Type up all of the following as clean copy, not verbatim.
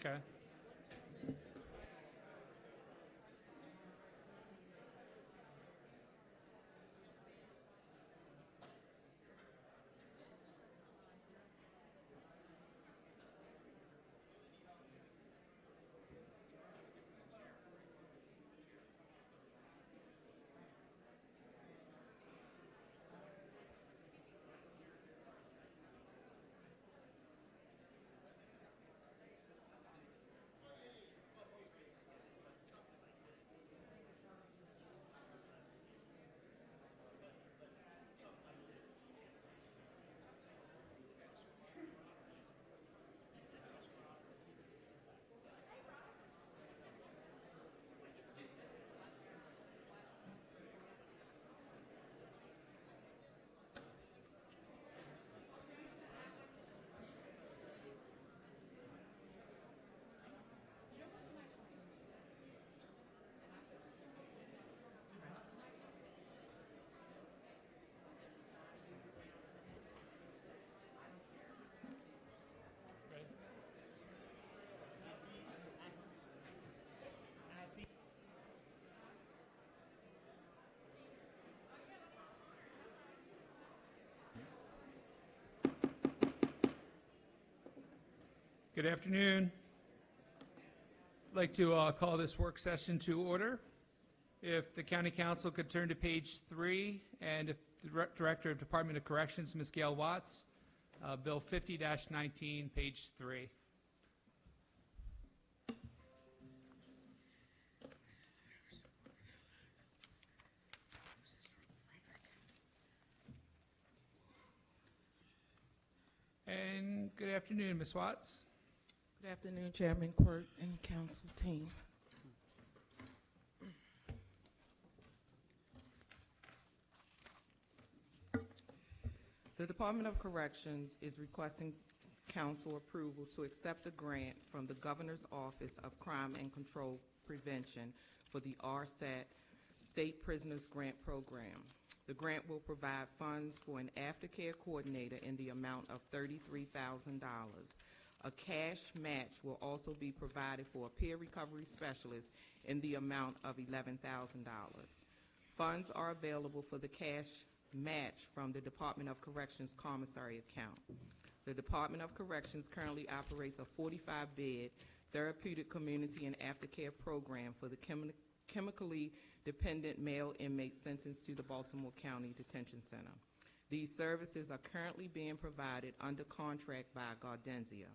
Okay. Good afternoon. I'd like to call this work session to order. If the County Council could turn to page 3, and if the Director of Department of Corrections, Ms. Gail Watts, Bill 50-19, page 3. And good afternoon, Ms. Watts. Good afternoon, Chairman Quirk and Council team. The Department of Corrections is requesting Council approval to accept a grant from the Governor's Office of Crime and Control Prevention for the RSAT State Prisoners Grant Program. The grant will provide funds for an aftercare coordinator in the amount of $33,000. A cash match will also be provided for a peer recovery specialist in the amount of $11,000. Funds are available for the cash match from the Department of Corrections commissary account. The Department of Corrections currently operates a 45-bed therapeutic community and aftercare program for the chemically dependent male inmates sentenced to the Baltimore County Detention Center. These services are currently being provided under contract by Gaudensia.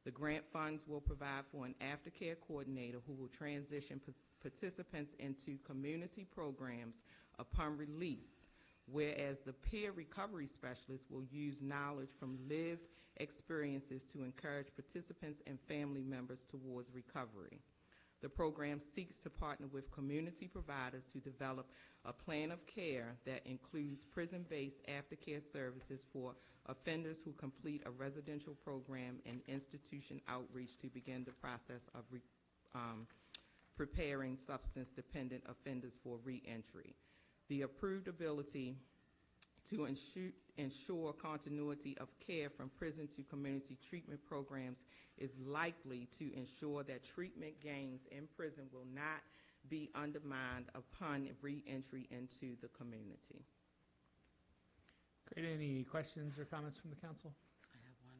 The grant funds will provide for an aftercare coordinator who will transition participants into community programs upon release, whereas the peer recovery specialist will use knowledge from lived experiences to encourage participants and family members towards recovery. The program seeks to partner with community providers to develop a plan of care that includes prison-based aftercare services for offenders who complete a residential program and institution outreach to begin the process of preparing substance-dependent offenders for reentry. The approved ability to ensure continuity of care from prison to community treatment programs is likely to ensure that treatment gains in prison will not be undermined upon reentry into the community. Great. Any questions or comments from the council? I have one.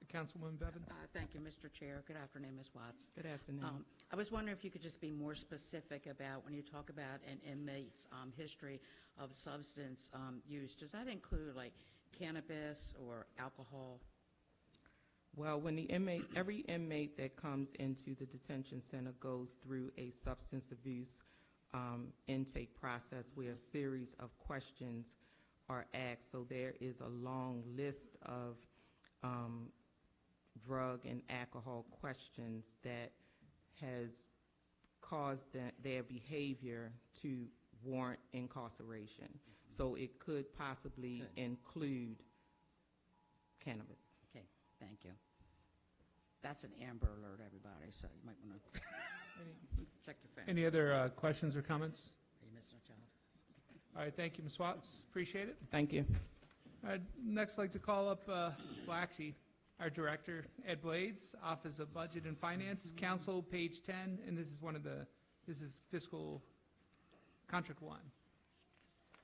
Councilwoman Bevan. Thank you, Mr. Chair. Good afternoon, Ms. Watts. Good afternoon. I was wondering if you could just be more specific about when you talk about an inmate's history of substance use. Does that include like cannabis or alcohol? Well, when every inmate that comes into the detention center goes through a substance abuse intake process where a series of questions are asked. So there is a long list of drug and alcohol questions that has caused their behavior to warrant incarceration. So it could possibly include cannabis. Okay, thank you. That's an Amber Alert, everybody, so you might want to check your fence. Any other questions or comments? Are you missing a child? All right, thank you, Ms. Watts. Appreciate it. Thank you. I'd next like to call up Waxy. our director, Ed Blades, Office of Budget and Finance, Council, page 10, and this is fiscal contract 1.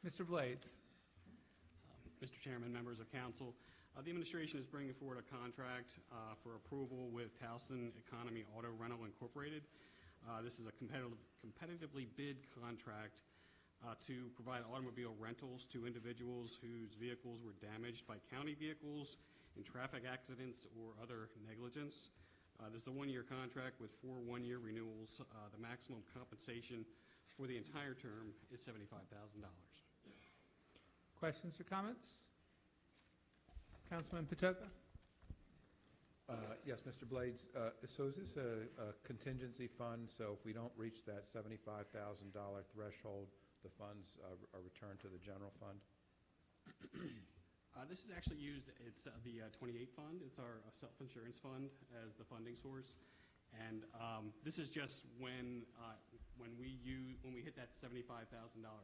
Mr. Blades. Mr. Chairman, members of council, the administration is bringing forward a contract for approval with Towson Economy Auto Rental Incorporated. This is a competitively bid contract to provide automobile rentals to individuals whose vehicles were damaged by county vehicles in traffic accidents or other negligence. This is a 1-year contract with 4 one-year renewals. The maximum compensation for the entire term is $75,000. Questions or comments? Councilman Patoka. Yes, Mr. Blades. So is this a contingency fund? So if we don't reach that $75,000 threshold, the funds are returned to the general fund? This is actually used, it's the 28 fund. It's our self-insurance fund as the funding source. And this is just when we hit that $75,000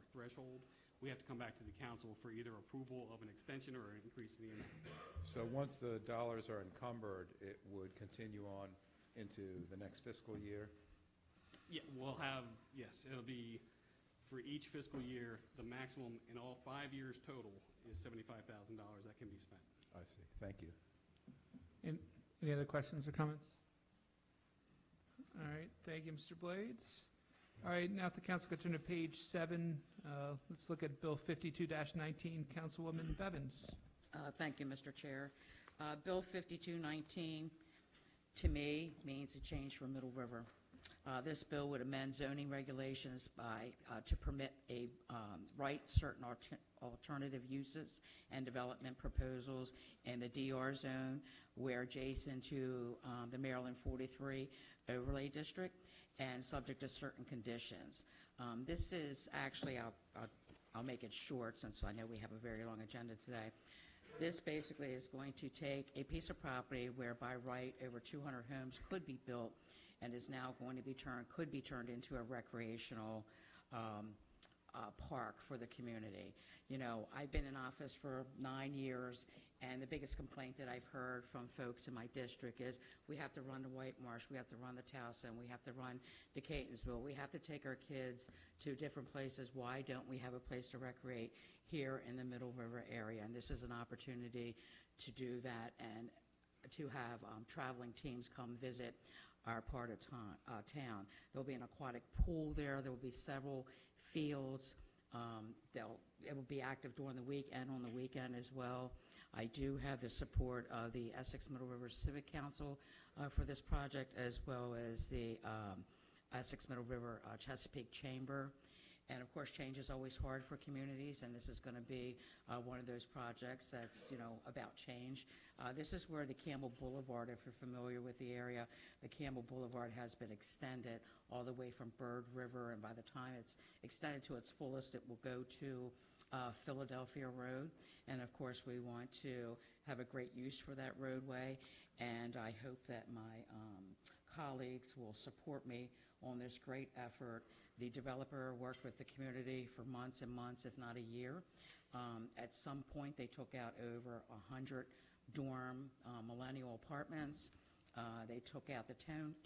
threshold, we have to come back to the council for either approval of an extension or an increase in the amount. So once the dollars are encumbered, it would continue on into the next fiscal year? Yeah, yes, it'll be for each fiscal year, the maximum in all 5 years total is $75,000 that can be spent. I see. Thank you. Any other questions or comments? All right, thank you, Mr. Blades. All right, now if the council could turn to page 7, let's look at Bill 52-19, Councilwoman Bevins. Thank you, Mr. Chair. Bill 5219, to me, means a change for Middle River. This bill would amend zoning regulations to permit certain alternative uses and development proposals in the DR zone where adjacent to the Maryland 43 overlay district and subject to certain conditions. This is actually, I'll make it short since I know we have a very long agenda today. This basically is going to take a piece of property where by right over 200 homes could be built and is now going to be could be turned into a recreational park for the community. You know, I've been in office for 9 years, and the biggest complaint that I've heard from folks in my district is we have to run to White Marsh, we have to run to Towson, we have to run to Catonsville, we have to take our kids to different places. Why don't we have a place to recreate here in the Middle River area? And this is an opportunity to do that and to have traveling teams come visit our part of town. There'll be an aquatic pool there. There will be several fields. It will be active during the week and on the weekend as well. I do have the support of the Essex Middle River Civic Council for this project, as well as the Essex Middle River Chesapeake Chamber. And of course, change is always hard for communities, and this is going to be one of those projects that's, you know, about change. This is where the Campbell Boulevard, if you're familiar with the area, the Campbell Boulevard has been extended all the way from Bird River, and by the time it's extended to its fullest, it will go to Philadelphia Road. And of course, we want to have a great use for that roadway, and I hope that my colleagues will support me on this great effort. The developer worked with the community for months and months, if not a year. At some point, they took out over 100 dorm millennial apartments. They took out the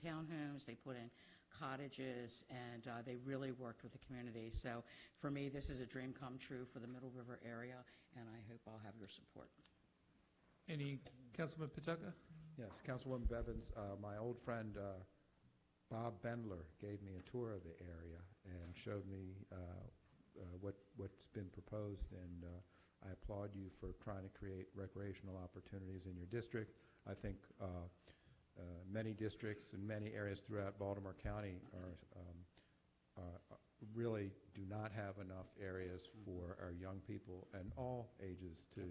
townhomes. They put in cottages, and they really worked with the community. So for me, this is a dream come true for the Middle River area, and I hope I'll have your support. Any, Councilman Patoka? Yes, Councilwoman Bevins, my old friend Bob Bendler gave me a tour of the area and showed me what's been proposed, and I applaud you for trying to create recreational opportunities in your district. I think many districts and many areas throughout Baltimore County really do not have enough areas for our young people and all ages to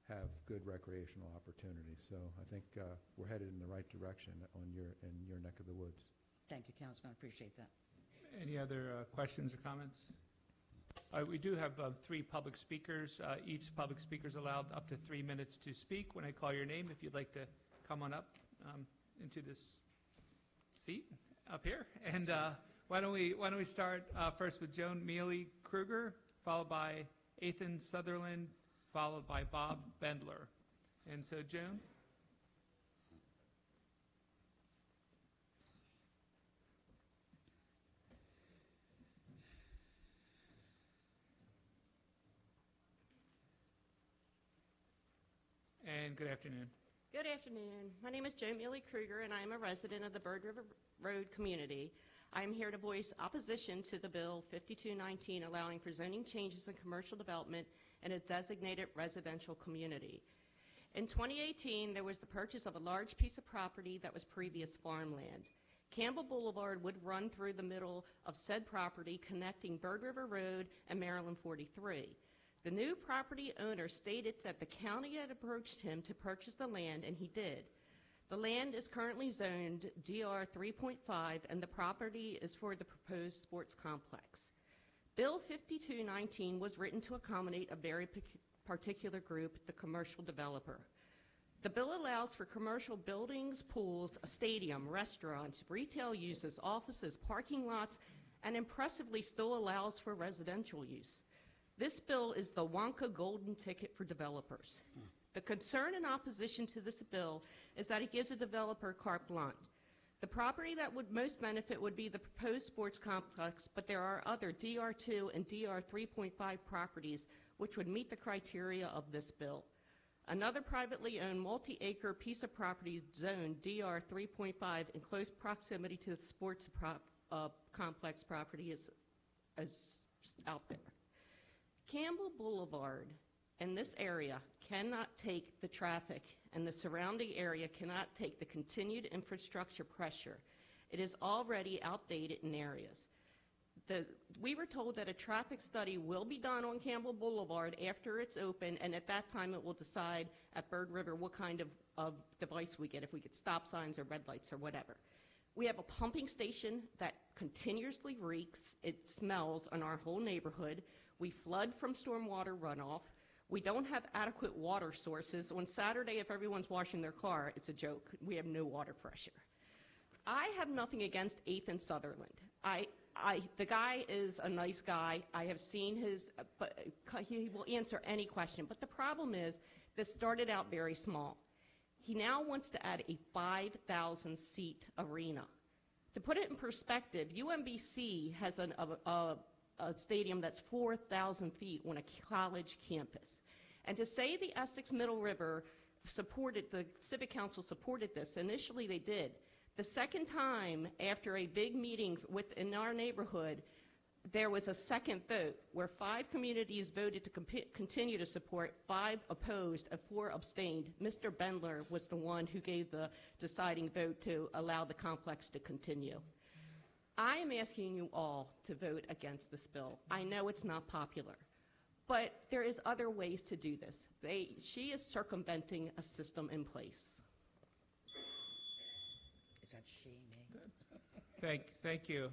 have good recreational opportunities. So I think we're headed in the right direction in your neck of the woods. Thank you, Councilman. I appreciate that. Any other questions or comments? We do have 3 public speakers. Each public speaker is allowed up to 3 minutes to speak. When I call your name, if you'd like to come on up into this seat up here. And why don't we start first with Joan Mealy Kruger, followed by Ethan Sutherland, followed by Bob Bendler. And so, Joan? And good afternoon. Good afternoon. My name is Jo Mealy Kruger, and I am a resident of the Bird River Road community. I am here to voice opposition to the Bill 5219, allowing for zoning changes in commercial development in a designated residential community. In 2018, there was the purchase of a large piece of property that was previous farmland. Campbell Boulevard would run through the middle of said property, connecting Bird River Road and Maryland 43. The new property owner stated that the county had approached him to purchase the land, and he did. The land is currently zoned DR 3.5, and the property is for the proposed sports complex. Bill 5219 was written to accommodate a very particular group, the commercial developer. The bill allows for commercial buildings, pools, a stadium, restaurants, retail uses, offices, parking lots, and impressively still allows for residential use. This bill is the Wonka golden ticket for developers. The concern in opposition to this bill is that it gives a developer carte blanche. The property that would most benefit would be the proposed sports complex, but there are other DR2 and DR 3.5 properties which would meet the criteria of this bill. Another privately owned multi-acre piece of property zoned DR 3.5 in close proximity to the sports complex property is out there. Campbell Boulevard and this area cannot take the traffic, and the surrounding area cannot take the continued infrastructure pressure. It is already outdated in areas. We were told that a traffic study will be done on Campbell Boulevard after it's open, and at that time it will decide at Bird River what kind of device we get, if we get stop signs or red lights or whatever. We have a pumping station that continuously reeks. It smells on our whole neighborhood. We flood from stormwater runoff. We don't have adequate water sources. On Saturday, if everyone's washing their car, it's a joke. We have no water pressure. I have nothing against 8th and Sutherland. The guy is a nice guy. I have seen his, but he will answer any question. But the problem is, this started out very small. He now wants to add a 5,000-seat arena. To put it in perspective, UMBC has a stadium that's 4,000 feet on a college campus. And to say the Essex Middle River supported, the Civic Council supported this, initially they did. The second time, after a big meeting within our neighborhood, there was a second vote where 5 communities voted to continue to support, 5 opposed, and 4 abstained. Mr. Bendler was the one who gave the deciding vote to allow the complex to continue. I am asking you all to vote against this bill. I know it's not popular, but there is other ways to do this. She is circumventing a system in place. Is that she, me? Thank you.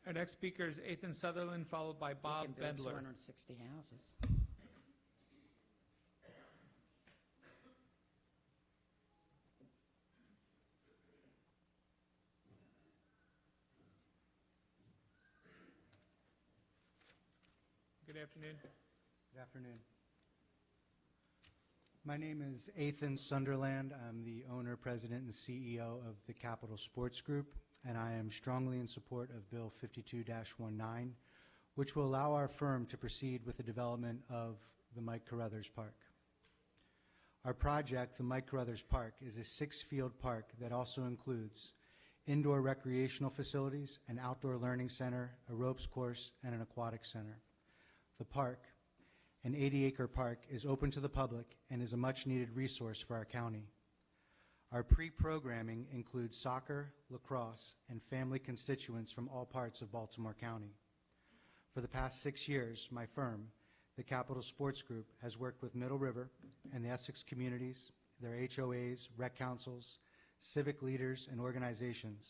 Our next speaker is 8th and Sutherland, followed by Bob We can build Bendler. 260 houses. Good afternoon. Good afternoon. My name is Ethan Sunderland. I'm the owner, president, and CEO of the Capital Sports Group, and I am strongly in support of Bill 52-19, which will allow our firm to proceed with the development of the Mike Carruthers Park. Our project, the Mike Carruthers Park, is a 6-field park that also includes indoor recreational facilities, an outdoor learning center, a ropes course, and an aquatic center. The park, an 80-acre park, is open to the public and is a much-needed resource for our county. Our pre-programming includes soccer, lacrosse, and family constituents from all parts of Baltimore County. For the past 6 years, my firm, the Capital Sports Group, has worked with Middle River and the Essex communities, their HOAs, rec councils, civic leaders, and organizations.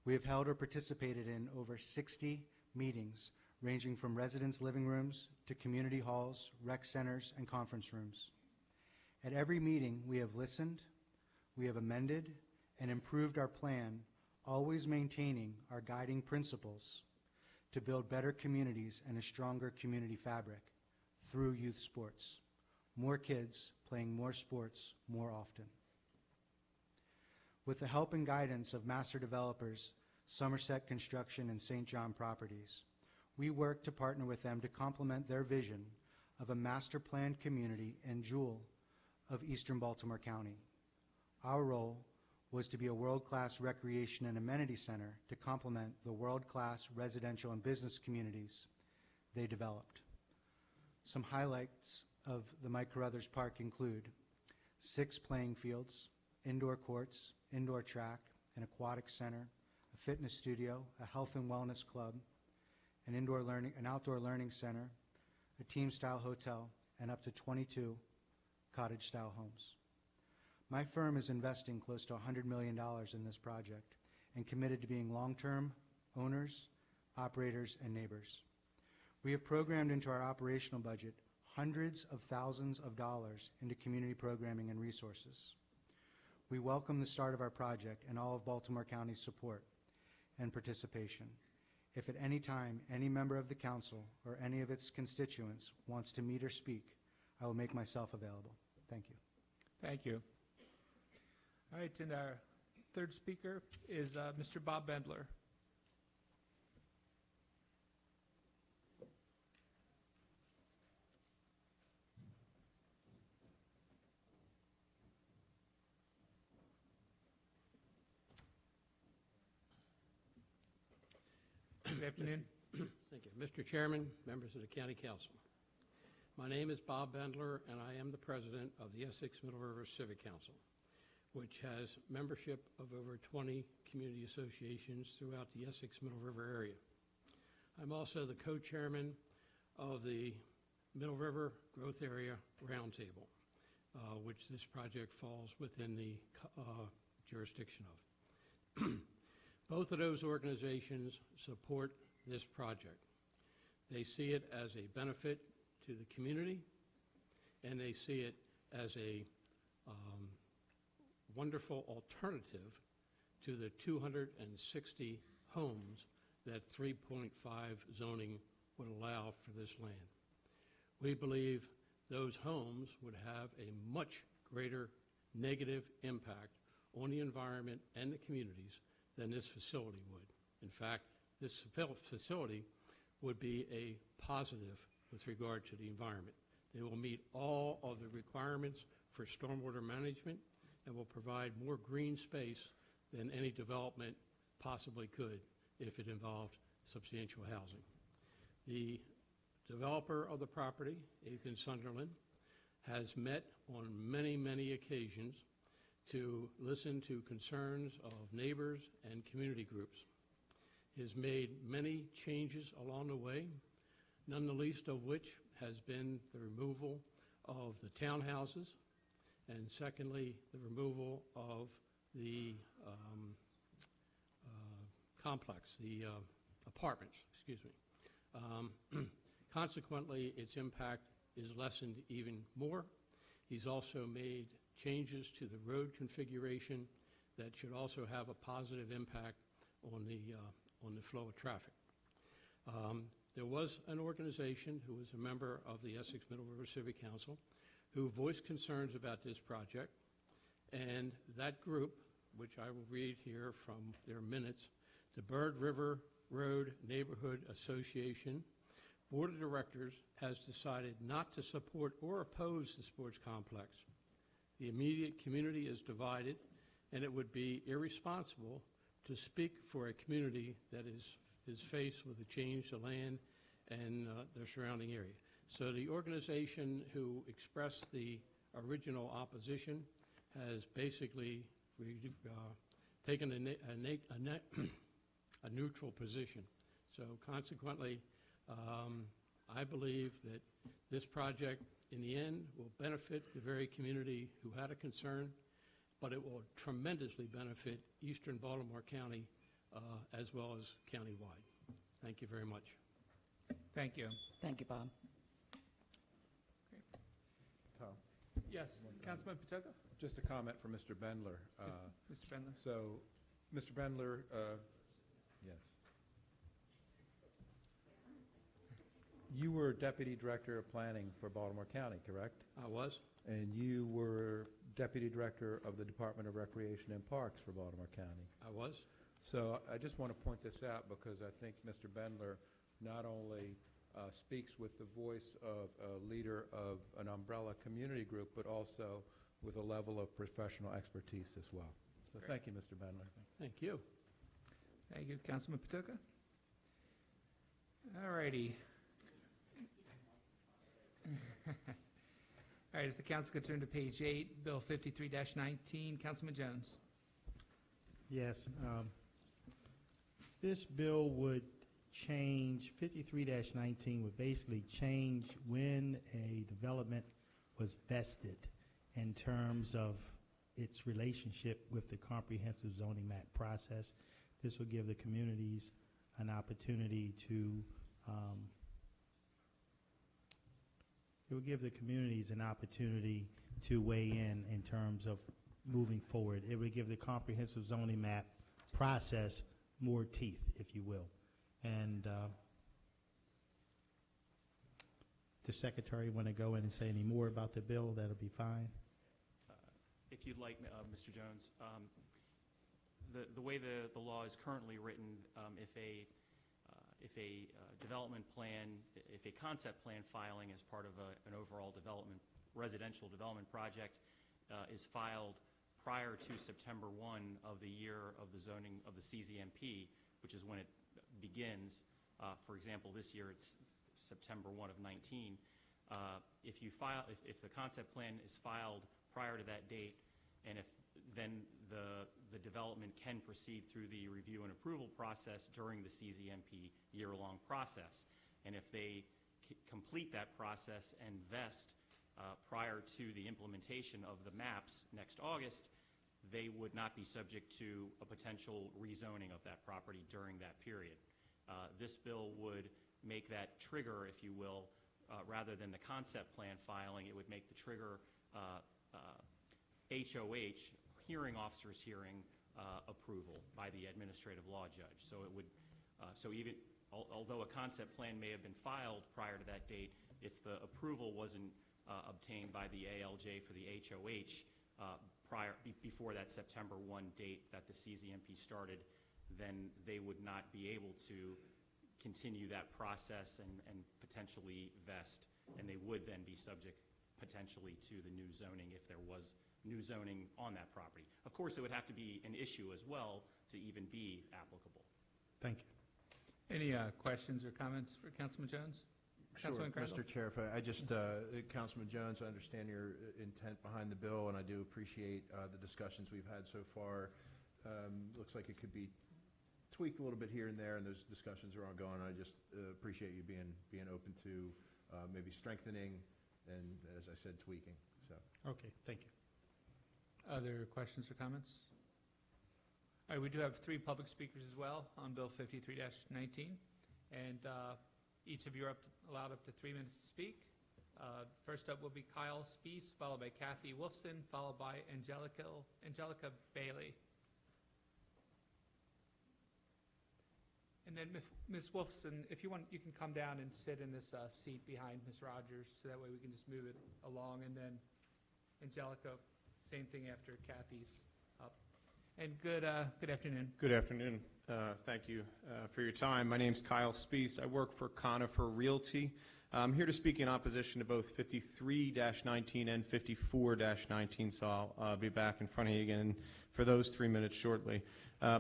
We have held or participated in over 60 meetings, ranging from residents' living rooms to community halls, rec centers, and conference rooms. At every meeting, we have listened, we have amended, and improved our plan, always maintaining our guiding principles to build better communities and a stronger community fabric through youth sports. More kids playing more sports more often. With the help and guidance of master developers, Somerset Construction and St. John Properties, we work to partner with them to complement their vision of a master planned community and jewel of Eastern Baltimore County. Our role was to be a world-class recreation and amenity center to complement the world-class residential and business communities they developed. Some highlights of the Mike Carruthers Park include 6 playing fields, indoor courts, indoor track, an aquatic center, a fitness studio, a health and wellness club, an outdoor learning center, a team-style hotel, and up to 22 cottage-style homes. My firm is investing close to $100 million in this project and committed to being long-term owners, operators, and neighbors. We have programmed into our operational budget hundreds of thousands of dollars into community programming and resources. We welcome the start of our project and all of Baltimore County's support and participation. If at any time any member of the council or any of its constituents wants to meet or speak, I will make myself available. Thank you. Thank you. All right, and our third speaker is Mr. Bob Bendler. Good afternoon. Thank you. Mr. Chairman, members of the County Council. My name is Bob Bendler, and I am the president of the Essex Middle River Civic Council, which has membership of over 20 community associations throughout the Essex Middle River area. I'm also the co-chairman of the Middle River Growth Area Roundtable, which this project falls within the jurisdiction of. Both of those organizations support this project. They see it as a benefit to the community, and they see it as a wonderful alternative to the 260 homes that 3.5 zoning would allow for this land. We believe those homes would have a much greater negative impact on the environment and the communities than this facility would. In fact, this facility would be a positive with regard to the environment. They will meet all of the requirements for stormwater management and will provide more green space than any development possibly could if it involved substantial housing. The developer of the property, Ethan Sunderland, has met on many, many occasions to listen to concerns of neighbors and community groups. He has made many changes along the way, none the least of which has been the removal of the townhouses, and secondly, the removal of the complex, the apartments, excuse me. Consequently, its impact is lessened even more. He's also made changes to the road configuration that should also have a positive impact on the flow of traffic. There was an organization who was a member of the Essex Middle River Civic Council who voiced concerns about this project, and that group, which I will read here from their minutes, the Bird River Road Neighborhood Association Board of Directors has decided not to support or oppose the sports complex. The immediate community is divided, and it would be irresponsible to speak for a community that is faced with a change to land and the surrounding area. So the organization who expressed the original opposition has basically taken a neutral position. So consequently, I believe that this project, in the end, will benefit the very community who had a concern, but it will tremendously benefit Eastern Baltimore County as well as countywide. Thank you very much. Thank you. Thank you, Bob. Tom, Yes, Councilman Patoka? just a comment for Mr. Bendler. Mr. Bendler? So, Mr. Bendler, yes. You were Deputy Director of Planning for Baltimore County, correct? I was. And you were Deputy Director of the Department of Recreation and Parks for Baltimore County. I was. So I just want to point this out because I think Mr. Bendler not only speaks with the voice of a leader of an umbrella community group, but also with a level of professional expertise as well. So Great. thank you, Mr. Bendler. Thank you. Thank you, Councilman Patuka. All righty. All right, if the council could turn to page 8, Bill 53-19, Councilman Jones. Yes. This bill would change, 53-19 would basically change when a development was vested in terms of its relationship with the comprehensive zoning map process. This will give the communities an opportunity to weigh in terms of moving forward. It would give the comprehensive zoning map process more teeth, if you will. And the secretary want to go in and say any more about the bill, that'll be fine. If you'd like, Mr. Jones, the way the law is currently written, if a development plan, if a concept plan filing as part of an overall residential development project is filed prior to September 1 of the year of the zoning of the CZMP, which is when it begins. For example, this year it's September 1 of 19. If the concept plan is filed prior to that date, and then the development can proceed through the review and approval process during the CZMP year-long process. And if they complete that process and vest prior to the implementation of the maps next August, they would not be subject to a potential rezoning of that property during that period. This bill would make that trigger, if you will, rather than the concept plan filing, it would make the trigger HOH, hearing officer's hearing, approval by the administrative law judge. So it would, although a concept plan may have been filed prior to that date, if the approval wasn't obtained by the ALJ for the HOH before that September 1 date that the CZMP started, then they would not be able to continue that process and potentially vest, and they would then be subject potentially to the new zoning if there was new zoning on that property. Of course, it would have to be an issue as well to even be applicable. Thank you. Any questions or comments for Councilman Jones? Sure, Councilman Kreisel? Mr. Chair, if I just, Councilman Jones, I understand your intent behind the bill, and I do appreciate the discussions we've had so far. Looks like it could be tweaked a little bit here and there, and those discussions are ongoing. I just appreciate you being open to maybe strengthening and, as I said, tweaking. So. Okay, thank you. Other questions or comments? All right, we do have 3 public speakers as well on Bill 53-19, and each of you are allowed up to 3 minutes to speak. First up will be Kyle Spees, followed by Kathy Wolfson, followed by Angelica Bailey. And then Ms. Wolfson, if you want, you can come down and sit in this seat behind Ms. Rogers, so that way we can just move it along. And then Angelica, same thing after Kathy's up. And good afternoon. Good afternoon. Thank you for your time. My name's Kyle Spees. I work for Conifer Realty. I'm here to speak in opposition to both 53-19 and 54-19, so I'll be back in front of you again for those 3 minutes shortly.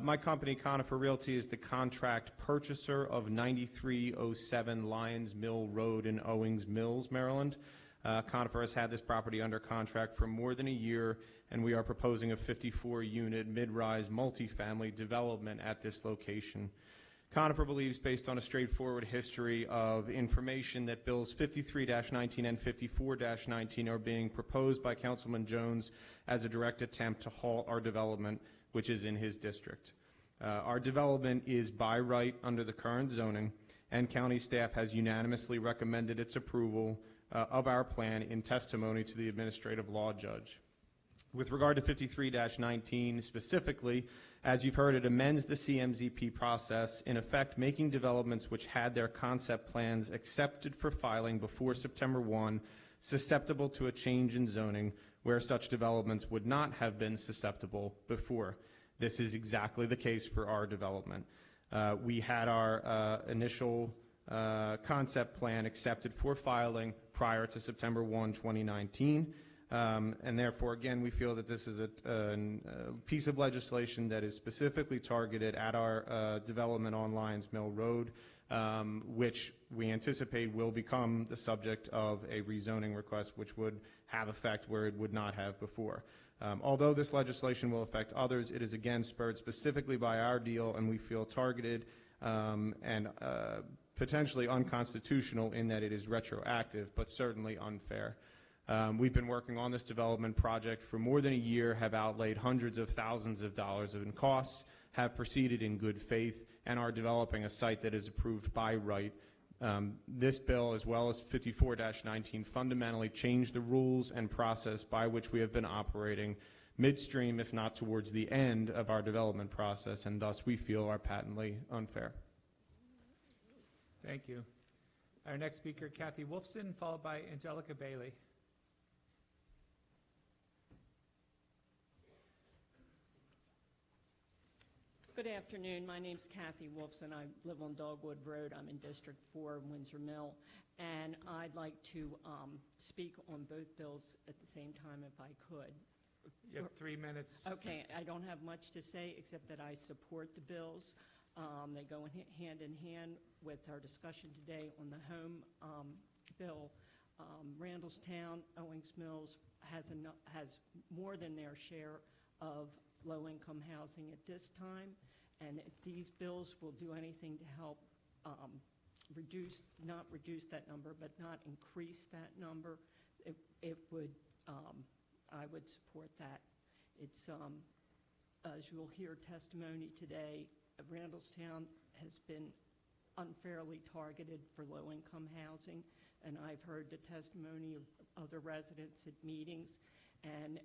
My company, Conifer Realty, is the contract purchaser of 9307 Lyons Mill Road in Owings Mills, Maryland. Conifer has had this property under contract for more than a year, and we are proposing a 54-unit mid-rise multifamily development at this location. Conifer believes, based on a straightforward history of information, that Bills 53-19 and 54-19 are being proposed by Councilman Jones as a direct attempt to halt our development, which is in his district. Our development is by right under the current zoning, and county staff has unanimously recommended its approval of our plan in testimony to the administrative law judge. With regard to 53-19 specifically, as you've heard, it amends the CMZP process, in effect making developments which had their concept plans accepted for filing before September 1 susceptible to a change in zoning where such developments would not have been susceptible before. This is exactly the case for our development. We had our initial concept plan accepted for filing prior to September 1, 2019. And therefore, again, we feel that this is a piece of legislation that is specifically targeted at our development on Lyons Mill Road, which we anticipate will become the subject of a rezoning request, which would have effect where it would not have before. Although this legislation will affect others, it is again spurred specifically by our deal, and we feel targeted and potentially unconstitutional in that it is retroactive, but certainly unfair. We've been working on this development project for more than a year, have outlaid hundreds of thousands of dollars in costs, have proceeded in good faith, and are developing a site that is approved by right. This bill, as well as 54-19, fundamentally changed the rules and process by which we have been operating midstream, if not towards the end of our development process, and thus we feel are patently unfair. Thank you. Our next speaker, Kathy Wolfson, followed by Angelica Bailey. Good afternoon. My name's Kathy Wolfson. I live on Dogwood Road. I'm in District 4, Windsor Mill. And I'd like to speak on both bills at the same time if I could. You have 3 minutes. Okay. I don't have much to say except that I support the bills. They go hand in hand with our discussion today on the home bill. Randallstown, Owings Mills has more than their share of low-income housing at this time, and if these bills will do anything to help not reduce that number, but not increase that number, it would, I would support that. It's, as you'll hear testimony today, Randallstown has been unfairly targeted for low-income housing, and I've heard the testimony of other residents at meetings, and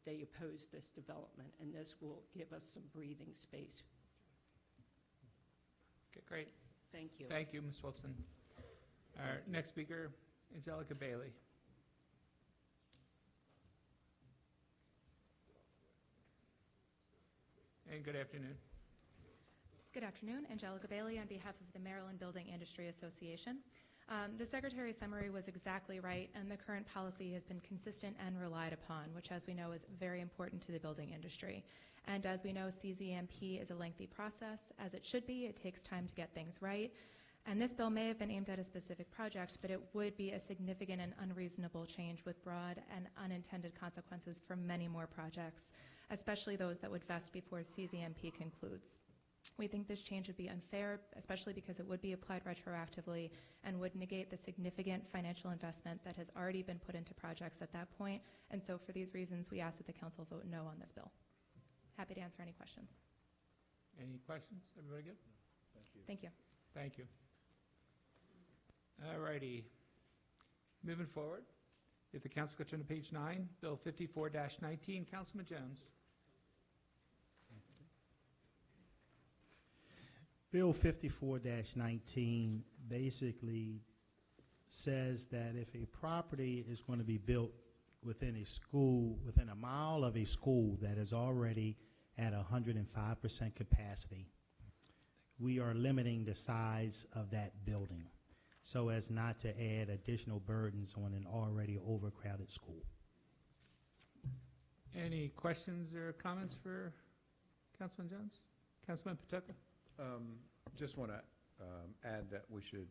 they oppose this development, and this will give us some breathing space. Okay, great. Thank you. Thank you, Ms. Wolfson. Our next speaker, Angelica Bailey. And good afternoon. Good afternoon. Angelica Bailey on behalf of the Maryland Building Industry Association. The Secretary's summary was exactly right, and the current policy has been consistent and relied upon, which, as we know, is very important to the building industry. And as we know, CZMP is a lengthy process. As it should be, it takes time to get things right. And this bill may have been aimed at a specific project, but it would be a significant and unreasonable change with broad and unintended consequences for many more projects, especially those that would vest before CZMP concludes. We think this change would be unfair, especially because it would be applied retroactively and would negate the significant financial investment that has already been put into projects at that point. And so for these reasons, we ask that the council vote no on this bill. Happy to answer any questions. Any questions? Everybody good? Thank you. Thank you. All righty. Moving forward, if the council could turn to page 9, Bill 54-19, Councilman Jones. Bill 54-19 basically says that if a property is going to be built within a school, within a mile of a school that is already at 105% capacity, we are limiting the size of that building so as not to add additional burdens on an already overcrowded school. Any questions or comments for Councilman Jones? Councilman Patoka? Just want to add that we should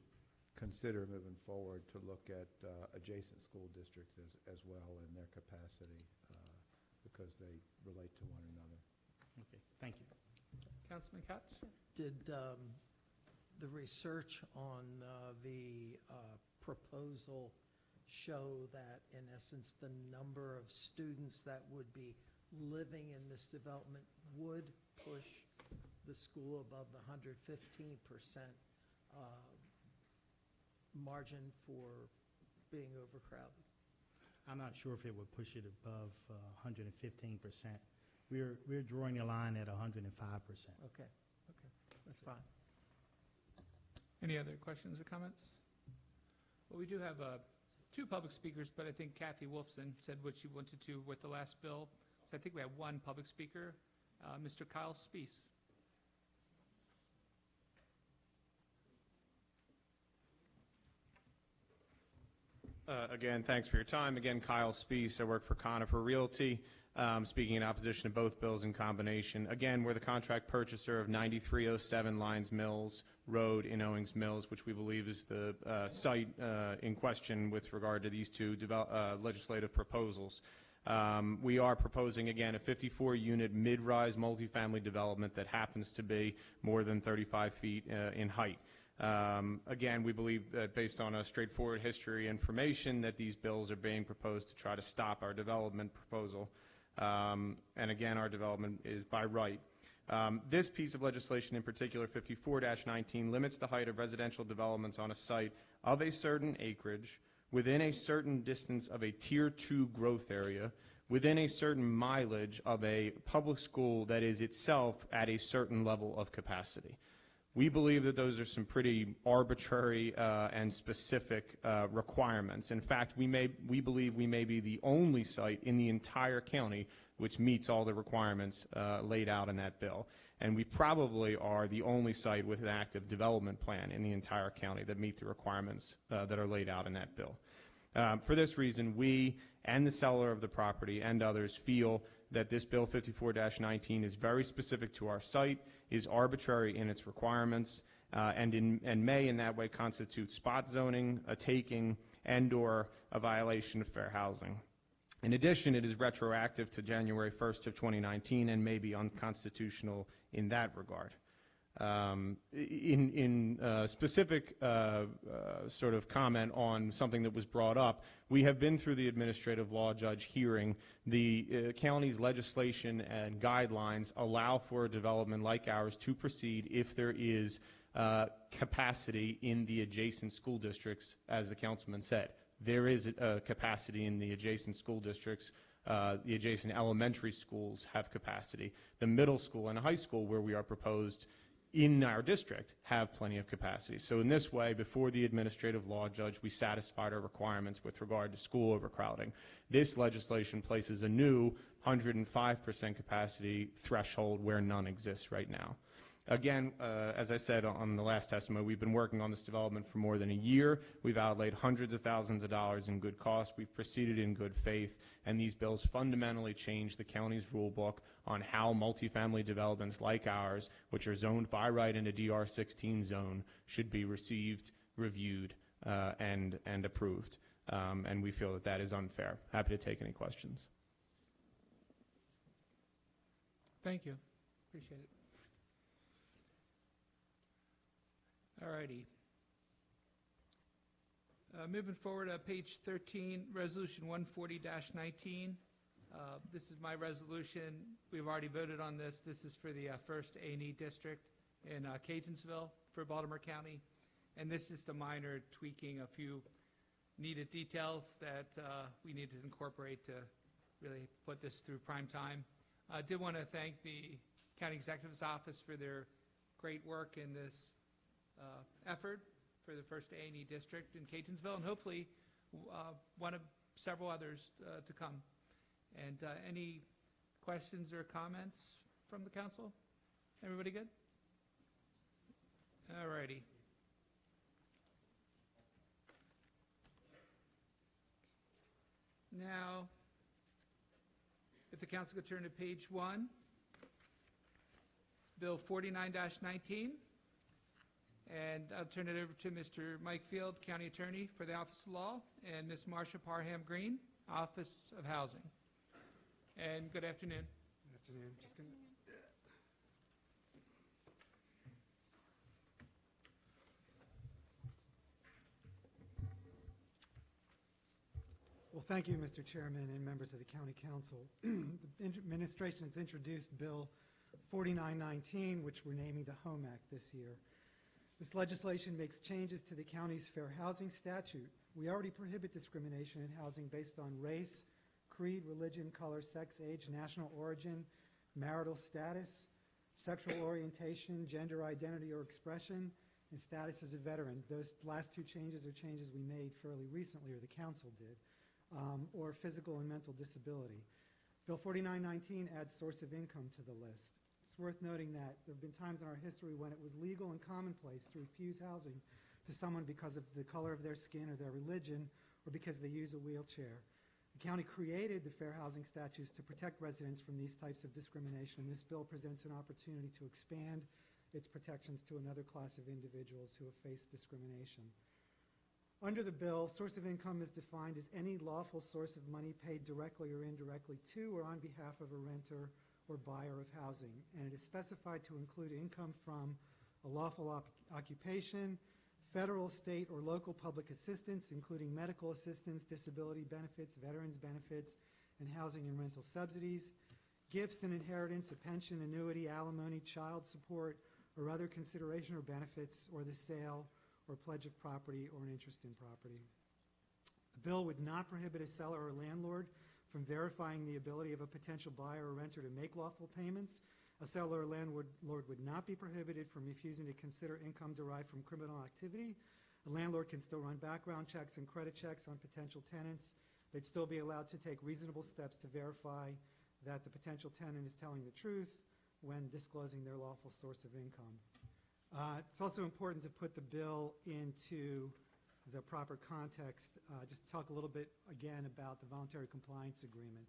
consider moving forward to look at adjacent school districts as well and their capacity because they relate to one another. Okay, thank you. Councilman Couch? Did the research on the proposal show that, in essence, the number of students that would be living in this development would push the school above the 115% margin for being overcrowded? I'm not sure if it would push it above 115%. We're drawing a line at 105%. Okay, that's fine. Any other questions or comments? Well, we do have 2 public speakers, but I think Kathy Wolfson said what she wanted to with the last bill. So I think we have 1 public speaker, Mr. Kyle Spees. Again, thanks for your time. Again, Kyle Spees. I work for Conifer Realty, speaking in opposition to both bills in combination. Again, we're the contract purchaser of 9307 Lyons Mills Road in Owings Mills, which we believe is the site in question with regard to these two legislative proposals. We are proposing, again, a 54-unit mid-rise multifamily development that happens to be more than 35 feet in height. Again, we believe that based on a straightforward history information that these bills are being proposed to try to stop our development proposal. And again, our development is by right. This piece of legislation in particular, 54-19, limits the height of residential developments on a site of a certain acreage within a certain distance of a Tier 2 growth area within a certain mileage of a public school that is itself at a certain level of capacity. We believe that those are some pretty arbitrary and specific requirements. In fact, we believe we may be the only site in the entire county which meets all the requirements laid out in that bill. And we probably are the only site with an active development plan in the entire county that meet the requirements that are laid out in that bill. For this reason, we and the seller of the property and others feel that this Bill 54-19 is very specific to our site, is arbitrary in its requirements, and may in that way constitute spot zoning, a taking, and/or a violation of fair housing. In addition, it is retroactive to January 1st of 2019 and may be unconstitutional in that regard. In specific sort of comment on something that was brought up, we have been through the administrative law judge hearing. The county's legislation and guidelines allow for a development like ours to proceed if there is capacity in the adjacent school districts, as the councilman said. There is capacity in the adjacent school districts. The adjacent elementary schools have capacity. The middle school and high school where we are proposed in our district have plenty of capacity. So in this way, before the administrative law judge, we satisfied our requirements with regard to school overcrowding. This legislation places a new 105% capacity threshold where none exists right now. Again, as I said on the last testimony, we've been working on this development for more than a year. We've outlaid hundreds of thousands of dollars in good cost. We've proceeded in good faith, and these bills fundamentally change the county's rule book on how multifamily developments like ours, which are zoned by right in a DR16 zone, should be received, reviewed, and approved. And we feel that that is unfair. Happy to take any questions. Thank you. Appreciate it. All righty. Moving forward, page 13, Resolution 140-19. This is my resolution. We've already voted on this. This is for the first A&E district in Catonsville for Baltimore County. And this is the minor tweaking, a few needed details that we need to incorporate to really put this through prime time. I did want to thank the County Executive's Office for their great work in this effort for the first A&E district in Catonsville, and hopefully one of several others to come. And any questions or comments from the council? Everybody good? All righty. Now, if the council could turn to page 1, Bill 49-19. And I'll turn it over to Mr. Mike Field, County Attorney for the Office of Law, and Ms. Marsha Parham Green, Office of Housing. And good afternoon. Good afternoon. Just gonna, Well, thank you, Mr. Chairman and members of the County Council. The administration has introduced Bill 4919, which we're naming the HOME Act this year. This legislation makes changes to the county's fair housing statute. We already prohibit discrimination in housing based on race, creed, religion, color, sex, age, national origin, marital status, sexual orientation, gender identity or expression, and status as a veteran. Those last two changes are changes we made fairly recently, or the council did, or physical and mental disability. Bill 4919 adds source of income to the list. It's worth noting that there have been times in our history when it was legal and commonplace to refuse housing to someone because of the color of their skin or their religion or because they use a wheelchair. The county created the Fair Housing Statutes to protect residents from these types of discrimination. This bill presents an opportunity to expand its protections to another class of individuals who have faced discrimination. Under the bill, source of income is defined as any lawful source of money paid directly or indirectly to or on behalf of a renter or buyer of housing, and it is specified to include income from a lawful occupation, federal, state, or local public assistance, including medical assistance, disability benefits, veterans benefits, and housing and rental subsidies, gifts and inheritance, a pension, annuity, alimony, child support, or other consideration or benefits, or the sale or pledge of property or an interest in property. The bill would not prohibit a seller or landlord from verifying the ability of a potential buyer or renter to make lawful payments. A seller or landlord would not be prohibited from refusing to consider income derived from criminal activity. A landlord can still run background checks and credit checks on potential tenants. They'd still be allowed to take reasonable steps to verify that the potential tenant is telling the truth when disclosing their lawful source of income. It's also important to put the bill into the proper context. Just to talk a little bit again about the voluntary compliance agreement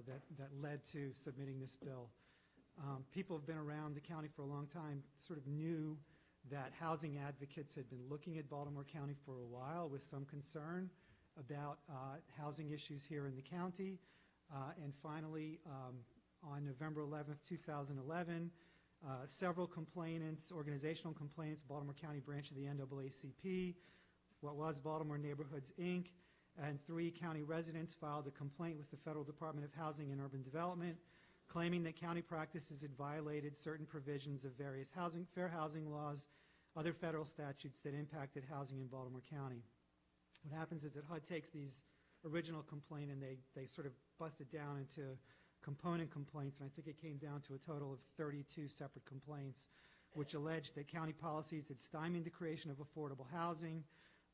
that led to submitting this bill. People have been around the county for a long time, sort of knew that housing advocates had been looking at Baltimore County for a while with some concern about housing issues here in the county. And finally, on November 11th, 2011, several complainants, organizational complainants, Baltimore County branch of the NAACP, what was Baltimore Neighborhoods, Inc., and 3 county residents filed a complaint with the Federal Department of Housing and Urban Development, claiming that county practices had violated certain provisions of various fair housing laws, other federal statutes that impacted housing in Baltimore County. What happens is that HUD takes these original complaint and they sort of bust it down into component complaints, and I think it came down to a total of 32 separate complaints, which alleged that county policies had stymied the creation of affordable housing,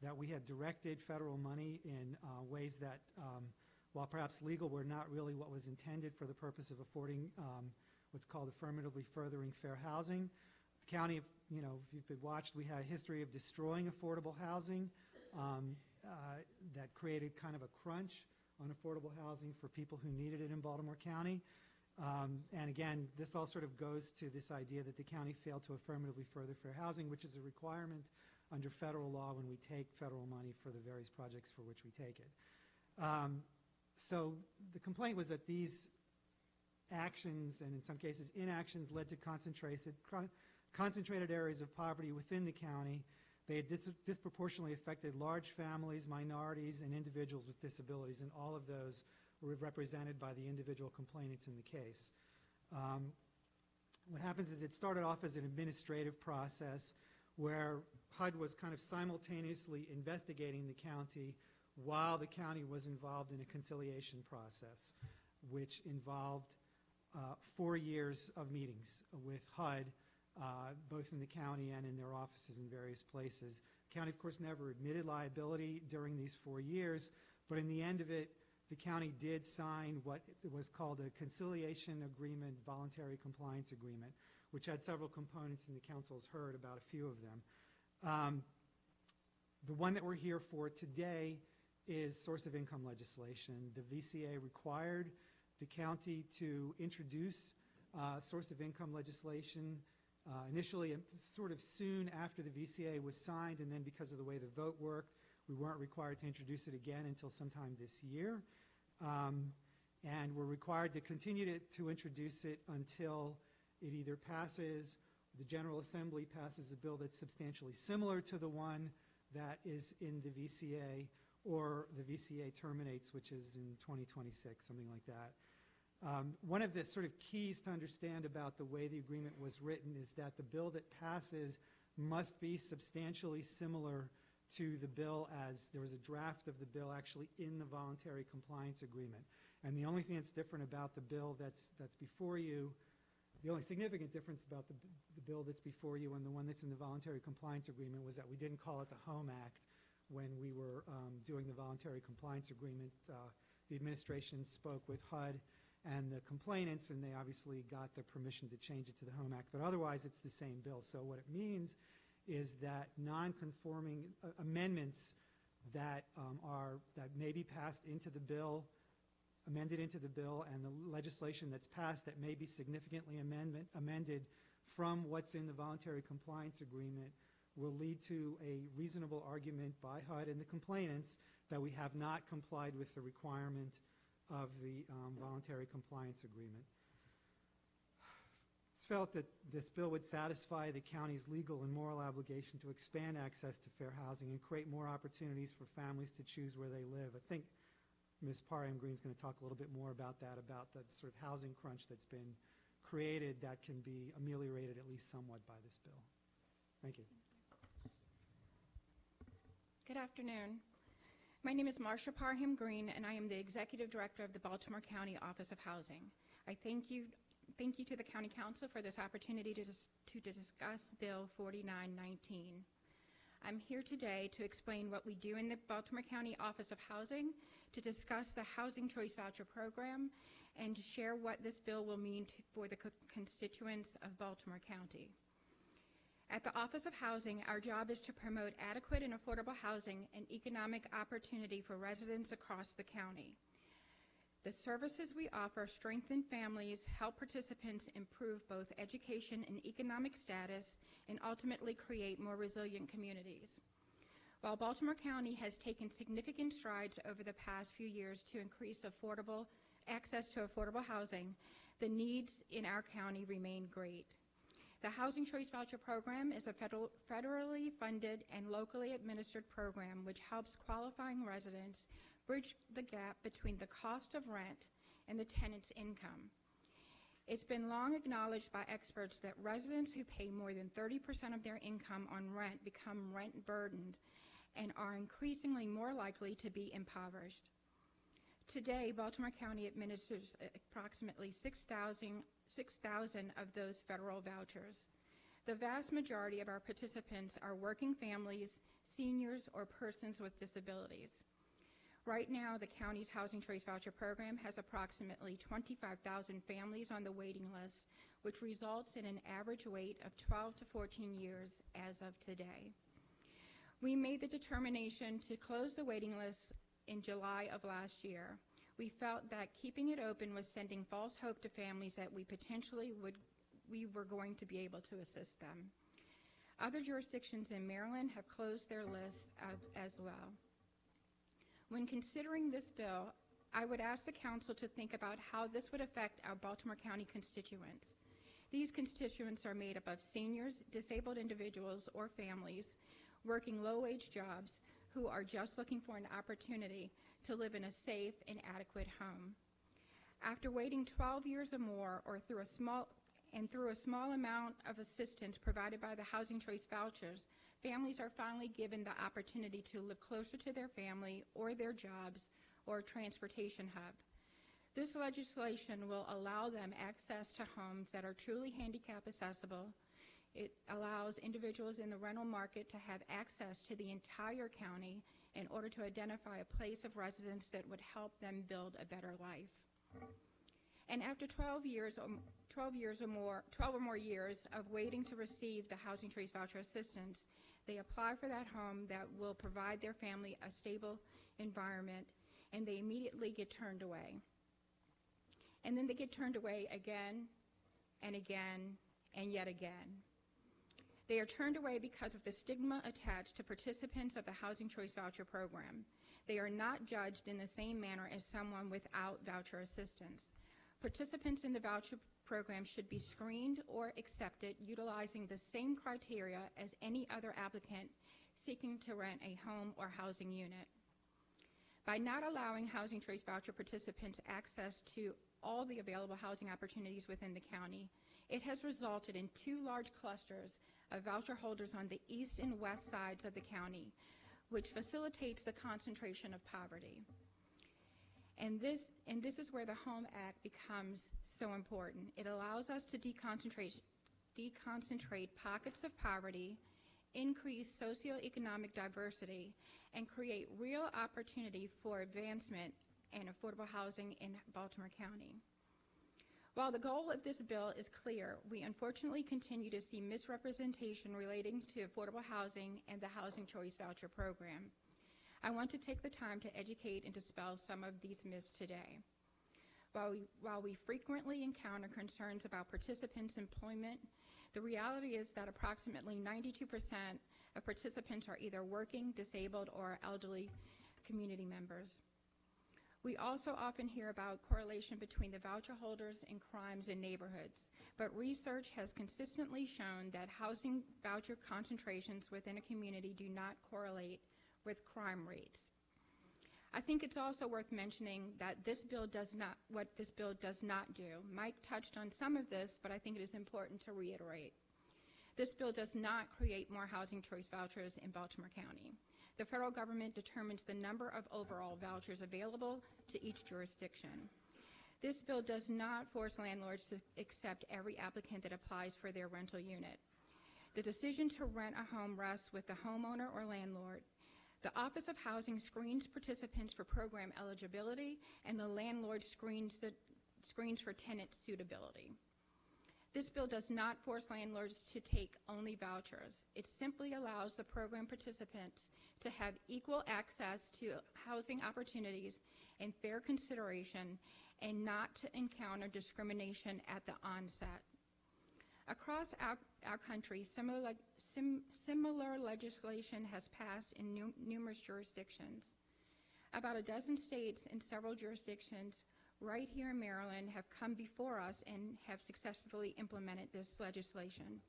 that we had directed federal money in ways that, while perhaps legal, were not really what was intended for the purpose of affording what's called affirmatively furthering fair housing. The county, you know, if you've watched, we had a history of destroying affordable housing that created kind of a crunch on affordable housing for people who needed it in Baltimore County. And again, this all sort of goes to this idea that the county failed to affirmatively further fair housing, which is a requirement under federal law when we take federal money for the various projects for which we take it. So the complaint was that these actions, and in some cases inactions, led to concentrated areas of poverty within the county. They had disproportionately affected large families, minorities, and individuals with disabilities, and all of those were represented by the individual complainants in the case. What happens is it started off as an administrative process where HUD was kind of simultaneously investigating the county while the county was involved in a conciliation process, which involved 4 years of meetings with HUD, both in the county and in their offices in various places. The county, of course, never admitted liability during these 4 years, but in the end of it, the county did sign what was called a conciliation agreement, voluntary compliance agreement, which had several components, and the council has heard about a few of them. The one that we're here for today is source of income legislation. The VCA required the county to introduce source of income legislation initially sort of soon after the VCA was signed, and then because of the way the vote worked, we weren't required to introduce it again until sometime this year. And we're required to continue to introduce it until it either passes, the General Assembly passes a bill that's substantially similar to the one that is in the VCA, or the VCA terminates, which is in 2026, something like that. One of the sort of keys to understand about the way the agreement was written is that the bill that passes must be substantially similar to the bill, as there was a draft of the bill actually in the voluntary compliance agreement. And the only thing that's different about the bill that's before you, the only significant difference about the bill that's before you and the one that's in the voluntary compliance agreement was that we didn't call it the HOME Act when we were doing the voluntary compliance agreement. The administration spoke with HUD and the complainants, and they obviously got the permission to change it to the HOME Act, but otherwise it's the same bill. So what it means is that non-conforming amendments that that may be passed into the bill, amended into the bill, and the legislation that's passed that may be significantly amended from what's in the voluntary compliance agreement will lead to a reasonable argument by HUD and the complainants that we have not complied with the requirement of the voluntary compliance agreement. It's felt that this bill would satisfy the county's legal and moral obligation to expand access to fair housing and create more opportunities for families to choose where they live. I think Ms. Parham Green is going to talk a little bit more about that, about the sort of housing crunch that's been created that can be ameliorated at least somewhat by this bill. Thank you. Good afternoon. My name is Marsha Parham Green, and I am the Executive Director of the Baltimore County Office of Housing. I thank you to the County Council for this opportunity to discuss Bill 4919. I'm here today to explain what we do in the Baltimore County Office of Housing, to discuss the Housing Choice Voucher Program, and to share what this bill will mean for the constituents of Baltimore County. At the Office of Housing, our job is to promote adequate and affordable housing and economic opportunity for residents across the county. The services we offer strengthen families, help participants improve both education and economic status, and ultimately create more resilient communities. While Baltimore County has taken significant strides over the past few years to increase access to affordable housing, the needs in our county remain great. The Housing Choice Voucher Program is a federally funded and locally administered program which helps qualifying residents bridge the gap between the cost of rent and the tenant's income. It's been long acknowledged by experts that residents who pay more than 30% of their income on rent become rent burdened and are increasingly more likely to be impoverished. Today, Baltimore County administers approximately 6,000 of those federal vouchers. The vast majority of our participants are working families, seniors, or persons with disabilities. Right now, the county's Housing Choice Voucher Program has approximately 25,000 families on the waiting list, which results in an average wait of 12 to 14 years as of today. We made the determination to close the waiting list in July of last year. We felt that keeping it open was sending false hope to families that we were going to be able to assist them. Other jurisdictions in Maryland have closed their lists as well. When considering this bill, I would ask the council to think about how this would affect our Baltimore County constituents. These constituents are made up of seniors, disabled individuals or families, working low-wage jobs who are just looking for an opportunity to live in a safe and adequate home. After waiting 12 years or more, or through a small amount of assistance provided by the Housing Choice Vouchers, families are finally given the opportunity to live closer to their family or their jobs or transportation hub. This legislation will allow them access to homes that are truly handicap accessible. It allows individuals in the rental market to have access to the entire county in order to identify a place of residence that would help them build a better life. And after 12 or more years of waiting to receive the Housing Choice Voucher assistance, they apply for that home that will provide their family a stable environment, and they immediately get turned away. And then they get turned away again and again and yet again. They are turned away because of the stigma attached to participants of the Housing Choice Voucher Program. They are not judged in the same manner as someone without voucher assistance. Participants in the voucher program should be screened or accepted utilizing the same criteria as any other applicant seeking to rent a home or housing unit. By not allowing Housing Choice Voucher participants access to all the available housing opportunities within the county, it has resulted in two large clusters of voucher holders on the east and west sides of the county, which facilitates the concentration of poverty. And this is where the HOME Act becomes so important. It allows us to deconcentrate pockets of poverty, increase socioeconomic diversity, and create real opportunity for advancement and affordable housing in Baltimore County. While the goal of this bill is clear, we unfortunately continue to see misrepresentation relating to affordable housing and the Housing Choice Voucher Program. I want to take the time to educate and dispel some of these myths today. While we frequently encounter concerns about participants' employment, the reality is that approximately 92% of participants are either working, disabled, or elderly community members. We also often hear about correlation between the voucher holders and crimes in neighborhoods, but research has consistently shown that housing voucher concentrations within a community do not correlate with crime rates. I think it's also worth mentioning that what this bill does not do. Mike touched on some of this, but I think it is important to reiterate. This bill does not create more housing choice vouchers in Baltimore County. The federal government determines the number of overall vouchers available to each jurisdiction. This bill does not force landlords to accept every applicant that applies for their rental unit. The decision to rent a home rests with the homeowner or landlord. The Office of Housing screens participants for program eligibility, and the landlord screens for tenant suitability. This bill does not force landlords to take only vouchers. It simply allows the program participants to have equal access to housing opportunities and fair consideration, and not to encounter discrimination at the onset. Across our country, similar legislation has passed in numerous jurisdictions. About a dozen states and several jurisdictions right here in Maryland have come before us and have successfully implemented this legislation.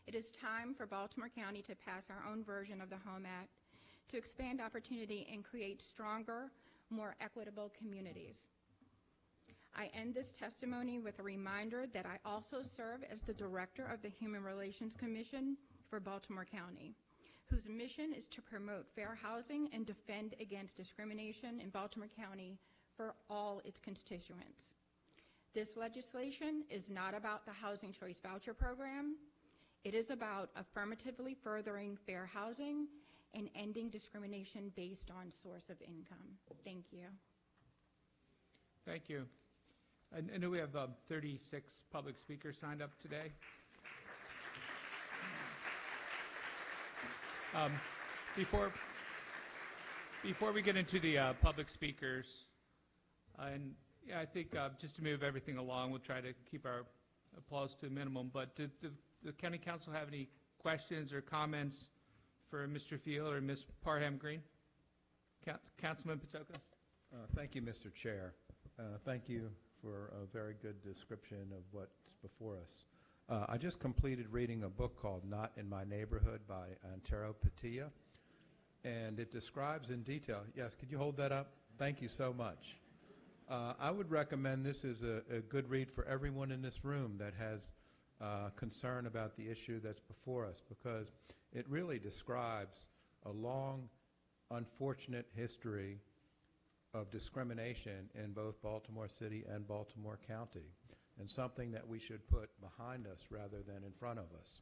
It is time for Baltimore County to pass our own version of the HOME Act to expand opportunity and create stronger, more equitable communities. I end this testimony with a reminder that I also serve as the director of the Human Relations Commission for Baltimore County, whose mission is to promote fair housing and defend against discrimination in Baltimore County for all its constituents. This legislation is not about the Housing Choice Voucher Program. It is about affirmatively furthering fair housing and ending discrimination based on source of income. Thank you. Thank you. I know we have 36 public speakers signed up today. Before we get into the public speakers, and I think just to move everything along, we'll try to keep our applause to a minimum, but did the County Council have any questions or comments for Mr. Field or Ms. Parham Green? Councilman Patoka? Thank you, Mr. Chair. Thank you for a very good description of what's before us. I just completed reading a book called Not in My Neighborhood by Antero Patia, and it describes in detail. Yes, could you hold that up? Thank you so much. I would recommend this is a good read for everyone in this room that has concern about the issue that's before us, because it really describes a long, unfortunate history of discrimination in both Baltimore City and Baltimore County, and something that we should put behind us rather than in front of us.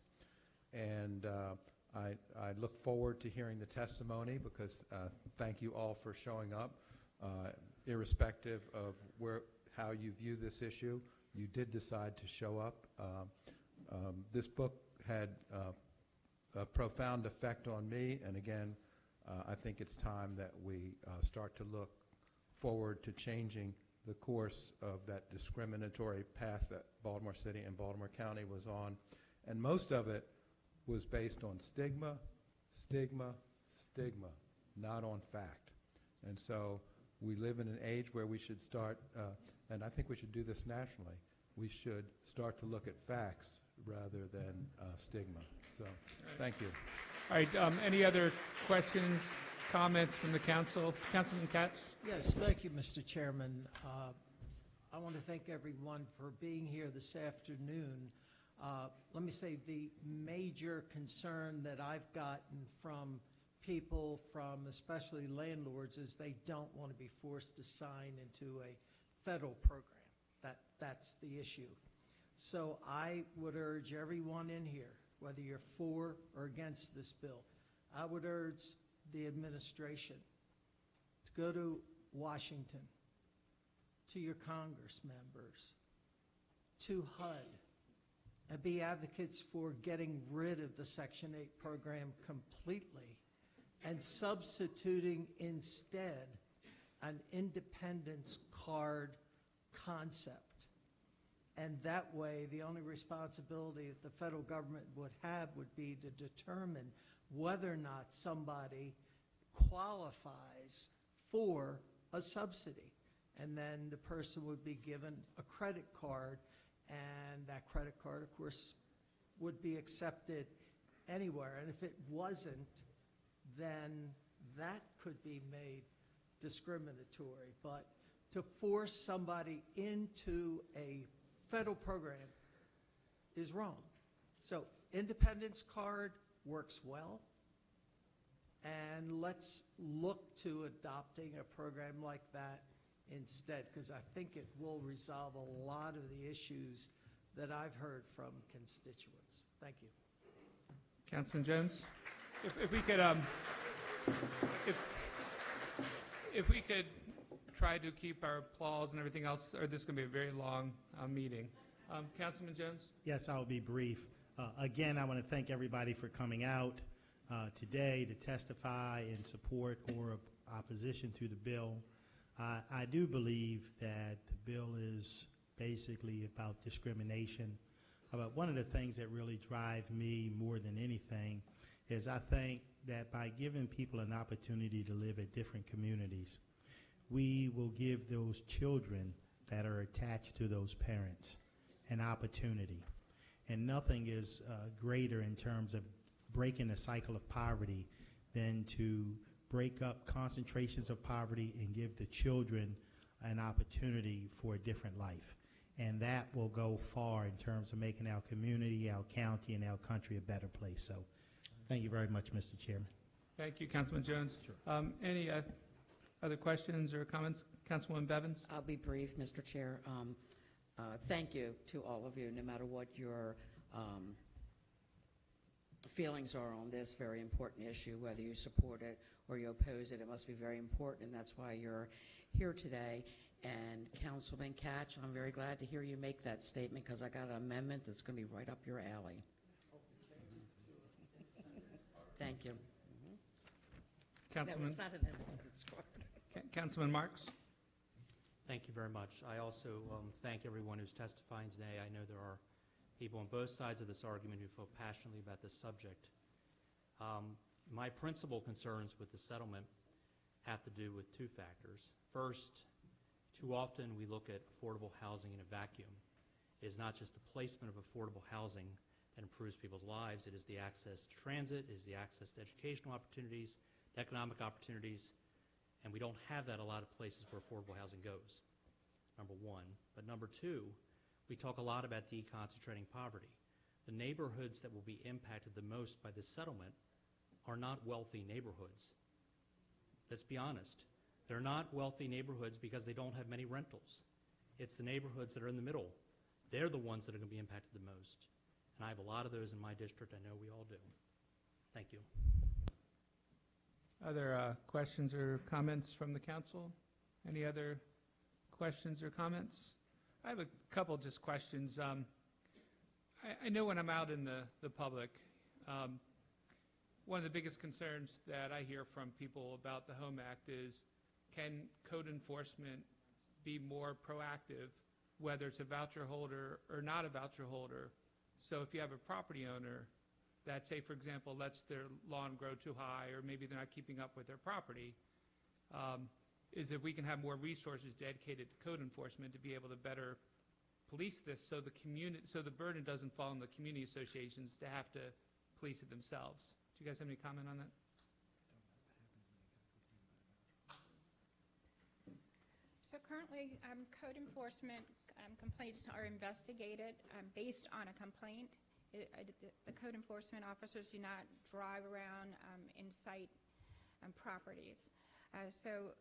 And I look forward to hearing the testimony, because thank you all for showing up. Irrespective of how you view this issue, you did decide to show up. This book had a profound effect on me, and again, I think it's time that we start to look forward to changing the course of that discriminatory path that Baltimore City and Baltimore County was on. And most of it was based on stigma, stigma, stigma, not on fact. And so we live in an age where we should start, and I think we should do this nationally, we should start to look at facts rather than stigma. So, thank you. All right, any other questions, comments from the council? Councilman Katz? Yes, thank you, Mr. Chairman. I want to thank everyone for being here this afternoon. Let me say the major concern that I've gotten from people, from especially landlords, is they don't want to be forced to sign into a federal program. That's the issue. So I would urge everyone in here, whether you're for or against this bill, I would urge the administration to go to Washington, to your Congress members, to HUD, and be advocates for getting rid of the Section 8 program completely and substituting instead an independence card concept. And that way, the only responsibility that the federal government would have would be to determine whether or not somebody qualifies for a subsidy. And then the person would be given a credit card, and that credit card, of course, would be accepted anywhere. And if it wasn't, then that could be made discriminatory. But to force somebody into a federal program is wrong. So independence card works well, and let's look to adopting a program like that instead, because I think it will resolve a lot of the issues that I've heard from constituents. Thank you. Councilman Jones? If we could, if we could try to keep our applause and everything else, or this is going to be a very long meeting. Councilman Jones? Yes, I'll be brief. Again, I want to thank everybody for coming out today to testify in support or opposition to the bill. I do believe that the bill is basically about discrimination. But one of the things that really drive me more than anything is I think that by giving people an opportunity to live at different communities, we will give those children that are attached to those parents an opportunity. And nothing is greater in terms of breaking the cycle of poverty than to break up concentrations of poverty and give the children an opportunity for a different life. And that will go far in terms of making our community, our county, and our country a better place. So thank you very much, Mr. Chairman. Thank you, Councilman Jones. Sure. Any other questions or comments? Councilwoman Bevins? I'll be brief, Mr. Chair. Thank you to all of you, no matter what your feelings are on this very important issue, whether you support it or you oppose it. It must be very important, and that's why you're here today. And Councilman Catch, I'm very glad to hear you make that statement, because I got an amendment that's going to be right up your alley. Thank you. Councilman? No, it's not an independence card. Councilman Marks? Thank you very much. I also thank everyone who's testifying today. I know there are people on both sides of this argument who feel passionately about this subject. My principal concerns with the settlement have to do with two factors. First, too often we look at affordable housing in a vacuum. It is not just the placement of affordable housing that improves people's lives. It is the access to transit, it is the access to educational opportunities, economic opportunities, and we don't have that a lot of places where affordable housing goes, number one. But number two, we talk a lot about deconcentrating poverty. The neighborhoods that will be impacted the most by this settlement are not wealthy neighborhoods. Let's be honest. They're not wealthy neighborhoods because they don't have many rentals. It's the neighborhoods that are in the middle. They're the ones that are going to be impacted the most. And I have a lot of those in my district. I know we all do. Thank you. Other questions or comments from the council? Any other questions or comments? I have a couple just questions. I know when I'm out in the public, one of the biggest concerns that I hear from people about the HOME Act is, can code enforcement be more proactive, whether it's a voucher holder or not a voucher holder? So if you have a property owner that, say, for example, lets their lawn grow too high, or maybe they're not keeping up with their property, is if we can have more resources dedicated to code enforcement to be able to better police this, so the burden doesn't fall on the community associations to have to police it themselves. Do you guys have any comment on that? So currently, code enforcement complaints are investigated based on a complaint. The code enforcement officers do not drive around and cite properties. So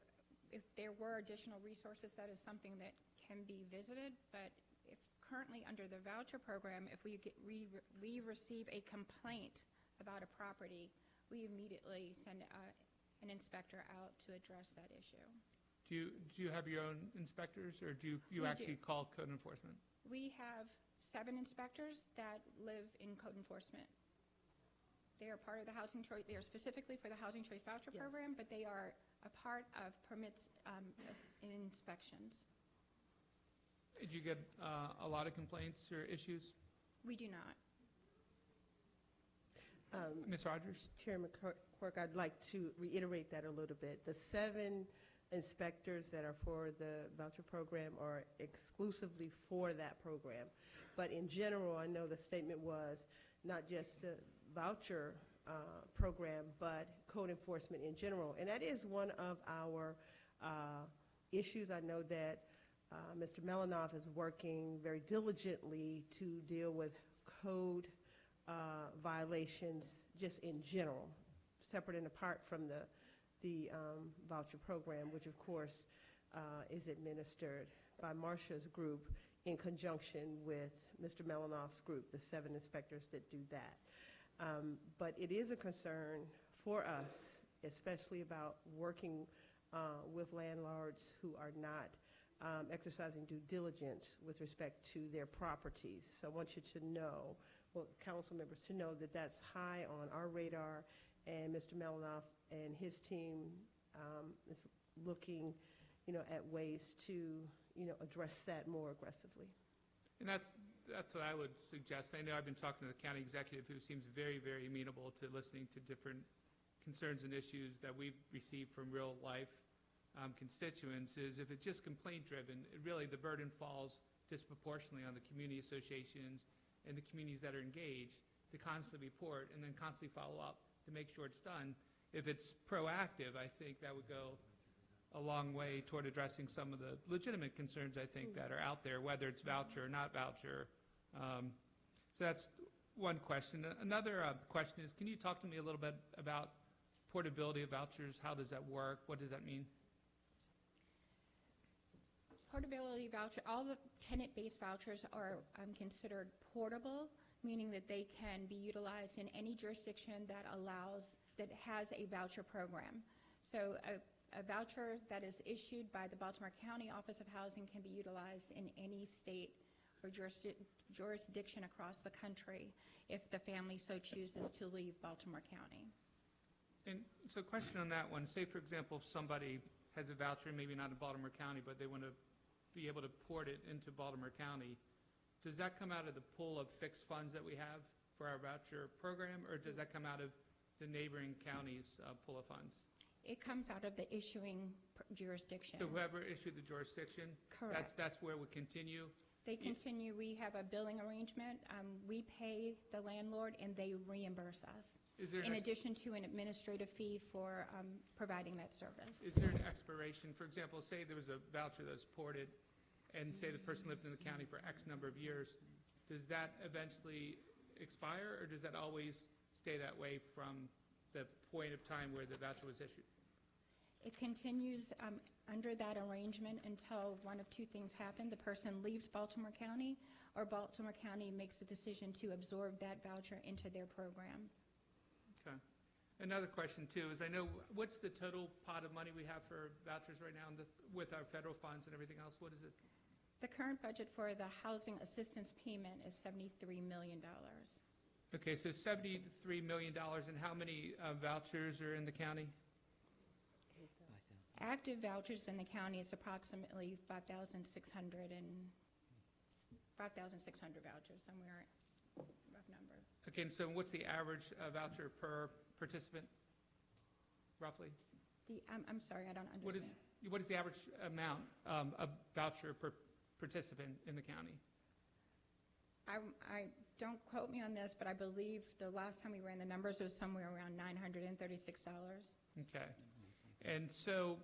if there were additional resources, that is something that can be visited. But if currently under the voucher program, if we receive a complaint about a property, we immediately send an inspector out to address that issue. Do you have your own inspectors, or do you actually call code enforcement? We have 7 inspectors that live in code enforcement. They are part of the Housing Choice, they are specifically for the Housing Choice Voucher Yes. Program, but they are a part of permits and inspections. Did you get a lot of complaints or issues? We do not. Ms. Rogers? Chairman Quirk, I'd like to reiterate that a little bit. The 7 inspectors that are for the voucher program are exclusively for that program. But in general, I know the statement was not just the voucher program, but code enforcement in general. And that is one of our issues. I know that Mr. Melanoff is working very diligently to deal with code violations just in general, separate and apart from the voucher program, which of course is administered by Marcia's group in conjunction with Mr. Melanoff's group, the 7 inspectors that do that. But it is a concern for us, especially about working with landlords who are not exercising due diligence with respect to their properties. So I want you to know, well, council members to know that that's high on our radar, and Mr. Melanoff and his team is looking, at ways to, address that more aggressively. And that's what I would suggest. I know I've been talking to the county executive, who seems very, very amenable to listening to different concerns and issues that we've received from real life constituents. Is if it's just complaint driven, the burden falls disproportionately on the community associations and the communities that are engaged to constantly report and then constantly follow up to make sure it's done. If it's proactive, I think that would go a long way toward addressing some of the legitimate concerns, I think, that are out there, whether it's voucher or not voucher. So that's one question. Another question is, can you talk to me a little bit about portability of vouchers? How does that work? What does that mean? Portability voucher, all the tenant-based vouchers are considered portable, meaning that they can be utilized in any jurisdiction that has a voucher program. So a voucher that is issued by the Baltimore County Office of Housing can be utilized in any state or jurisdiction across the country if the family so chooses to leave Baltimore County. And so question on that one, say for example, if somebody has a voucher, maybe not in Baltimore County, but they want to be able to port it into Baltimore County, does that come out of the pool of fixed funds that we have for our voucher program, or does that come out of the neighboring counties' pool of funds? It comes out of the issuing jurisdiction. So whoever issued the jurisdiction, Correct. That's where we continue? They continue. We have a billing arrangement. We pay the landlord, and they reimburse us, in addition to an administrative fee for providing that service. Is there an expiration? For example, say there was a voucher that was ported, and say the person lived in the county for X number of years. Does that eventually expire, or does that always stay that way from the point of time where the voucher was issued? It continues under that arrangement until one of two things happen. The person leaves Baltimore County, or Baltimore County makes the decision to absorb that voucher into their program. Okay. Another question, too, is I know, what's the total pot of money we have for vouchers right now with our federal funds and everything else? What is it? The current budget for the housing assistance payment is $73 million. Okay, so $73 million, and how many vouchers are in the county? Active vouchers in the county is approximately 5,600 vouchers, somewhere, rough number. Okay, and so what's the average voucher per participant, roughly? I'm sorry, I don't understand. What is the average amount of voucher per participant in the county? I don't quote me on this, but I believe the last time we ran the numbers was somewhere around $936. Okay. And so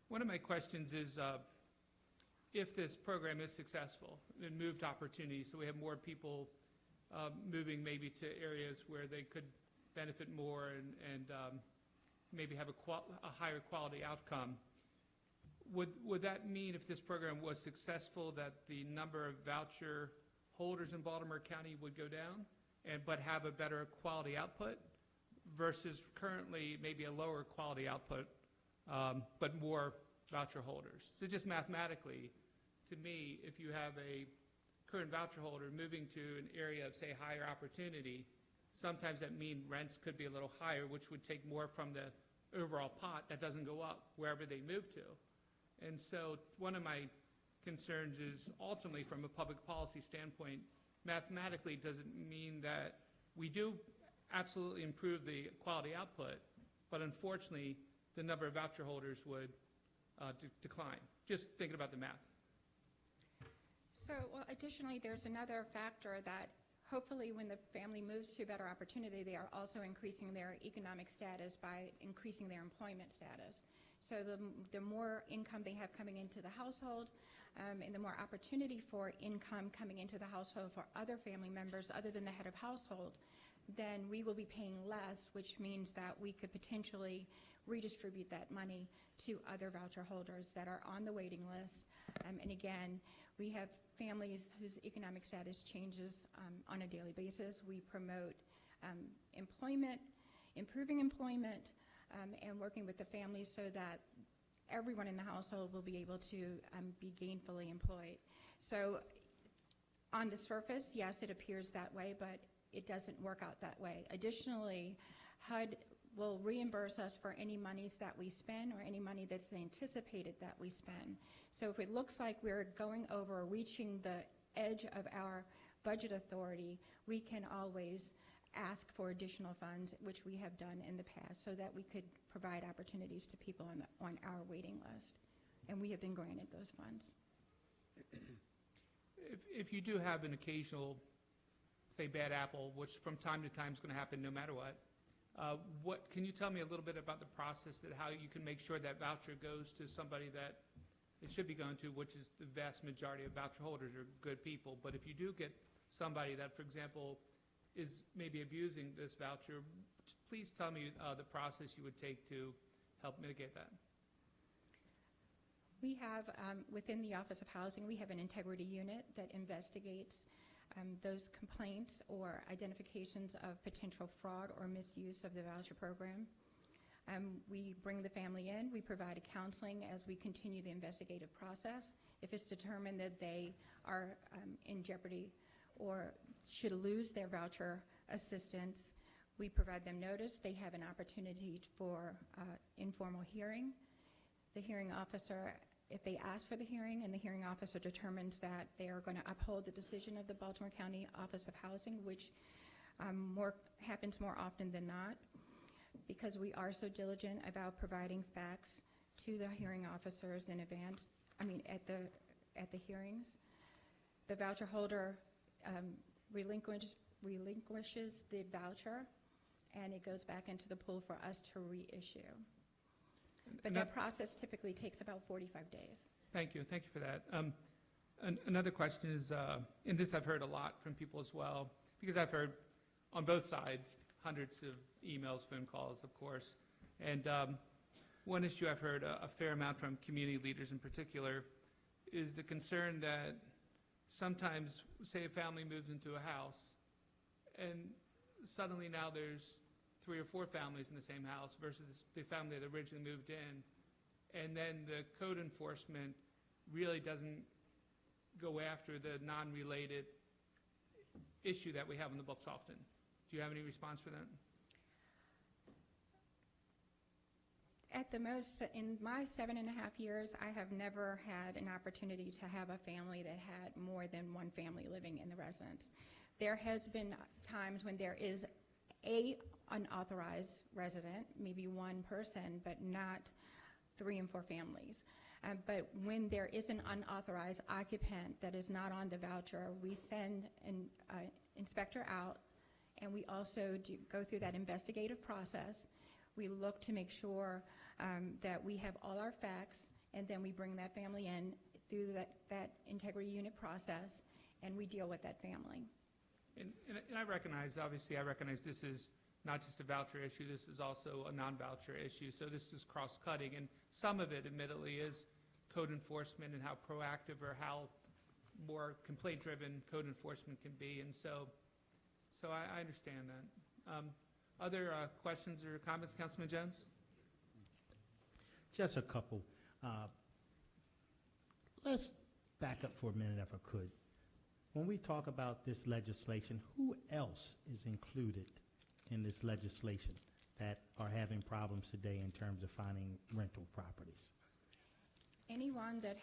one of my questions is, if this program is successful and moved opportunities, so we have more people moving maybe to areas where they could benefit more and maybe have a higher quality outcome, would that mean, if this program was successful, that the number of voucher holders in Baltimore County would go down, but have a better quality output, versus currently maybe a lower quality output, but more voucher holders? So just mathematically, to me, if you have a current voucher holder moving to an area of, say, higher opportunity, sometimes that means rents could be a little higher, which would take more from the overall pot that doesn't go up wherever they move to. And so one of my concerns is ultimately from a public policy standpoint, mathematically does it mean that we do absolutely improve the quality output, but unfortunately the number of voucher holders would decline? Just thinking about the math. So, well, additionally, there's another factor that hopefully when the family moves to a better opportunity, they are also increasing their economic status by increasing their employment status. So the more income they have coming into the household, and the more opportunity for income coming into the household for other family members other than the head of household, then we will be paying less, which means that we could potentially redistribute that money to other voucher holders that are on the waiting list. And again, we have families whose economic status changes on a daily basis. We promote employment, improving employment, and working with the families so that everyone in the household will be able to be gainfully employed. So on the surface, yes, it appears that way, but it doesn't work out that way. Additionally, HUD will reimburse us for any monies that we spend or any money that's anticipated that we spend. So if it looks like we're going over or reaching the edge of our budget authority, we can always ask for additional funds, which we have done in the past, so that we could provide opportunities to people on our waiting list. And we have been granted those funds. If you do have an occasional, say, bad apple, which from time to time is going to happen no matter what can you tell me a little bit about the process, that how you can make sure that voucher goes to somebody that it should be going to, which is the vast majority of voucher holders are good people. But if you do get somebody that, for example, is maybe abusing this voucher, please tell me the process you would take to help mitigate that. We have, within the Office of Housing, we have an integrity unit that investigates those complaints or identifications of potential fraud or misuse of the voucher program. We bring the family in. We provide counseling as we continue the investigative process. If it's determined that they are in jeopardy or should lose their voucher assistance, we provide them notice. They have an opportunity for informal hearing. The hearing officer, if they ask for the hearing and the hearing officer determines that they are going to uphold the decision of the Baltimore County Office of Housing, which happens more often than not, because we are so diligent about providing facts to the hearing officers in advance, at the hearings, the voucher holder relinquishes the voucher, and it goes back into the pool for us to reissue. But that process typically takes about 45 days. Thank you for that. Another question is, and this I've heard a lot from people as well, because I've heard on both sides hundreds of emails, phone calls, of course. And one issue I've heard a fair amount from community leaders in particular is the concern that sometimes, say a family moves into a house, and suddenly now there's 3 or 4 families in the same house versus the family that originally moved in, and then the code enforcement really doesn't go after the non-related issue that we have in the books often. Do you have any response for that? At the most, in my 7.5 years, I have never had an opportunity to have a family that had more than one family living in the residence. There has been times when there is a unauthorized resident, maybe one person, but not 3 and 4 families. But when there is an unauthorized occupant that is not on the voucher, we send an inspector out, and we also go through that investigative process. We look to make sure that we have all our facts, and then we bring that family in through that integrity unit process, and we deal with that family. And I recognize this is not just a voucher issue, this is also a non-voucher issue, so this is cross-cutting, and some of it admittedly is code enforcement and how proactive or how more complaint-driven code enforcement can be, and so I understand that. Other questions or comments, Councilman Jones? Just a couple. Let's back up for a minute if I could. When we talk about this legislation, who else is included in this legislation that are having problems today in terms of finding rental properties? Anyone that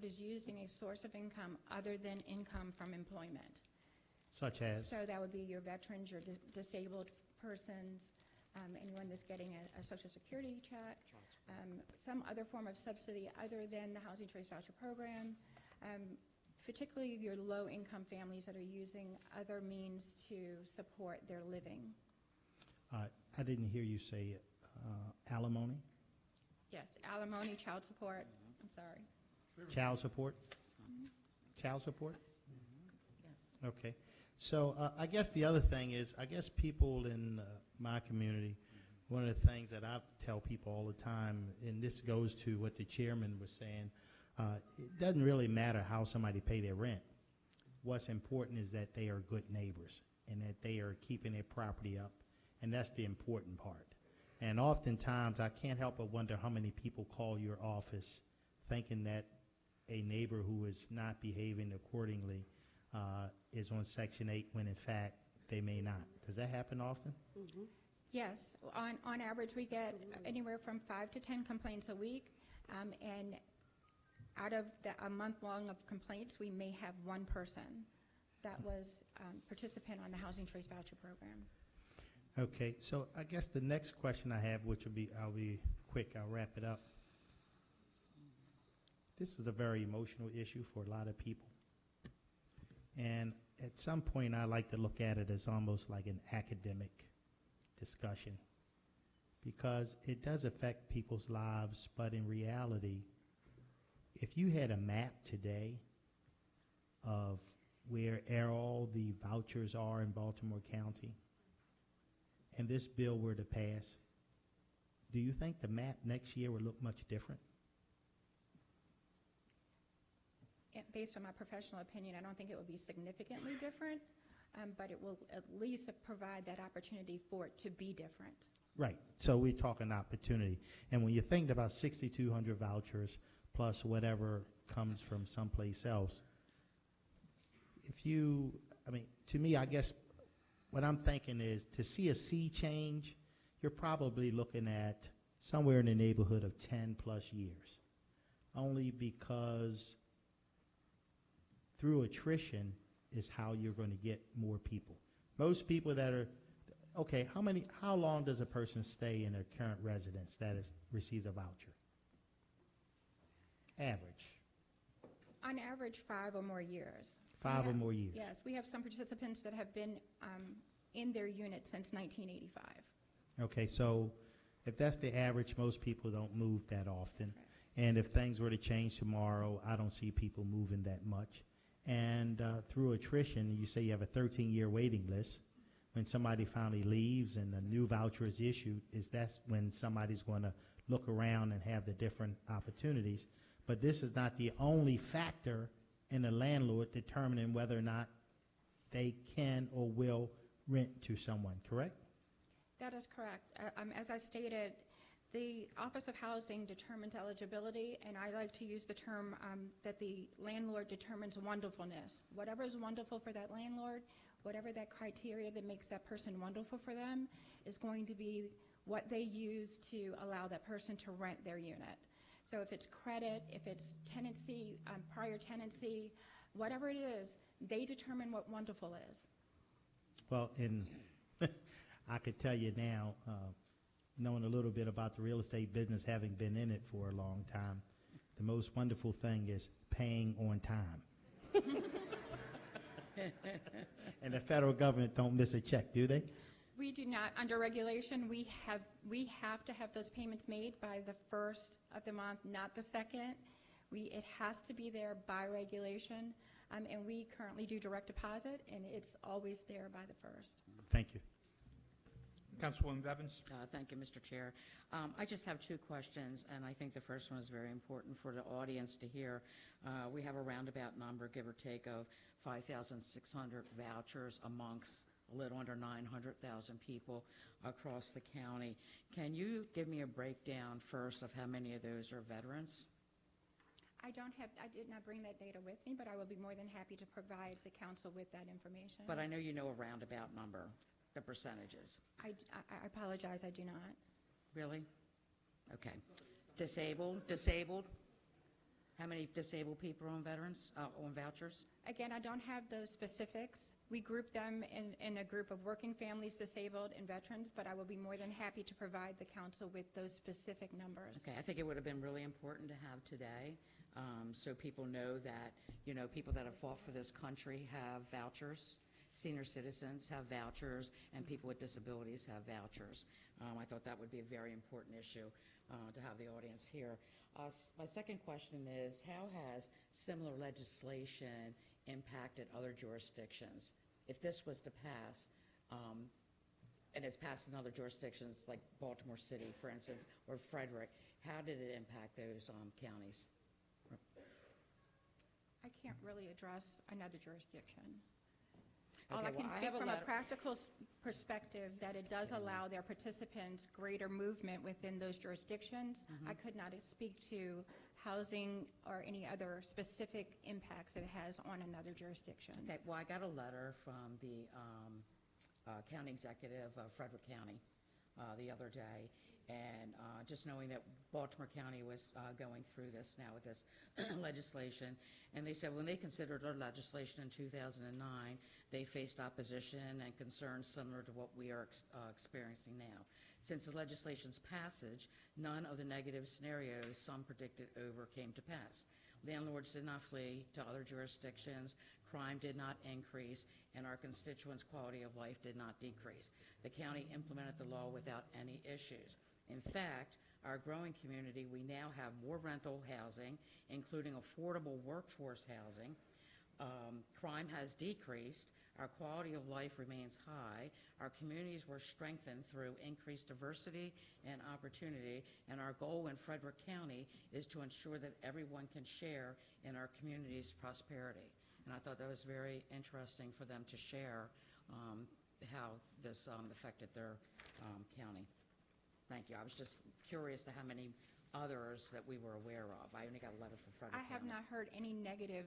is using a source of income other than income from employment. Such as? So that would be your veterans, your disabled persons, anyone that's getting a Social Security check, some other form of subsidy other than the Housing Choice Voucher Program, particularly your low-income families that are using other means to support their living. I didn't hear you say alimony? Yes, alimony, child support, I'm sorry. Child support? Child support? Yes. Okay. So I guess the other thing is, I guess people in my community, one of the things that I tell people all the time, and this goes to what the chairman was saying, it doesn't really matter how somebody pay their rent. What's important is that they are good neighbors and that they are keeping their property up, and that's the important part. And oftentimes, I can't help but wonder how many people call your office thinking that a neighbor who is not behaving accordingly is on Section 8 when in fact they may not. Does that happen often? Mhm. Yes, on average, we get anywhere from 5 to 10 complaints a week, and out of a month long of complaints, we may have one person that was participant on the Housing Choice Voucher Program. Okay, so I guess the next question I have, which will be, I'll be quick, I'll wrap it up. This is a very emotional issue for a lot of people. And at some point, I like to look at it as almost like an academic discussion, because it does affect people's lives, but in reality, if you had a map today of where all the vouchers are in Baltimore County, and this bill were to pass, do you think the map next year would look much different? Based on my professional opinion, I don't think it will be significantly different, but it will at least provide that opportunity for it to be different. Right. So we're talking opportunity. And when you think about 6,200 vouchers plus whatever comes from someplace else, to me, I guess what I'm thinking is to see a sea change, you're probably looking at somewhere in the neighborhood of 10 plus years. Only because through attrition is how you're going to get more people. Most people that are, okay, how long does a person stay in their current residence that receives a voucher? Average. On average, 5 or more years. 5 or more years. Yes, we have some participants that have been in their unit since 1985. Okay, so if that's the average, most people don't move that often. And if things were to change tomorrow, I don't see people moving that much. And through attrition, you say you have a 13-year waiting list. When somebody finally leaves and a new voucher is issued, that's when somebody's going to look around and have the different opportunities. But this is not the only factor in a landlord determining whether or not they can or will rent to someone, correct? That is correct. As I stated, the Office of Housing determines eligibility, and I like to use the term that the landlord determines wonderfulness. Whatever is wonderful for that landlord, whatever that criteria that makes that person wonderful for them, is going to be what they use to allow that person to rent their unit. So if it's credit, if it's tenancy, prior tenancy, whatever it is, they determine what wonderful is. Well, I could tell you now, knowing a little bit about the real estate business, having been in it for a long time, the most wonderful thing is paying on time. And the federal government don't miss a check, do they? We do not. Under regulation, we have to have those payments made by the first of the month, not the second. It has to be there by regulation, and we currently do direct deposit, and it's always there by the first. Thank you. Councilwoman Bevins. Thank you, Mr. Chair. I just have 2 questions, and I think the first one is very important for the audience to hear. We have a roundabout number, give or take, of 5,600 vouchers amongst a little under 900,000 people across the county. Can you give me a breakdown first of how many of those are veterans? I did not bring that data with me, but I will be more than happy to provide the council with that information. But I know you know a roundabout number. the percentages? I apologize, I do not. Really? Okay. Disabled? How many disabled people are on veterans, on vouchers? Again, I don't have those specifics. We group them in a group of working families, disabled, and veterans, but I will be more than happy to provide the council with those specific numbers. Okay, I think it would have been really important to have today, so people know that, people that have fought for this country have vouchers. Senior citizens have vouchers, and people with disabilities have vouchers. I thought that would be a very important issue to have the audience hear. My second question is, how has similar legislation impacted other jurisdictions? If this was to pass, and it's passed in other jurisdictions like Baltimore City, for instance, or Frederick, how did it impact those counties? I can't really address another jurisdiction. Okay, All I can speak from a letter. practical perspective that it does allow their participants greater movement within those jurisdictions. I could not speak to housing or any other specific impacts it has on another jurisdiction. Okay, well, I got a letter from the county executive of Frederick County the other day, and just knowing that Baltimore County was going through this now with this legislation, and they said when they considered their legislation in 2009, they faced opposition and concerns similar to what we are experiencing now. Since the legislation's passage, none of the negative scenarios some predicted over came to pass. Landlords did not flee to other jurisdictions, crime did not increase, and our constituents' quality of life did not decrease. The county implemented the law without any issues. In fact, our growing community, we now have more rental housing, including affordable workforce housing. Crime has decreased. Our quality of life remains high. Our communities were strengthened through increased diversity and opportunity, and our goal in Frederick County is to ensure that everyone can share in our community's prosperity. And I thought that was very interesting for them to share how this affected their county. Thank you. I was just curious to how many others that we were aware of. I only got a letter from Frederick I have County. not heard any negative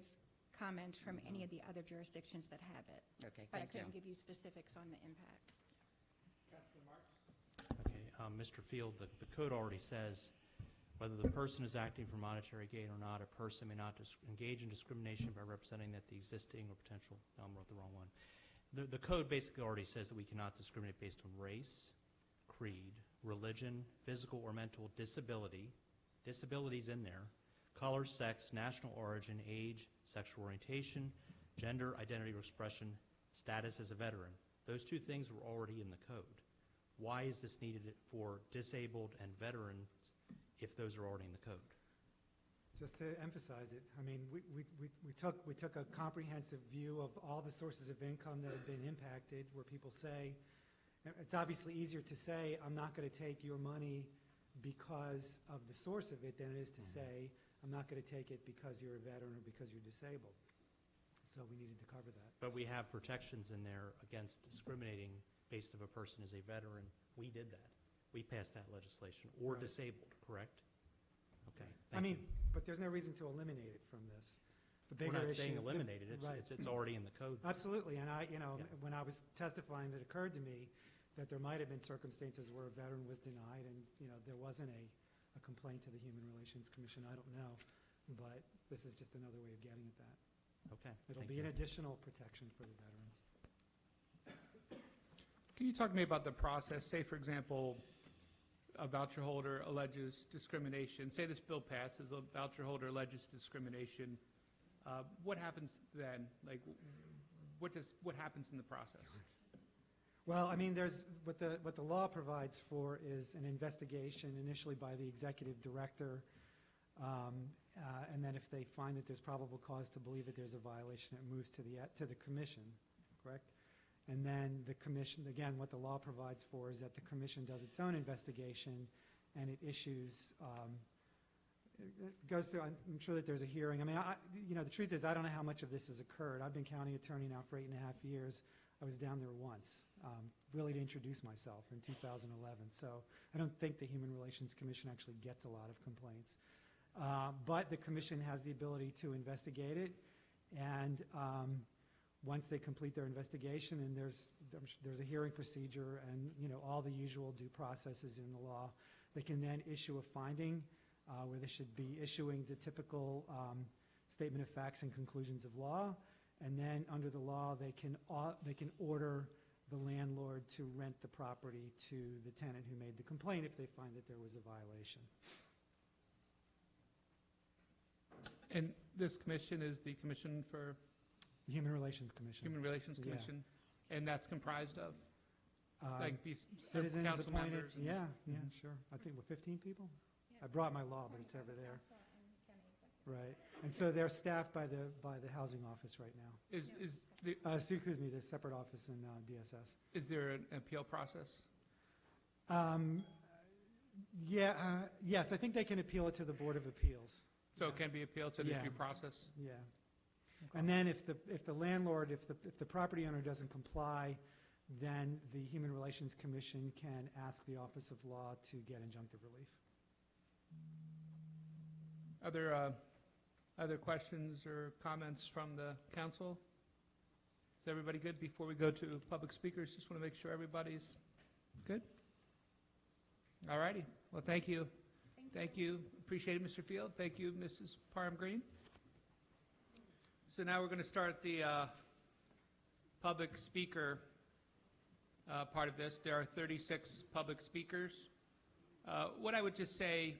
comments from any of the other jurisdictions that have it. Okay, But I thank you. couldn't give you specifics on the impact. Okay, Mr. Field, the code already says whether the person is acting for monetary gain or not, a person may not engage in discrimination by representing that the existing or potential, no, I wrote the wrong one. The code basically already says that we cannot discriminate based on race, creed, religion, physical or mental disability, disabilities in there, color, sex, national origin, age, sexual orientation, gender, identity or expression, status as a veteran. Those two things were already in the code. Why is this needed for disabled and veterans if those are already in the code? Just to emphasize it, I mean, we took a comprehensive view of all the sources of income that have been impacted, where people say, it's obviously easier to say, I'm not going to take your money because of the source of it than it is to say, I'm not going to take it because you're a veteran or because you're disabled. So we needed to cover that. But we have protections in there against discriminating based if a person is a veteran. We did that. We passed that legislation. Or Right. disabled, correct? Okay. I mean, but there's no reason to eliminate it from this. The We're bigger not issue, saying eliminate it. right. It's already in the code. Absolutely, and I, Yeah. when I was testifying, it occurred to me that there might have been circumstances where a veteran was denied and, there wasn't a complaint to the Human Relations Commission. I don't know, but this is just another way of getting at that. Okay. It'll thank be you. an additional protection for the veterans. Can you talk to me about the process? Say, for example, a voucher holder alleges discrimination. Say this bill passes, a voucher holder alleges discrimination. What happens then? Like, what happens in the process? Well, I mean, what the law provides for is an investigation initially by the executive director, and then if they find that there's probable cause to believe that there's a violation, it moves to the commission, correct? And then the commission, again, what the law provides for is that the commission does its own investigation, and it issues, it goes through, I'm sure that there's a hearing. I mean, the truth is I don't know how much of this has occurred. I've been county attorney now for 8.5 years. I was down there once, really to introduce myself in 2011. So I don't think the Human Relations Commission actually gets a lot of complaints. But the commission has the ability to investigate it, and once they complete their investigation, and there's a hearing procedure and, all the usual due processes in the law, they can then issue a finding where they should be issuing the typical statement of facts and conclusions of law, and then under the law they can order the landlord to rent the property to the tenant who made the complaint if they find that there was a violation. And this commission is the Commission for The Human Relations Commission. Human Relations Yeah. Commission, and that's comprised of like these citizens council appointed. members. And Yeah, sure. I think we're 15 people. I brought my law, but it's over there. Right, and so they're staffed by the housing office right now. Is the Excuse me, the separate office in DSS. is there an appeal process? Yes, I think they can appeal it to the Board of Appeals. So it can be appealed to the Yeah. due process. Yeah. And then if the landlord, if the property owner doesn't comply, then the Human Relations Commission can ask the Office of Law to get injunctive relief. Other questions or comments from the council? Is everybody good? Before we go to public speakers, just want to make sure everybody's good. All righty. Well, thank you. Thank you. Appreciate it, Mr. Field. Thank you, Mrs. Parham Green. So now we're going to start the public speaker part of this. There are 36 public speakers. What I would just say,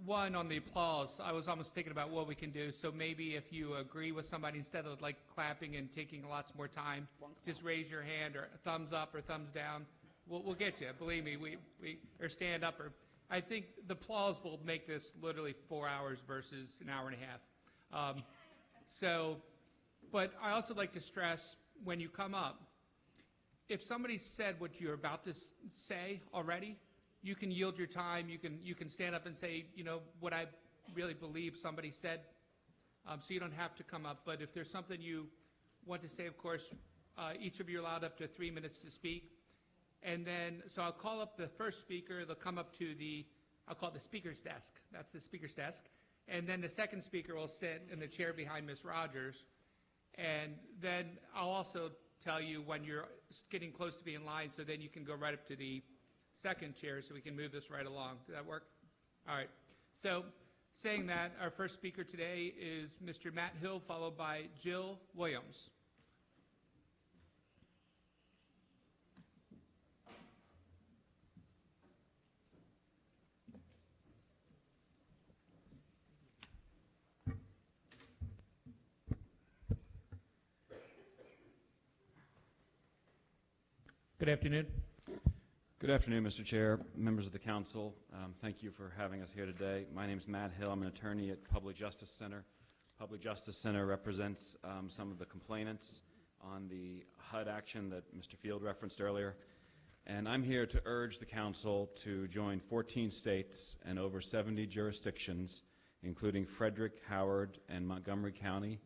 one, on the applause, I was almost thinking about what we can do. So maybe if you agree with somebody, instead of like clapping and taking lots more time, just raise your hand or a thumbs up or thumbs down. We'll get you. Believe me, or stand up. Or I think the applause will make this literally 4 hours versus an hour and a half. But I also like to stress, when you come up, if somebody said what you're about to say already, you can yield your time. You can stand up and say, what I really believe somebody said. So you don't have to come up. But if there's something you want to say, of course, each of you are allowed up to 3 minutes to speak. And then, so I'll call up the first speaker. They'll come up to I'll call it the speaker's desk. That's the speaker's desk. And then the second speaker will sit in the chair behind Ms. Rogers. And then I'll also tell you when you're getting close to being in line, so then you can go right up to the second chair so we can move this right along. Does that work? All right. So saying that, our first speaker today is Mr. Matt Hill, followed by Jill Williams. Good afternoon. Good afternoon, Mr. Chair, members of the council. Thank you for having us here today. My name is Matt Hill. I'm an attorney at Public Justice Center. Public Justice Center represents some of the complainants on the HUD action that Mr. Field referenced earlier. And I'm here to urge the council to join 14 states and over 70 jurisdictions, including Frederick, Howard, and Montgomery County,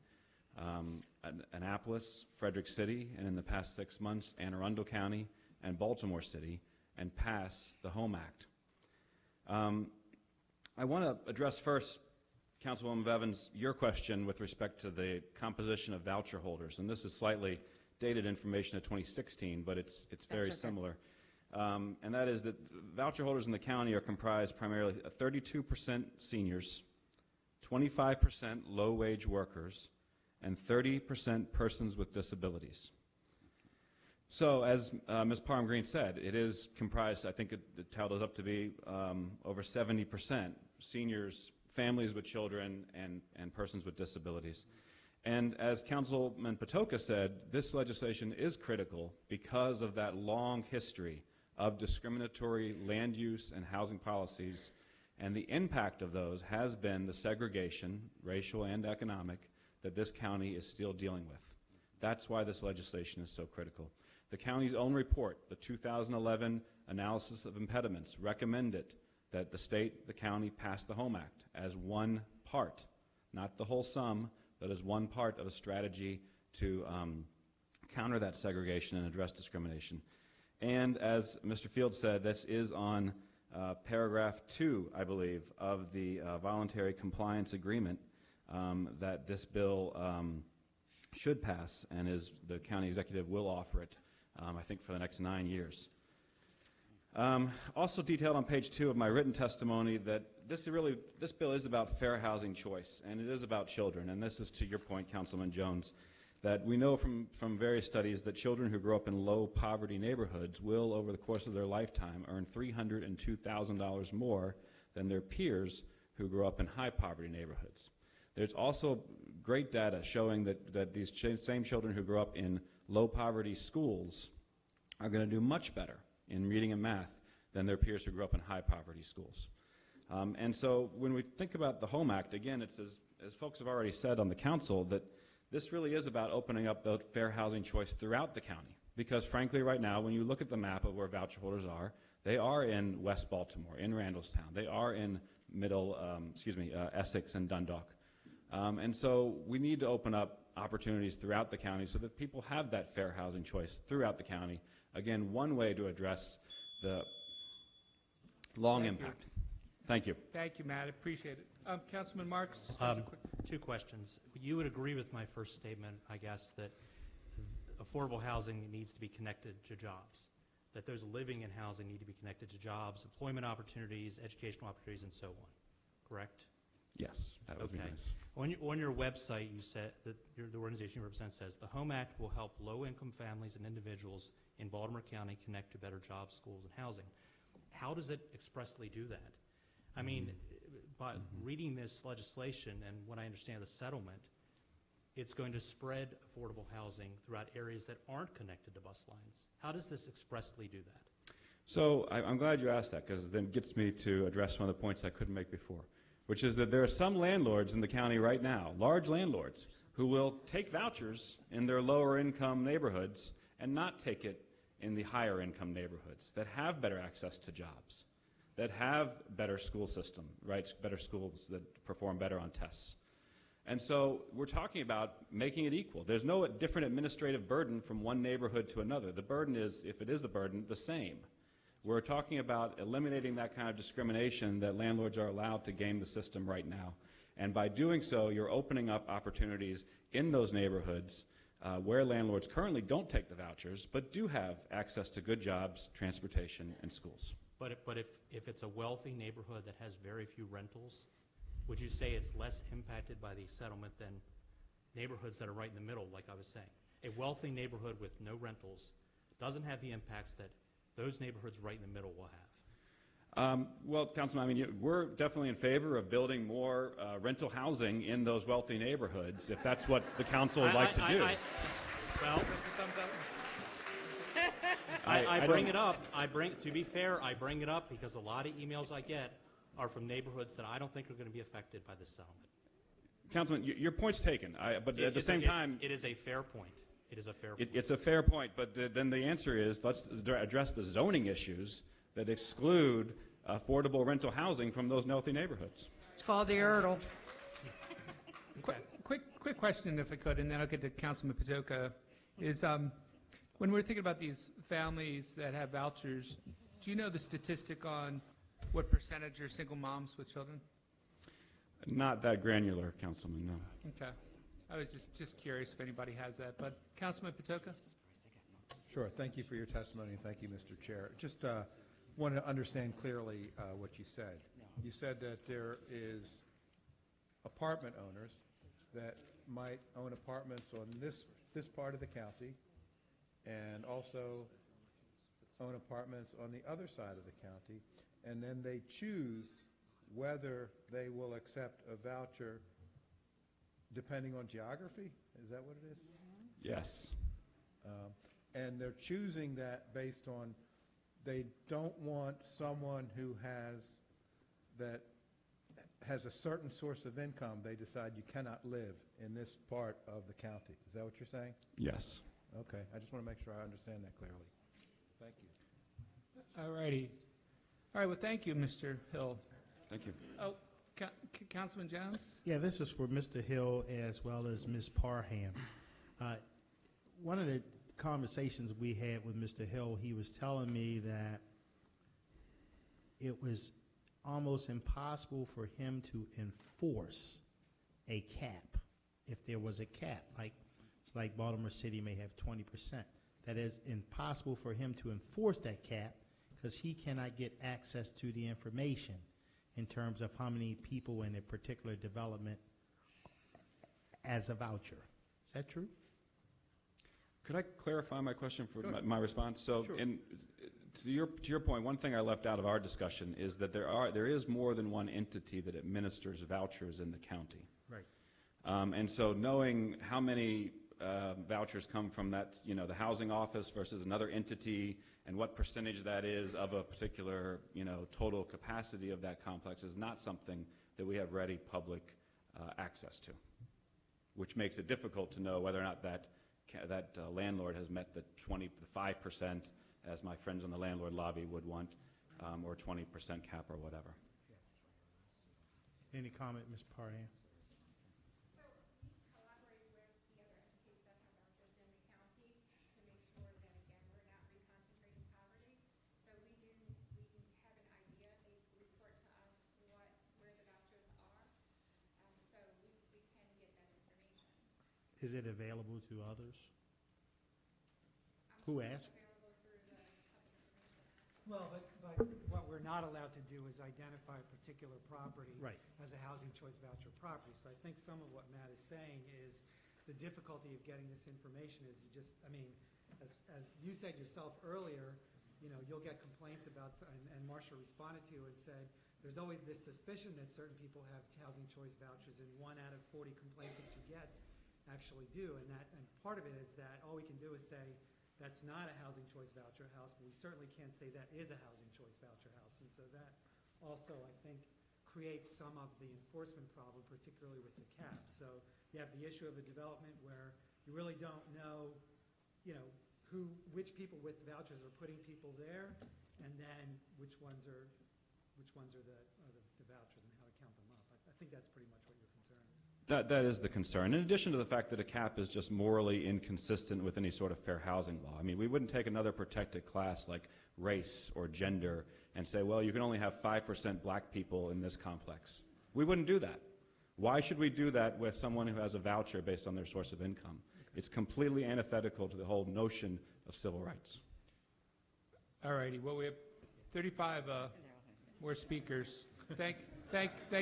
Annapolis, Frederick City, and in the past 6 months, Anne Arundel County and Baltimore City, and pass the HOME Act. I want to address first, Councilwoman Bevins, your question with respect to the composition of voucher holders. And this is slightly dated information of 2016, but it's very similar. And that is that voucher holders in the county are comprised primarily of 32% seniors, 25% low-wage workers, and 30% persons with disabilities. So as Ms. Parham Green said, it is comprised, I think the tally is up to be over 70% seniors, families with children, and persons with disabilities. And as Councilman Patoka said, this legislation is critical because of that long history of discriminatory land use and housing policies, and the impact of those has been the segregation, racial and economic, that this county is still dealing with. That's why this legislation is so critical. The county's own report, the 2011 Analysis of Impediments, recommended that the state, the county, pass the HOME Act as one part, not the whole sum, but as one part of a strategy to counter that segregation and address discrimination. And as Mr. Field said, this is on paragraph 2, I believe, of the voluntary compliance agreement that this bill should pass, and the county executive will offer it, I think, for the next 9 years. Also detailed on page 2 of my written testimony that this bill is about fair housing choice, and it is about children. And this is to your point, Councilman Jones, that we know from various studies that children who grow up in low poverty neighborhoods will, over the course of their lifetime, earn $302,000 more than their peers who grow up in high poverty neighborhoods. There's also great data showing that these same children who grow up in low poverty schools are going to do much better in reading and math than their peers who grew up in high poverty schools. And so when we think about the HOME Act, again, it's as folks have already said on the council, that this really is about opening up the fair housing choice throughout the county. Because frankly, right now, when you look at the map of where voucher holders are, they are in West Baltimore, in Randallstown. They are in Essex and Dundalk. And so we need to open up opportunities throughout the county so that people have that fair housing choice throughout the county. Again, one way to address the long impact. Thank you. Thank you, Matt. Appreciate it. Councilman Marks? Two questions. You would agree with my first statement, I guess, that affordable housing needs to be connected to jobs, that those living in housing need to be connected to jobs, employment opportunities, educational opportunities, and so on. Correct? Yes, that would be nice. On your website, you said that the organization you represent says the HOME Act will help low-income families and individuals in Baltimore County connect to better jobs, schools, and housing. How does it expressly do that? I mean, by reading this legislation and what I understand the settlement, it's going to spread affordable housing throughout areas that aren't connected to bus lines. How does this expressly do that? So I'm glad you asked that, because it then gets me to address one of the points I couldn't make before, which is that there are some landlords in the county right now, large landlords, who will take vouchers in their lower income neighborhoods and not take it in the higher income neighborhoods that have better access to jobs, that have better school system, right? Better schools that perform better on tests. And so we're talking about making it equal. There's no different administrative burden from one neighborhood to another. The burden is, if it is the burden, the same. We're talking about eliminating that kind of discrimination that landlords are allowed to game the system right now. And by doing so, you're opening up opportunities in those neighborhoods where landlords currently don't take the vouchers, but do have access to good jobs, transportation, and schools. But if it's a wealthy neighborhood that has very few rentals, would you say it's less impacted by the settlement than neighborhoods that are right in the middle, like I was saying? A wealthy neighborhood with no rentals doesn't have the impacts that those neighborhoods right in the middle will have. Well, Councilman, I mean, we're definitely in favor of building more rental housing in those wealthy neighborhoods, if that's what the council would like to do. I bring it up. To be fair, I bring it up because a lot of emails I get are from neighborhoods that I don't think are going to be affected by this settlement. Councilman, your point's taken, but at the same time... It is a fair point. It is a fair point. It's a fair point, but then the answer is let's address the zoning issues that exclude affordable rental housing from those wealthy neighborhoods. It's called the URDL. Quick question, if I could, and then I'll get to Councilman Patoka, is when we're thinking about these families that have vouchers, do you know the statistic on what percentage are single moms with children? Not that granular, Councilman, no. Okay. I was just curious if anybody has that. But Councilman Patoka? Sure. Thank you for your testimony, and thank you, Mr. Chair. Just wanted to understand clearly what you said. You said that there is apartment owners that might own apartments on this part of the county and also own apartments on the other side of the county, and then they choose whether they will accept a voucher depending on geography? Is that what it is? Yes. And they're choosing that based on they don't want someone who has a certain source of income. They decide you cannot live in this part of the county. Is that what you're saying? Yes. Okay. I just want to make sure I understand that clearly. Thank you. All righty. All right. Well, thank you, Mr. Hill. Thank you. Oh, Councilman Jones? Yeah, this is for Mr. Hill as well as Ms. Parham. One of the conversations we had with Mr. Hill, he was telling me that it was almost impossible for him to enforce a cap if there was a cap. Like, like Baltimore City may have 20%. That is impossible for him to enforce that cap because he cannot get access to the information in terms of how many people in a particular development as a voucher. Is that true? Could I clarify my question for Go ahead. my response? So, Sure. to your point, one thing I left out of our discussion is that there is more than one entity that administers vouchers in the county. Right. And so knowing how many vouchers come from that, the housing office versus another entity, and what percentage that is of a particular, total capacity of that complex is not something that we have ready public access to, which makes it difficult to know whether or not that landlord has met the 5%, as my friends in the landlord lobby would want, or 20% cap or whatever. Any comment, Ms. Parham? Is it available to others? Who asked? Well, but what we're not allowed to do is identify a particular property Right. as a housing choice voucher property. So I think some of what Matt is saying is the difficulty of getting this information is as you said yourself earlier, you'll get complaints about, and Marcia responded to you and said, there's always this suspicion that certain people have housing choice vouchers, and 1 out of 40 complaints that you get actually do. And part of it is that all we can do is say, that's not a housing choice voucher house, but we certainly can't say that is a housing choice voucher house. And so that also, I think, creates some of the enforcement problem, particularly with the cap. So you have the issue of a development where you really don't know, which people with vouchers are putting people there, and then which ones are the vouchers and how to count them up. I think that's pretty much what your concern is. That is the concern. In addition to the fact that a cap is just morally inconsistent with any sort of fair housing law. I mean, we wouldn't take another protected class like race or gender and say, well, you can only have 5% black people in this complex. We wouldn't do that. Why should we do that with someone who has a voucher based on their source of income? It's completely antithetical to the whole notion of civil rights. All righty. Well, we have 35 more speakers. Thank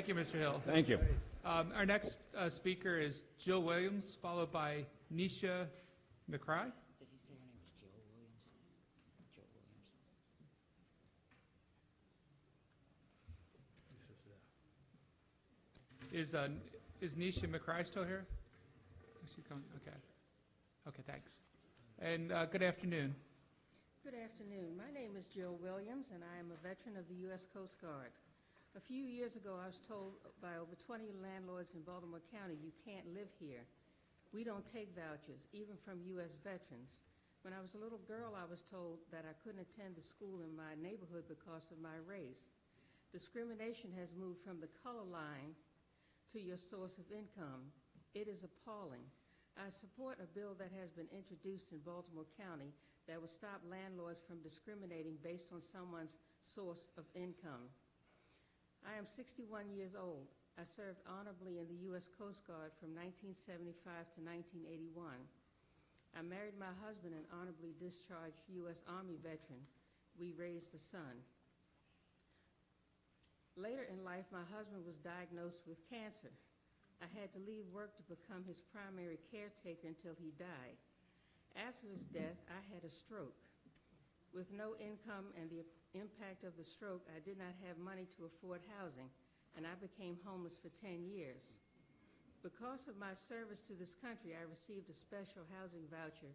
you, Mr. Hill. Thank you. Our next speaker is Jill Williams, followed by Nisha McCry. Did he say her name was Jill Williams? Jill Williams. Is Nisha McCry still here? Is she coming? Okay. Okay, thanks. And good afternoon. Good afternoon. My name is Jill Williams, and I am a veteran of the U.S. Coast Guard. A few years ago, I was told by over 20 landlords in Baltimore County, you can't live here. We don't take vouchers, even from U.S. veterans. When I was a little girl, I was told that I couldn't attend the school in my neighborhood because of my race. Discrimination has moved from the color line to your source of income. It is appalling. I support a bill that has been introduced in Baltimore County that will stop landlords from discriminating based on someone's source of income. I am 61 years old. I served honorably in the U.S. Coast Guard from 1975 to 1981. I married my husband, an honorably discharged U.S. Army veteran. We raised a son. Later in life, my husband was diagnosed with cancer. I had to leave work to become his primary caretaker until he died. After his death, I had a stroke. With no income and the impact of the stroke, I did not have money to afford housing, and I became homeless for 10 years. Because of my service to this country, I received a special housing voucher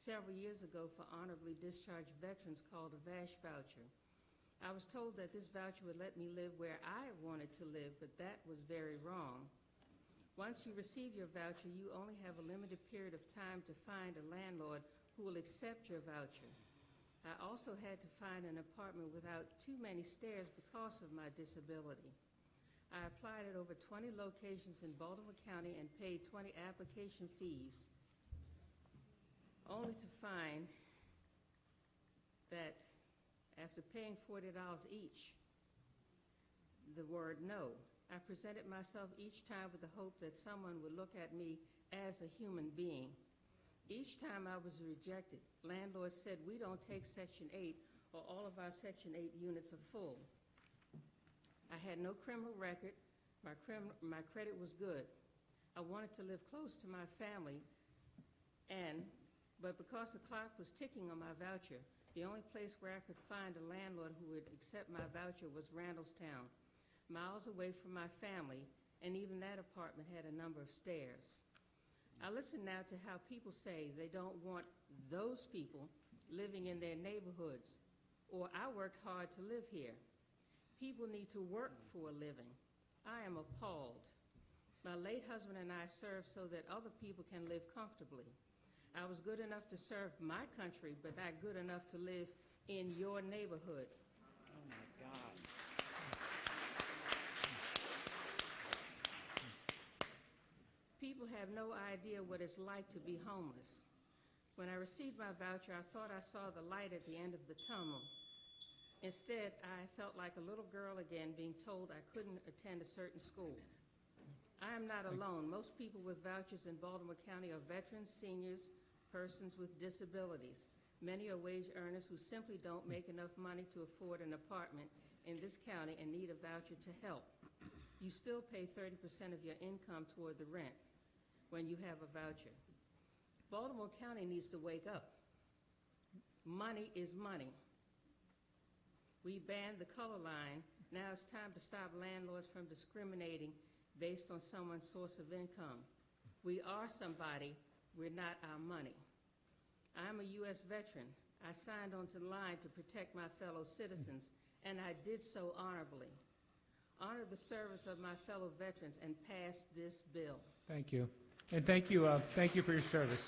several years ago for honorably discharged veterans called a VASH voucher. I was told that this voucher would let me live where I wanted to live, but that was very wrong. Once you receive your voucher, you only have a limited period of time to find a landlord who will accept your voucher. I also had to find an apartment without too many stairs because of my disability. I applied at over 20 locations in Baltimore County and paid 20 application fees, only to find that after paying $40 each, the word no. I presented myself each time with the hope that someone would look at me as a human being. Each time I was rejected, landlords said, "We don't take Section 8, or all of our Section 8 units are full." I had no criminal record. My credit was good. I wanted to live close to my family, but because the clock was ticking on my voucher, the only place where I could find a landlord who would accept my voucher was Randallstown, miles away from my family, and even that apartment had a number of stairs. I listen now to how people say they don't want those people living in their neighborhoods, or I worked hard to live here. People need to work for a living. I am appalled. My late husband and I served so that other people can live comfortably. I was good enough to serve my country, but not good enough to live in your neighborhood. Oh, my God. People have no idea what it's like to be homeless. When I received my voucher, I thought I saw the light at the end of the tunnel. Instead, I felt like a little girl again being told I couldn't attend a certain school. I am not alone. Most people with vouchers in Baltimore County are veterans, seniors, persons with disabilities. Many are wage earners who simply don't make enough money to afford an apartment in this county and need a voucher to help. You still pay 30% of your income toward the rent when you have a voucher. Baltimore County needs to wake up. Money is money. We banned the color line. Now it's time to stop landlords from discriminating based on someone's source of income. We are somebody. We're not our money. I'm a U.S. veteran. I signed onto the line to protect my fellow citizens, and I did so honorably. Honor the service of my fellow veterans and pass this bill. Thank you. And thank you for your service.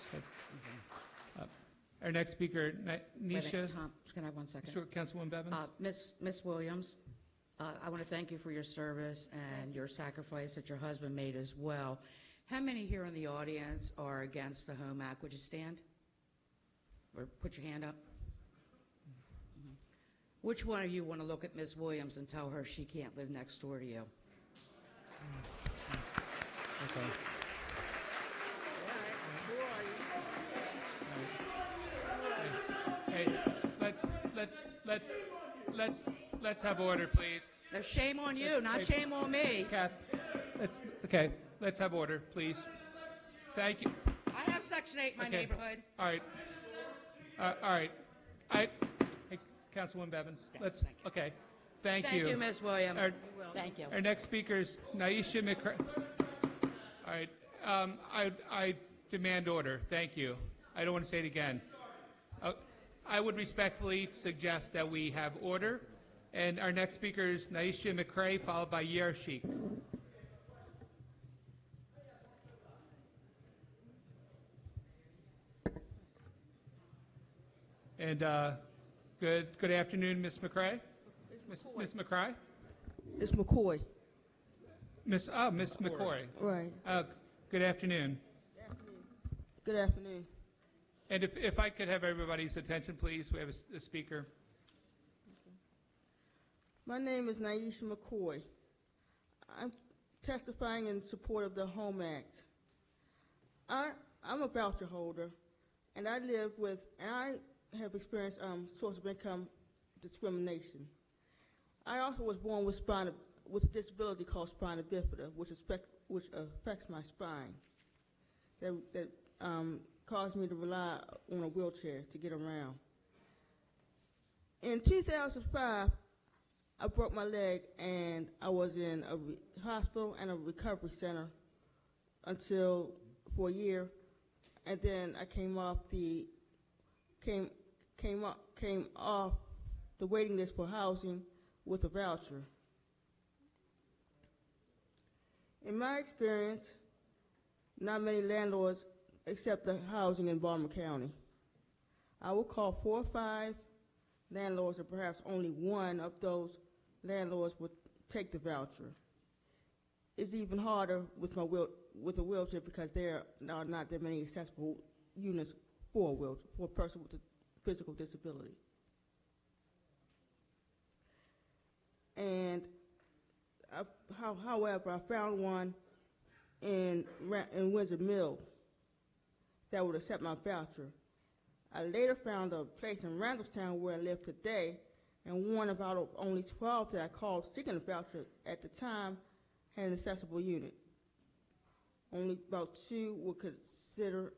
Our next speaker, Nisha. Tom, can I have 1 second? Sure, Councilwoman Bevins. Miss Williams, I want to thank you for your service and your sacrifice that your husband made as well. How many here in the audience are against the HOME Act? Would you stand? Or put your hand up? Mm-hmm. Which one of you want to look at Miss Williams and tell her she can't live next door to you? Okay. Let's have order, please. No, shame on you, not shame on me. Kath, let's have order, please. Thank you. I have Section 8 in my neighborhood. All right. All right. Hey, Councilwoman Bevins. Yes, Thank you. Thank you, Ms. Williams. Thank you. Our next speaker is Naisha McCray. All right. I demand order. Thank you. I don't want to say it again. I would respectfully suggest that we have order. And our next speaker is Naisha McCray, followed by Yair Sheik. And good afternoon, Ms. McCray. Ms. McCray? It's McCoy. Miss McCoy. Right. Good afternoon. Good afternoon. And if I could have everybody's attention, please. We have a speaker. My name is Naisha McCoy. I'm testifying in support of the HOME Act. I'm a voucher holder, and I have experienced source of income discrimination. I also was born with a disability called spina bifida, which affects my spine. That caused me to rely on a wheelchair to get around. In 2005, I broke my leg, and I was in a hospital and a recovery center for a year, and then I came off the waiting list for housing with a voucher. In my experience, not many landlords accept the housing in Baltimore County. I will call 4 or 5 landlords, or perhaps only one of those landlords would take the voucher. It's even harder with a wheelchair because there are not that many accessible units for a person with a physical disability. And however, I found one in Windsor Mill, that would accept my voucher. I later found a place in Randallstown where I live today, and one of out of only 12 that I called seeking a voucher at the time had an accessible unit. Only about 2 would consider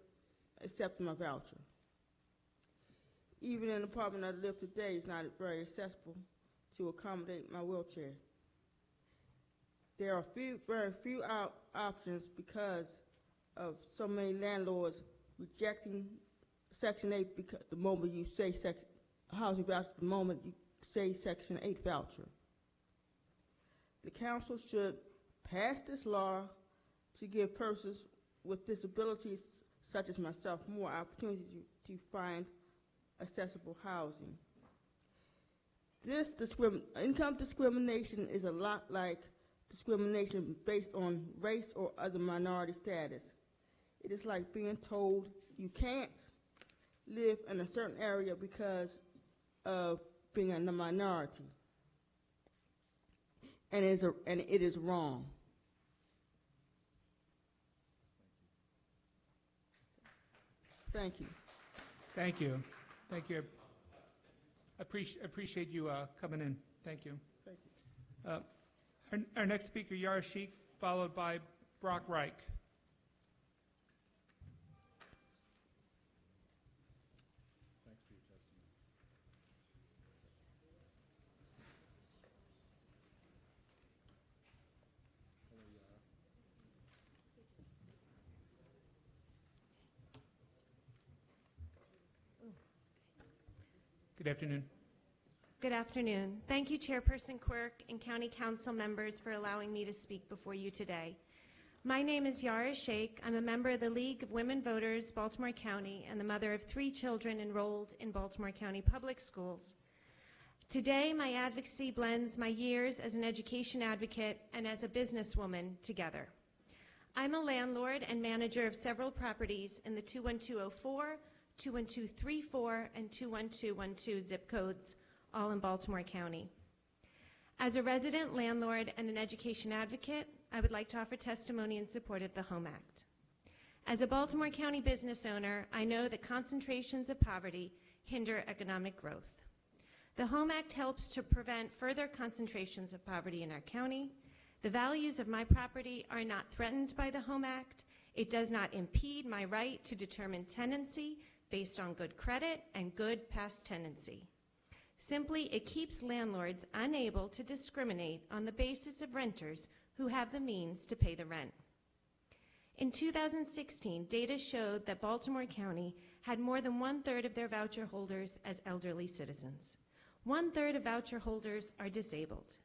accepting my voucher. Even in the apartment I live today is not very accessible to accommodate my wheelchair. There are very few options because of so many landlords rejecting Section 8 because the moment you say housing voucher, the moment you say Section 8 voucher. The council should pass this law to give persons with disabilities such as myself more opportunity to find accessible housing. This income discrimination is a lot like discrimination based on race or other minority status. It is like being told you can't live in a certain area because of being a minority. And it is wrong. Thank you. Thank you. Thank you. Appreciate you coming in. Thank you. Thank you. Our next speaker, Yara Sheik, followed by Brock Reich. Thanks for your testimony. Hello, Yara. Good afternoon. Good afternoon. Thank you, Chairperson Quirk and County Council members, for allowing me to speak before you today. My name is Yara Sheik. I'm a member of the League of Women Voters, Baltimore County, and the mother of 3 children enrolled in Baltimore County Public Schools. Today, my advocacy blends my years as an education advocate and as a businesswoman together. I'm a landlord and manager of several properties in the 21204, 21234, and 21212 zip codes, all in Baltimore County. As a resident landlord and an education advocate, I would like to offer testimony in support of the HOME Act. As a Baltimore County business owner, I know that concentrations of poverty hinder economic growth. The HOME Act helps to prevent further concentrations of poverty in our county. The values of my property are not threatened by the HOME Act. It does not impede my right to determine tenancy based on good credit and good past tenancy. Simply, it keeps landlords unable to discriminate on the basis of renters who have the means to pay the rent. In 2016, data showed that Baltimore County had more than 1/3 of their voucher holders as elderly citizens. 1/3 of voucher holders are disabled.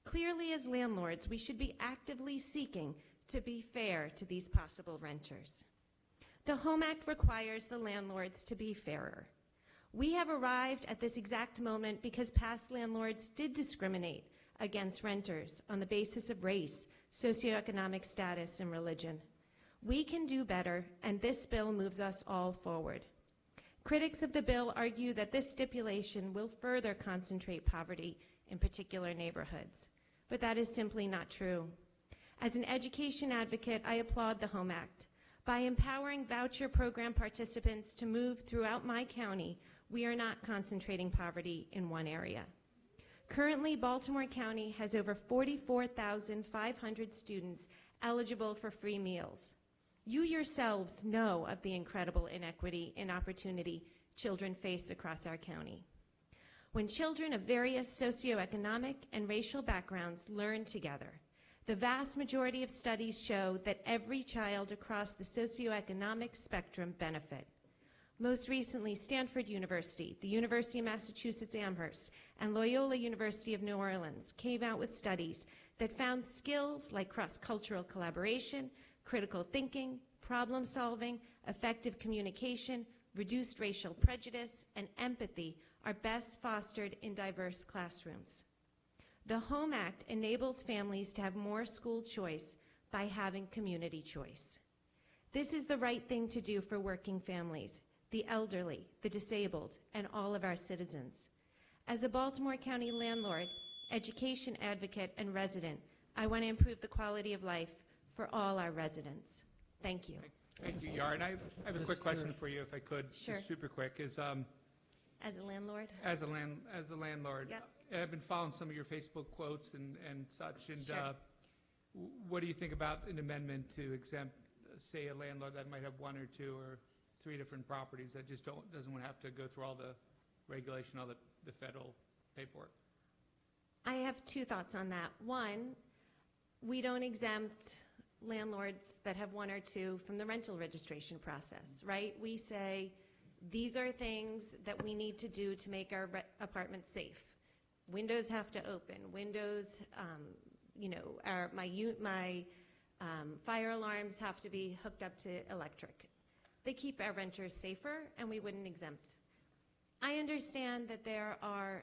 Clearly, as landlords, we should be actively seeking to be fair to these possible renters. The HOME Act requires the landlords to be fairer. We have arrived at this exact moment because past landlords did discriminate against renters on the basis of race, socioeconomic status, and religion. We can do better, and this bill moves us all forward. Critics of the bill argue that this stipulation will further concentrate poverty in particular neighborhoods, but that is simply not true. As an education advocate, I applaud the HOME Act. By empowering voucher program participants to move throughout my county, we are not concentrating poverty in one area. Currently, Baltimore County has over 44,500 students eligible for free meals. You yourselves know of the incredible inequity in opportunity children face across our county. When children of various socioeconomic and racial backgrounds learn together, the vast majority of studies show that every child across the socioeconomic spectrum benefit. Most recently, Stanford University, the University of Massachusetts Amherst, and Loyola University of New Orleans came out with studies that found skills like cross-cultural collaboration, critical thinking, problem solving, effective communication, reduced racial prejudice, and empathy are best fostered in diverse classrooms. The HOME Act enables families to have more school choice by having community choice. This is the right thing to do for working families, the elderly, the disabled, and all of our citizens. As a Baltimore County landlord, education advocate, and resident, I want to improve the quality of life for all our residents. Thank you. Thank you, Yar. And I have a quick Mr. question for you, if I could. Sure. Just super quick. As a landlord? As a landlord, Yep. I've been following some of your Facebook quotes and such. And Sure. what do you think about an amendment to exempt, say, a landlord that might have one or two or three different properties that just doesn't want to have to go through all the regulation, all the federal paperwork? I have two thoughts on that. One, we don't exempt landlords that have one or two from the rental registration process, right? We say, these are things that we need to do to make our apartments safe. Windows have to open. Windows, my fire alarms have to be hooked up to electric. They keep our renters safer, and we wouldn't exempt. I understand that there are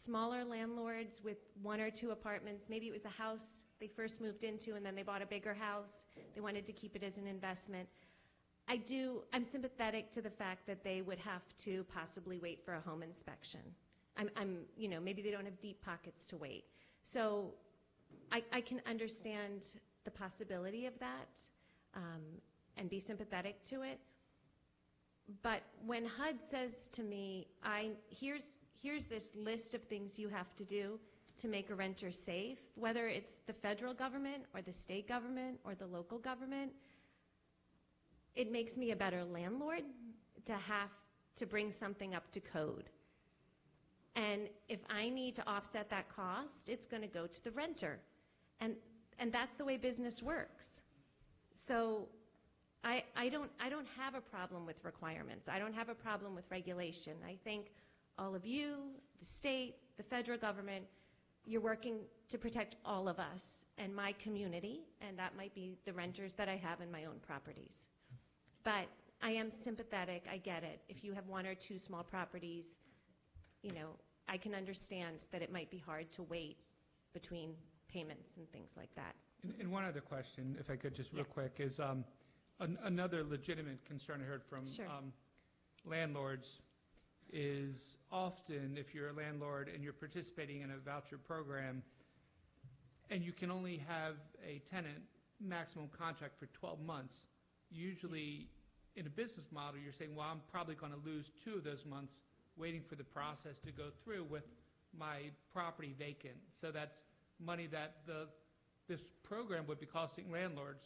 smaller landlords with one or two apartments. Maybe it was a house they first moved into, and then they bought a bigger house. They wanted to keep it as an investment. I'm sympathetic to the fact that they would have to possibly wait for a home inspection. Maybe they don't have deep pockets to wait. So I can understand the possibility of that and be sympathetic to it. But when HUD says to me, here's this list of things you have to do to make a renter safe, whether it's the federal government or the state government or the local government, it makes me a better landlord to have to bring something up to code. And if I need to offset that cost, it's going to go to the renter. And that's the way business works. So I don't have a problem with requirements. I don't have a problem with regulation. I think all of you, the state, the federal government, you're working to protect all of us and my community, and that might be the renters that I have in my own properties. But I am sympathetic. I get it. If you have one or two small properties, I can understand that it might be hard to wait between payments and things like that. And one other question, if I could just real quick, is another legitimate concern I heard from Sure. Landlords is often if you're a landlord and you're participating in a voucher program and you can only have a tenant maximum contract for 12 months, usually in a business model you're saying, well, I'm probably going to lose 2 of those months waiting for the process to go through with my property vacant. So that's money that this program would be costing landlords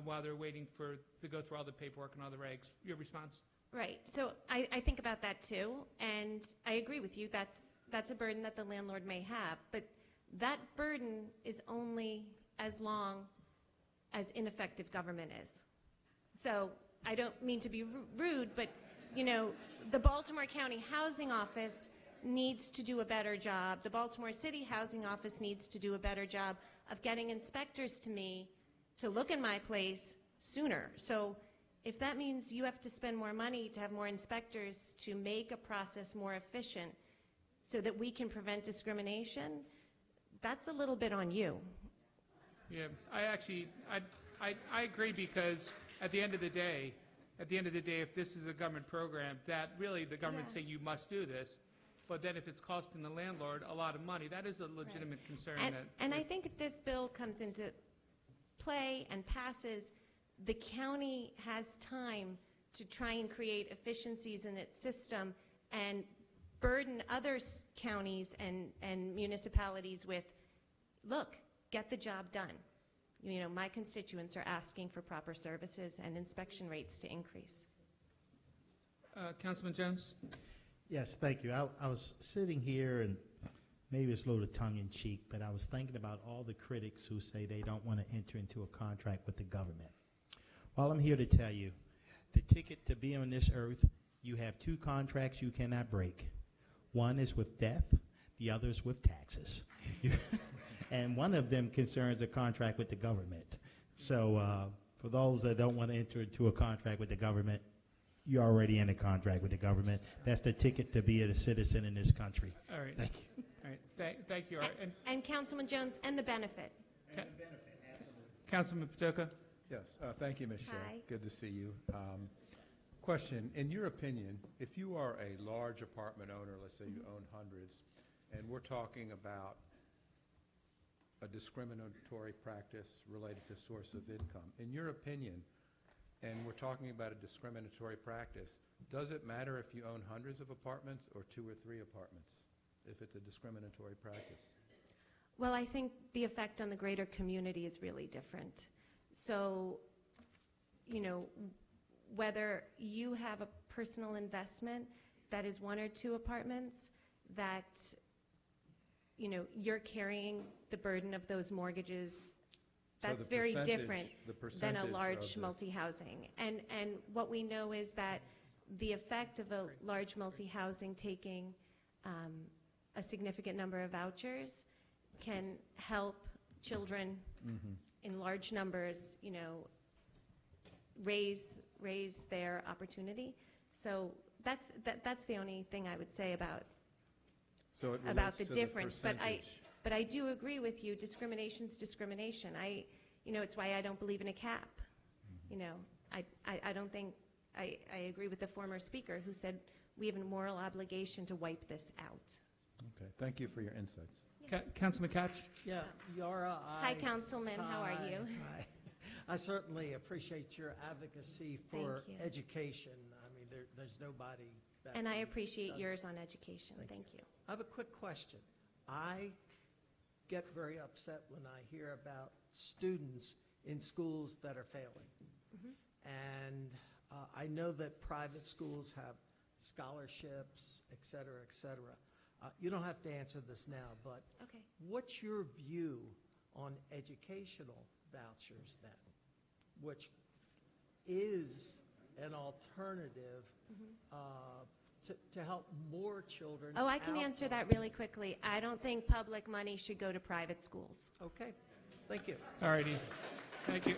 while they're waiting to go through all the paperwork and all the regs. Your response? Right. So I think about that too, and I agree with you. That's a burden that the landlord may have, but that burden is only as long as ineffective government is. So I don't mean to be rude, but the Baltimore County Housing Office needs to do a better job. The Baltimore City Housing Office needs to do a better job of getting inspectors to me to look in my place sooner. So if that means you have to spend more money to have more inspectors to make a process more efficient so that we can prevent discrimination, that's a little bit on you. Yeah, I agree, because at the end of the day, if this is a government program, that really the government's saying you must do this, but then if it's costing the landlord a lot of money, that is a legitimate concern. And I think if this bill comes into play and passes, the county has time to try and create efficiencies in its system and burden other counties and municipalities with, look, get the job done. My constituents are asking for proper services and inspection rates to increase. Councilman Jones? Yes, thank you. I was sitting here, and maybe it's a little tongue-in-cheek, but I was thinking about all the critics who say they don't want to enter into a contract with the government. Well, I'm here to tell you, the ticket to be on this earth, you have 2 contracts you cannot break. One is with death, the other is with taxes. And one of them concerns a contract with the government. So for those that don't want to enter into a contract with the government, you're already in a contract with the government. That's the ticket to be a citizen in this country. All right. Thank you. All right. Thank you. And Councilman Jones, and the benefit. Councilman Patoka? Yes, thank you, Ms. Hi. Shea. Good to see you. Question, in your opinion, if you are a large apartment owner, let's say you own hundreds, and we're talking about a discriminatory practice related to source of income, in your opinion, and we're talking about a discriminatory practice, does it matter if you own hundreds of apartments or 2 or 3 apartments, if it's a discriminatory practice? Well, I think the effect on the greater community is really different. So, you know, whether you have a personal investment that is 1 or 2 apartments, that, you know, you're carrying the burden of those mortgages, So that's the very percentage- different the than a percentage large of the- multi-housing. And what we know is that the effect of a large multi-housing taking a significant number of vouchers can help children in large numbers, you know, raise their opportunity. So that's the only thing I would say about So it about relates the to difference. the percentage. But I do agree with you. Discrimination's discrimination. You know, it's why I don't believe in a cap. You know, I don't think I agree with the former speaker who said we have a moral obligation to wipe this out. Okay, thank you for your insights. Councilman Koch? Yeah, Yara, Hi, Councilman. How are you? Hi. I certainly appreciate your advocacy for Thank you. education. I mean, there's nobody that... And I appreciate yours on education. Thank you. I have a quick question. I get very upset when I hear about students in schools that are failing. Mhm. And I know that private schools have scholarships, et cetera, et cetera. You don't have to answer this now, but Okay. what's your view on educational vouchers then, which is an alternative to help more children? Oh, I can out answer of- that really quickly. I don't think public money should go to private schools. Okay, thank you. All righty. Thank you.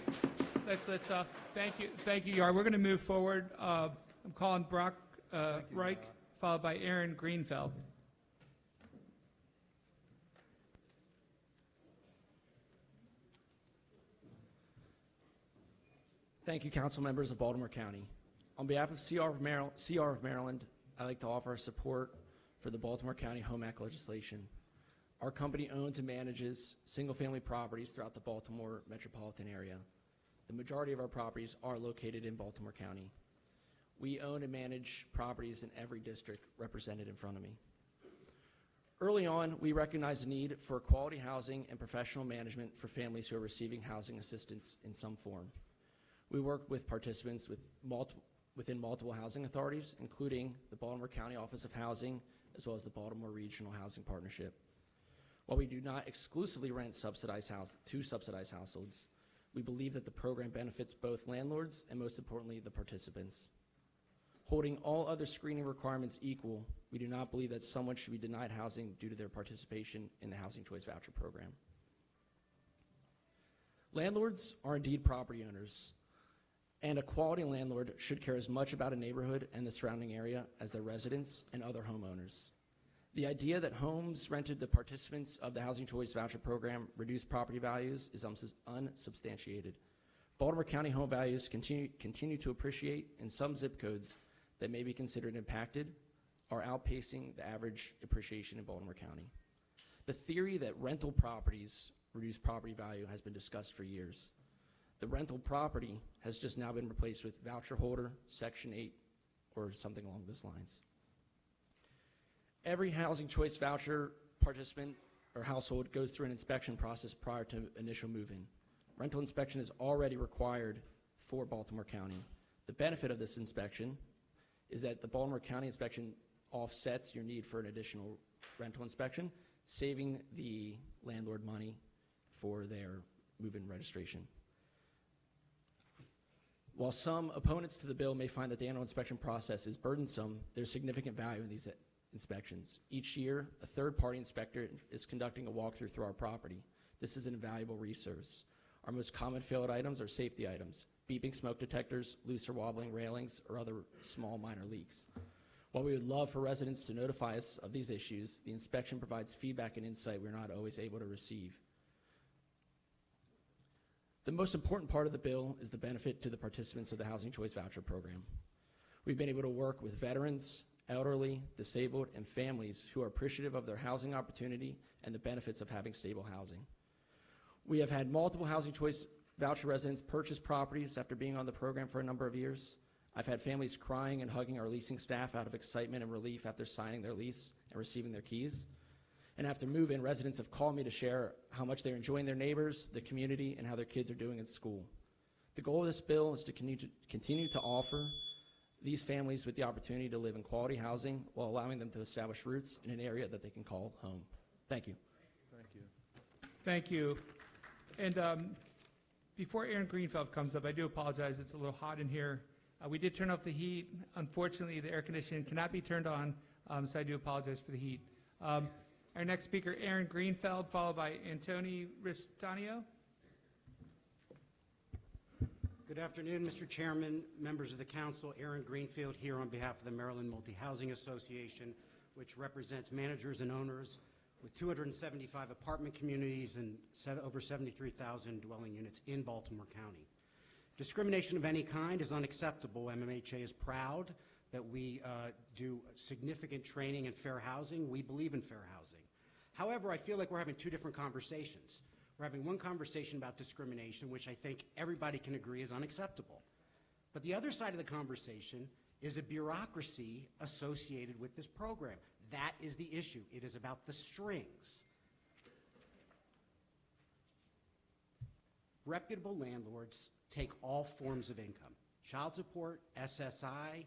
Thank you, Yar. We're going to move forward. I'm calling Brock Reich, followed by Aaron Greenfeld. Thank you, council members of Baltimore County. On behalf of CR of Maryland, I'd like to offer support for the Baltimore County Home Act legislation. Our company owns and manages single-family properties throughout the Baltimore metropolitan area. The majority of our properties are located in Baltimore County. We own and manage properties in every district represented in front of me. Early on, we recognized the need for quality housing and professional management for families who are receiving housing assistance in some form. We worked with participants within multiple housing authorities, including the Baltimore County Office of Housing, as well as the Baltimore Regional Housing Partnership. While we do not exclusively rent to subsidized households, we believe that the program benefits both landlords and, most importantly, the participants. Holding all other screening requirements equal, we do not believe that someone should be denied housing due to their participation in the Housing Choice Voucher Program. Landlords are indeed property owners, and a quality landlord should care as much about a neighborhood and the surrounding area as their residents and other homeowners. The idea that homes rented to participants of the Housing Choice Voucher Program reduce property values is unsubstantiated. Baltimore County home values continue to appreciate in some zip codes that may be considered impacted are outpacing the average appreciation in Baltimore County. The theory that rental properties reduce property value has been discussed for years. The rental property has just now been replaced with voucher holder, Section 8, or something along those lines. Every Housing Choice Voucher participant or household goes through an inspection process prior to initial move-in. Rental inspection is already required for Baltimore County. The benefit of this inspection is that the Baltimore County inspection offsets your need for an additional rental inspection, saving the landlord money for their move-in registration. While some opponents to the bill may find that the annual inspection process is burdensome, there's significant value in these inspections. Each year, a third-party inspector is conducting a walkthrough through our property. This is an invaluable resource. Our most common failed items are safety items, beeping smoke detectors, loose or wobbling railings, or other small minor leaks. While we would love for residents to notify us of these issues, the inspection provides feedback and insight we're not always able to receive. The most important part of the bill is the benefit to the participants of the Housing Choice Voucher Program. We've been able to work with veterans, elderly, disabled, and families who are appreciative of their housing opportunity and the benefits of having stable housing. We have had multiple Housing Choice voucher residents purchase properties after being on the program for a number of years. I've had families crying and hugging our leasing staff out of excitement and relief after signing their lease and receiving their keys. And after move-in, residents have called me to share how much they're enjoying their neighbors, the community, and how their kids are doing in school. The goal of this bill is to continue to offer these families with the opportunity to live in quality housing while allowing them to establish roots in an area that they can call home. Thank you. Thank you. Thank you. And before Aaron Greenfeld comes up, I do apologize. It's a little hot in here. We did turn off the heat. Unfortunately, the air conditioning cannot be turned on, so I do apologize for the heat. Our next speaker, Aaron Greenfeld, followed by Antoni Ristanio. Good afternoon, Mr. Chairman, members of the council. Aaron Greenfield here on behalf of the Maryland Multi-Housing Association, which represents managers and owners with 275 apartment communities and over 73,000 dwelling units in Baltimore County. Discrimination of any kind is unacceptable. MMHA is proud that we do significant training in fair housing. We believe in fair housing. However, I feel like we're having two different conversations. We're having one conversation about discrimination, which I think everybody can agree is unacceptable. But the other side of the conversation is a bureaucracy associated with this program. That is the issue. It is about the strings. Reputable landlords take all forms of income: child support, SSI,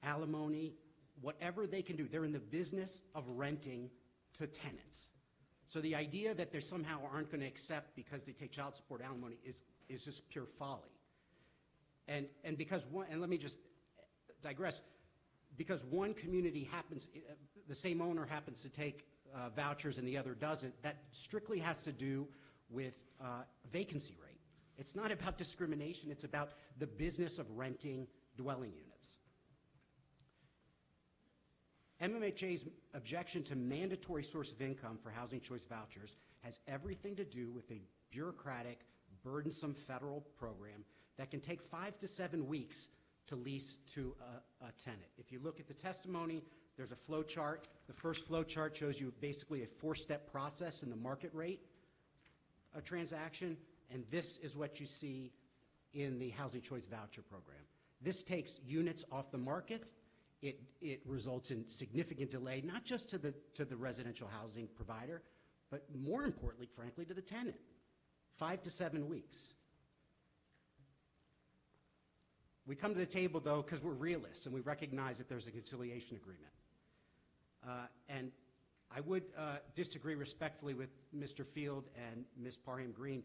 alimony, whatever they can do. They're in the business of renting to tenants. So the idea that they somehow aren't going to accept because they take child support, alimony is just pure folly. And because one, and let me just digress, because one community happens, the same owner happens to take vouchers and the other doesn't, that strictly has to do with vacancy rate. It's not about discrimination, it's about the business of renting dwelling units. MMHA's objection to mandatory source of income for housing choice vouchers has everything to do with a bureaucratic, burdensome federal program that can take 5 to 7 weeks to lease to a tenant. If you look at the testimony, there's a flow chart. The first flow chart shows you basically a 4-step process in the market rate transaction, and this is what you see in the housing choice voucher program. This takes units off the market. It results in significant delay, not just to the residential housing provider, but more importantly, frankly, to the tenant. 5 to 7 weeks. We come to the table, though, because we're realists, and we recognize that there's a conciliation agreement. And I would disagree respectfully with Mr. Field and Ms. Parham Green.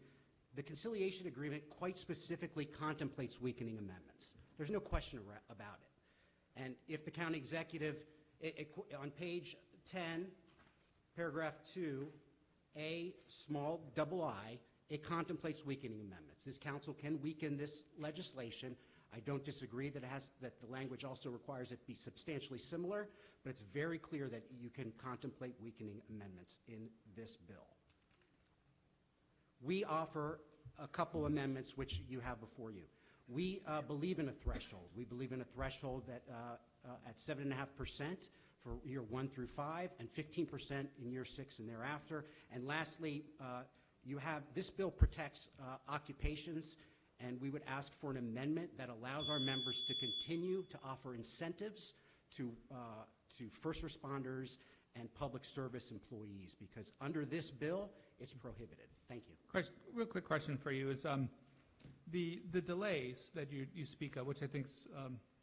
The conciliation agreement quite specifically contemplates weakening amendments. There's no question about it. And if the county executive, on page 10, paragraph 2, A, small, double I, it contemplates weakening amendments. This council can weaken this legislation. I don't disagree that the language also requires it be substantially similar, but it's very clear that you can contemplate weakening amendments in this bill. We offer a couple amendments which you have before you. We believe in a threshold. We believe in a threshold that at 7.5% for year 1 through 5 and 15% in year 6 and thereafter. And lastly, this bill protects occupations, and we would ask for an amendment that allows our members to continue to offer incentives to first responders and public service employees, because under this bill, it's prohibited. Thank you. Real quick question for you is the delays that you speak of, which I think is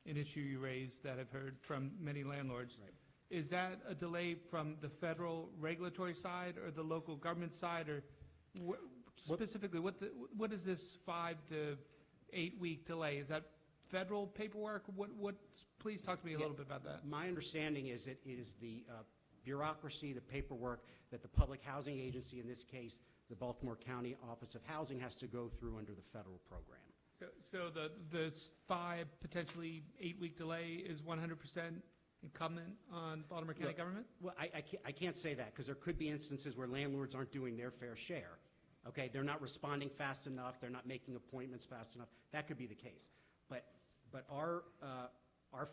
an issue you raised that I've heard from many landlords. Right. Is that a delay from the federal regulatory side or the local government side, or specifically what is this 5 to 8 week delay? Is that federal paperwork? Please talk to me a little bit about that. My understanding is it is the bureaucracy, the paperwork that the Public Housing Agency, in this case the Baltimore County Office of Housing, has to go through under the federal program. So the 5, potentially 8 week delay is 100% incumbent on Baltimore County government? Well, I can't say that, because there could be instances where landlords aren't doing their fair share. Okay, they're not responding fast enough, they're not making appointments fast enough. That could be the case. But our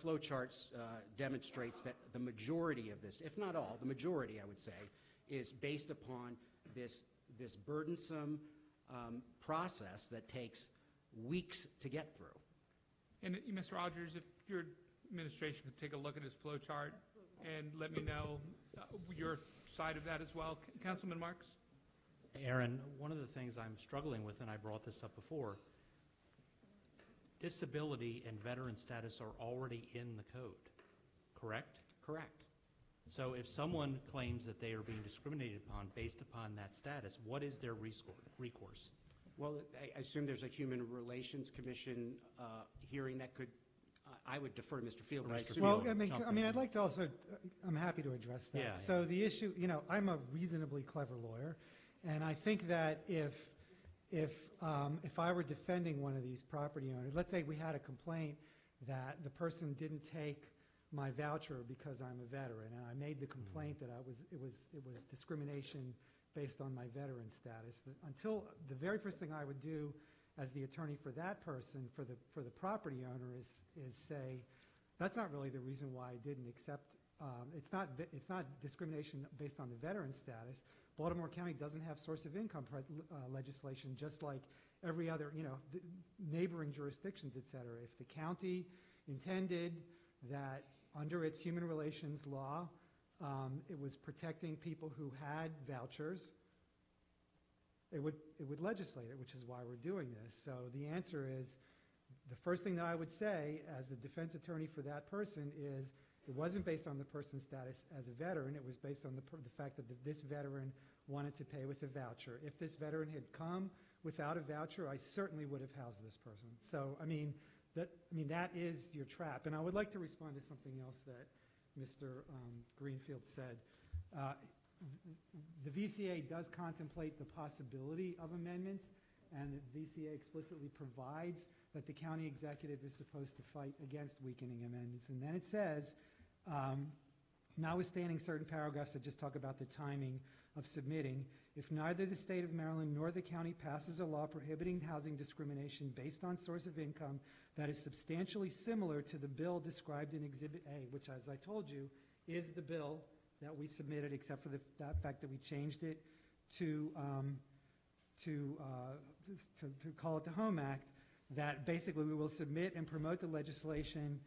flow charts demonstrates that the majority of this, if not all, the majority, I would say, is based upon this burdensome process that takes weeks to get through. And Ms. Rogers, if your administration could take a look at his flow chart and let me know your side of that as well. Councilman Marks? Aaron, one of the things I'm struggling with, and I brought this up before, disability and veteran status are already in the code, correct? Correct. So if someone claims that they are being discriminated upon based upon that status, what is their recourse? Well, I assume there's a Human Relations Commission hearing that could, I would defer to Mr. Field. but I assume- Well, I mean, I'd like to also, I'm happy to address that. Yeah, So the issue, I'm a reasonably clever lawyer, and I think that if I were defending one of these property owners, let's say we had a complaint that the person didn't take my voucher because I'm a veteran, and I made the complaint that it was discrimination based on my veteran status. Until the very first thing I would do as the attorney for that person, for the property owner, is say, that's not really the reason why I didn't accept. It's not discrimination based on the veteran status. Baltimore County doesn't have source of income legislation, just like every other, neighboring jurisdictions, et cetera. If the county intended that under its human relations law, it was protecting people who had vouchers, it would legislate it, which is why we're doing this. So the answer is, the first thing that I would say as the defense attorney for that person is, it wasn't based on the person's status as a veteran. It was based on the fact that this veteran wanted to pay with a voucher. If this veteran had come without a voucher, I certainly would have housed this person. So, that is your trap. And I would like to respond to something else that Mr. Greenfield said. The VCA does contemplate the possibility of amendments, and the VCA explicitly provides that the county executive is supposed to fight against weakening amendments. And then it says, notwithstanding certain paragraphs that just talk about the timing of submitting, if neither the state of Maryland nor the county passes a law prohibiting housing discrimination based on source of income that is substantially similar to the bill described in Exhibit A, which, as I told you, is the bill that we submitted, except for that fact that we changed it to call it the Home Act, that basically we will submit and promote the legislation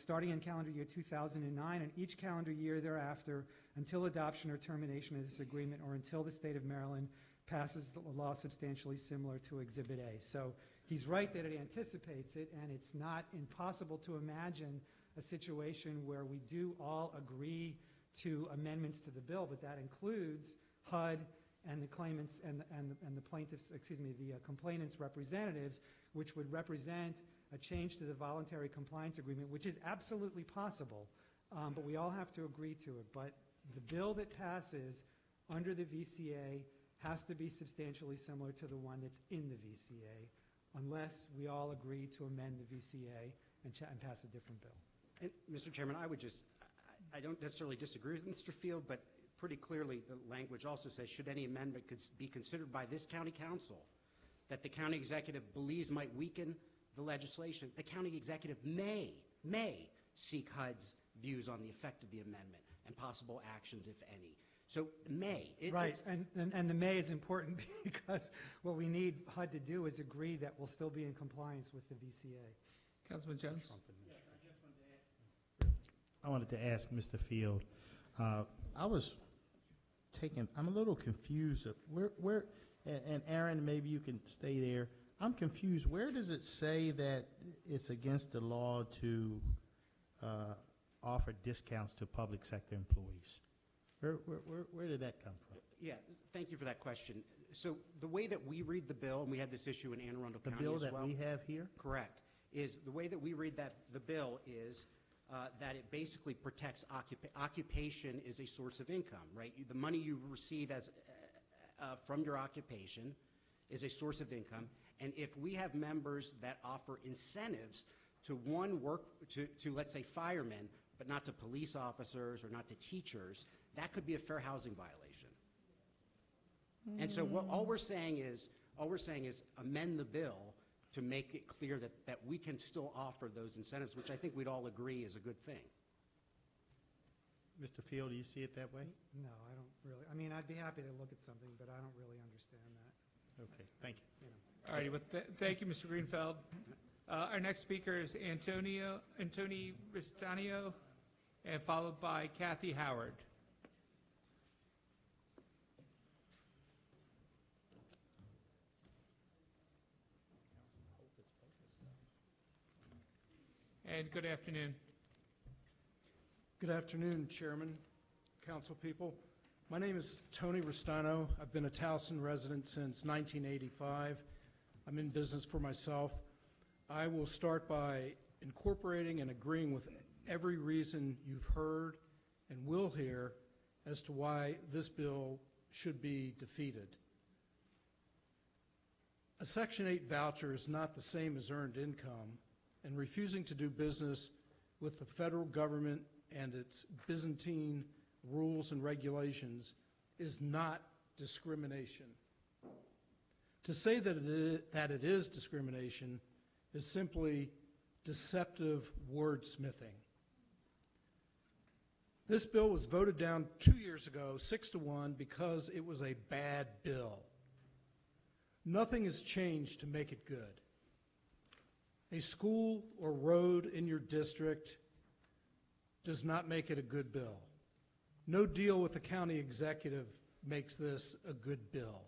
starting in calendar year 2009 and each calendar year thereafter until adoption or termination of this agreement or until the state of Maryland passes a law substantially similar to Exhibit A. So he's right that it anticipates it, and it's not impossible to imagine a situation where we do all agree to amendments to the bill, but that includes HUD and the claimants and the plaintiffs, the complainants' representatives, which would represent a change to the voluntary compliance agreement, which is absolutely possible, but we all have to agree to it. But the bill that passes under the VCA has to be substantially similar to the one that's in the VCA, unless we all agree to amend the VCA and pass a different bill. And, Mr. Chairman, I don't necessarily disagree with Mr. Field, but pretty clearly the language also says, should any amendment be considered by this county council that the county executive believes might weaken the legislation, the county executive may seek HUD's views on the effect of the amendment and possible actions, if any. So may. Right, and the may is important because what we need HUD to do is agree that we'll still be in compliance with the VCA. Councilman Jones? I wanted to ask Mr. Field, I'm a little confused of where, and Aaron, maybe you can stay there. I'm confused. Where does it say that it's against the law to offer discounts to public sector employees? Where did that come from? Yeah, thank you for that question. So the way that we read the bill, and we had this issue in Anne Arundel County as well. The bill that we have here? Correct. Is the way that we read the bill is that it basically protects occupation is a source of income, right? The money you receive from your occupation is a source of income, and if we have members that offer incentives to let's say firemen, but not to police officers or not to teachers, that could be a fair housing violation. And so all we're saying is amend the bill to make it clear that we can still offer those incentives, which I think we'd all agree is a good thing. Mr. Field, do you see it that way? No, I don't really. I mean, I'd be happy to look at something, but I don't really understand that. Okay, thank you. All righty, thank you, Mr. Greenfeld. Our next speaker is Antoni Ristano, and followed by Kathy Howard. And good afternoon. Good afternoon, Chairman, Council people. My name is Tony Ristano. I've been a Towson resident since 1985. I'm in business for myself. I will start by incorporating and agreeing with every reason you've heard and will hear as to why this bill should be defeated. A Section 8 voucher is not the same as earned income, and refusing to do business with the federal government and its Byzantine rules and regulations is not discrimination. To say that it is discrimination is simply deceptive wordsmithing. This bill was voted down 2 years ago, 6-1, because it was a bad bill. Nothing has changed to make it good. A school or road in your district does not make it a good bill. No deal with the county executive makes this a good bill.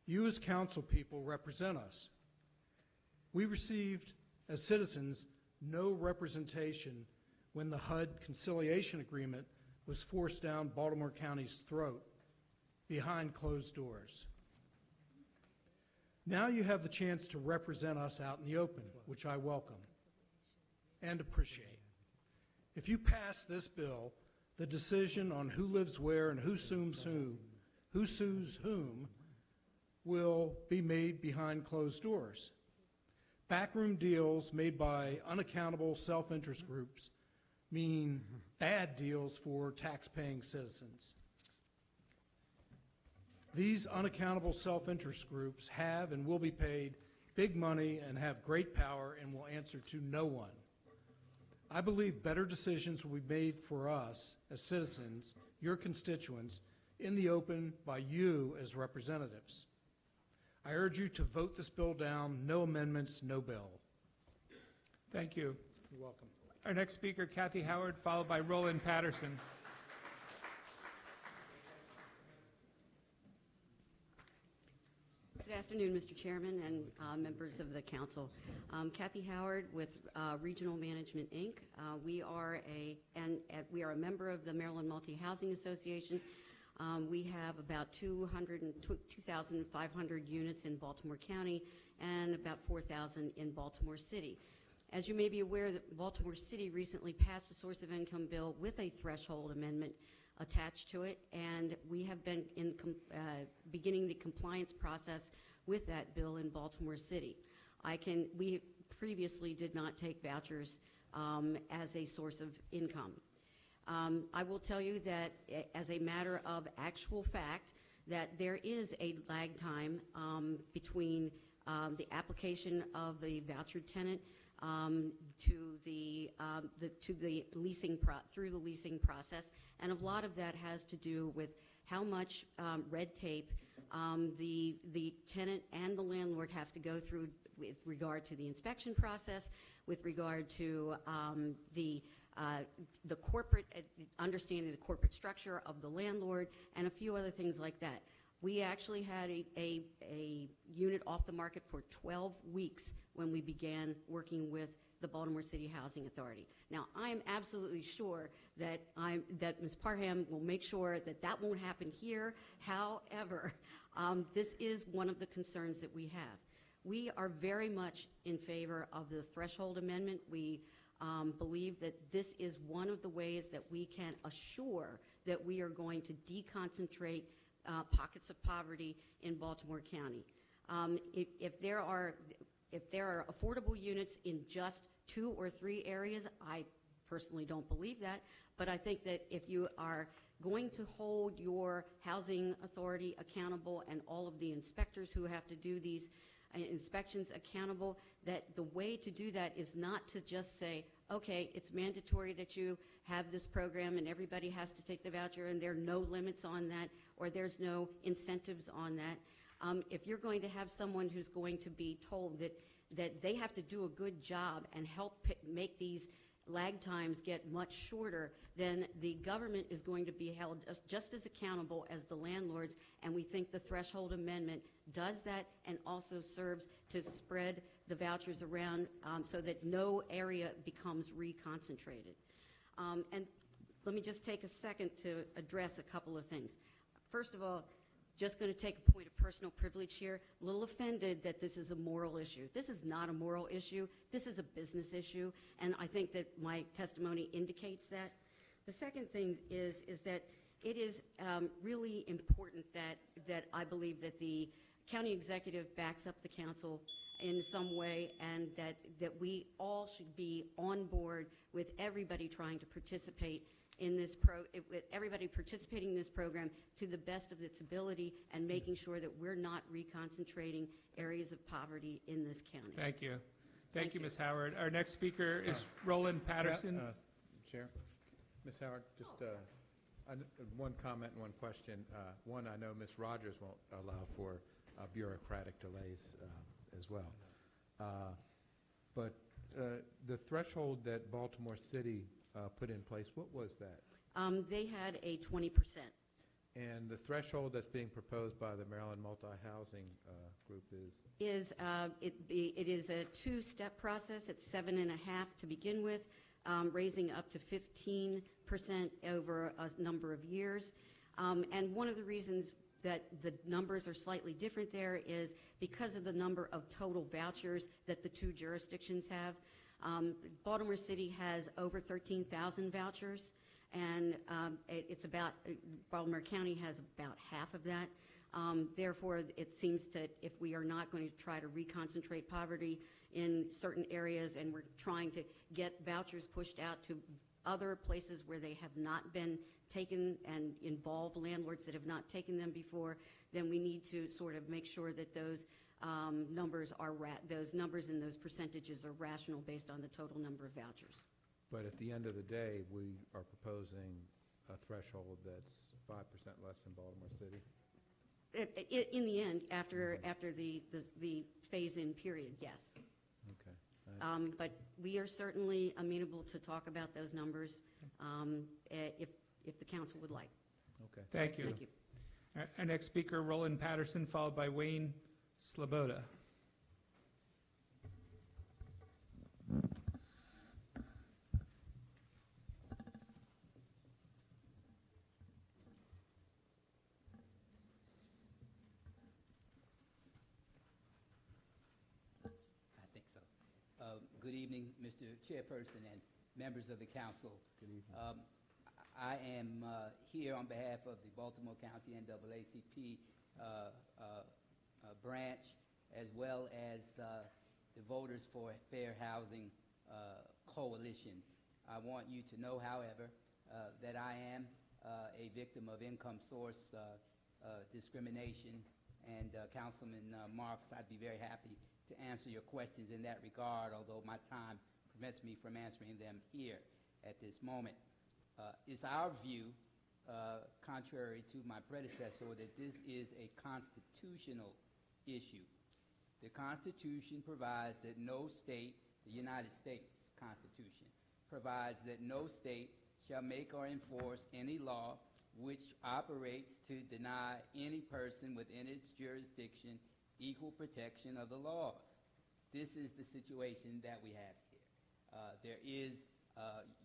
You as council people represent us. We received, as citizens, no representation when the HUD conciliation agreement was forced down Baltimore County's throat behind closed doors. Now you have the chance to represent us out in the open, which I welcome and appreciate. If you pass this bill, the decision on who lives where and who sues whom will be made behind closed doors. Backroom deals made by unaccountable self-interest groups mean bad deals for tax-paying citizens. These unaccountable self-interest groups have and will be paid big money and have great power and will answer to no one. I believe better decisions will be made for us as citizens, your constituents, in the open by you as representatives. I urge you to vote this bill down. No amendments, no bill. Thank you. You're welcome. Our next speaker, Kathy Howard, followed by Roland Patterson. Good afternoon, Mr. Chairman and members of the council. Kathy Howard with Regional Management, Inc. We are a member of the Maryland Multi-Housing Association. We have about 2,500 units in Baltimore County and about 4,000 in Baltimore City. As you may be aware, that Baltimore City recently passed a source of income bill with a threshold amendment attached to it, and we have been beginning the compliance process with that bill in Baltimore City. We previously did not take vouchers as a source of income. I will tell you that as a matter of actual fact, that there is a lag time between the application of the voucher tenant to the leasing through the leasing process, and a lot of that has to do with how much red tape the tenant and the landlord have to go through with regard to the inspection process, with regard to the corporate understanding the corporate structure of the landlord, and a few other things like that. We actually had a unit off the market for 12 weeks when we began working with the Baltimore City Housing Authority. Now, I'm absolutely sure that Ms. Parham will make sure that that won't happen here. However, this is one of the concerns that we have. We are very much in favor of the threshold amendment. We believe that this is one of the ways that we can assure that we are going to deconcentrate pockets of poverty in Baltimore County. If there are affordable units in just 2 or 3 areas, I personally don't believe that, but I think that if you are going to hold your housing authority accountable and all of the inspectors who have to do these inspections accountable, that the way to do that is not to just say, okay, it's mandatory that you have this program and everybody has to take the voucher and there are no limits on that or there's no incentives on that. If you're going to have someone who's going to be told that they have to do a good job and help make these lag times get much shorter, then the government is going to be held just as accountable as the landlords, and we think the threshold amendment does that and also serves to spread the vouchers around so that no area becomes reconcentrated. And let me just take a second to address a couple of things. First of all, just going to take a point of personal privilege here. A little offended that this is a moral issue. This is not a moral issue. This is a business issue, and I think that my testimony indicates that. The second thing is that it is really important that I believe that the county executive backs up the council in some way, and that we all should be on board with everybody trying to participate in this with everybody participating in this program to the best of its ability and making sure that we're not reconcentrating areas of poverty in this county. Thank you. Thank you, Ms. Howard. Our next speaker is Roland Patterson. Chair, Ms. Howard, just one comment and one question. One, I know Ms. Rogers won't allow for bureaucratic delays as well. But the threshold that Baltimore City put in place, what was that? They had a 20%. And the threshold that's being proposed by the Maryland Multi-Housing Group is? It is a two-step process. It's 7.5 to begin with, raising up to 15% over a number of years. And one of the reasons that the numbers are slightly different there is because of the number of total vouchers that the two jurisdictions have. Baltimore City has over 13,000 vouchers, and it's about Baltimore County has about half of that. Therefore, it seems that if we are not going to try to reconcentrate poverty in certain areas and we're trying to get vouchers pushed out to other places where they have not been taken and involve landlords that have not taken them before, then we need to sort of make sure that those numbers and those percentages are rational based on the total number of vouchers. But at the end of the day, we are proposing a threshold that's 5% less than Baltimore City? In the end, after the phase-in period, yes. Okay. But we are certainly amenable to talk about those numbers if the council would like. Okay. Thank you. Thank you. Our next speaker, Roland Patterson, followed by Wayne Sloboda. I think so. Good evening, Mr. Chairperson and members of the council. Good evening. I am here on behalf of the Baltimore County NAACP branch, as well as the Voters for Fair Housing Coalition. I want you to know, however, that I am a victim of income source discrimination, and Councilman Marks, I'd be very happy to answer your questions in that regard, although my time prevents me from answering them here at this moment. It's our view, contrary to my predecessor, that this is a constitutional issue. The Constitution provides that no state, the United States Constitution, provides that no state shall make or enforce any law which operates to deny any person within its jurisdiction equal protection of the laws. This is the situation that we have here.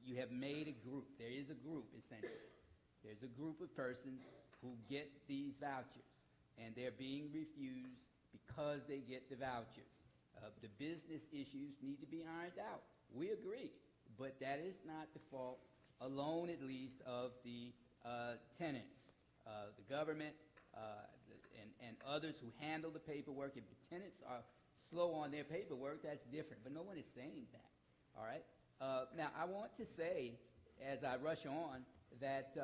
You have made a group. There is a group, essentially. There's a group of persons who get these vouchers, and they're being refused because they get the vouchers. The business issues need to be ironed out. We agree, but that is not the fault alone, at least, of the tenants. The government and others who handle the paperwork. If the tenants are slow on their paperwork, that's different, but no one is saying that, all right? Now, I want to say, as I rush on, that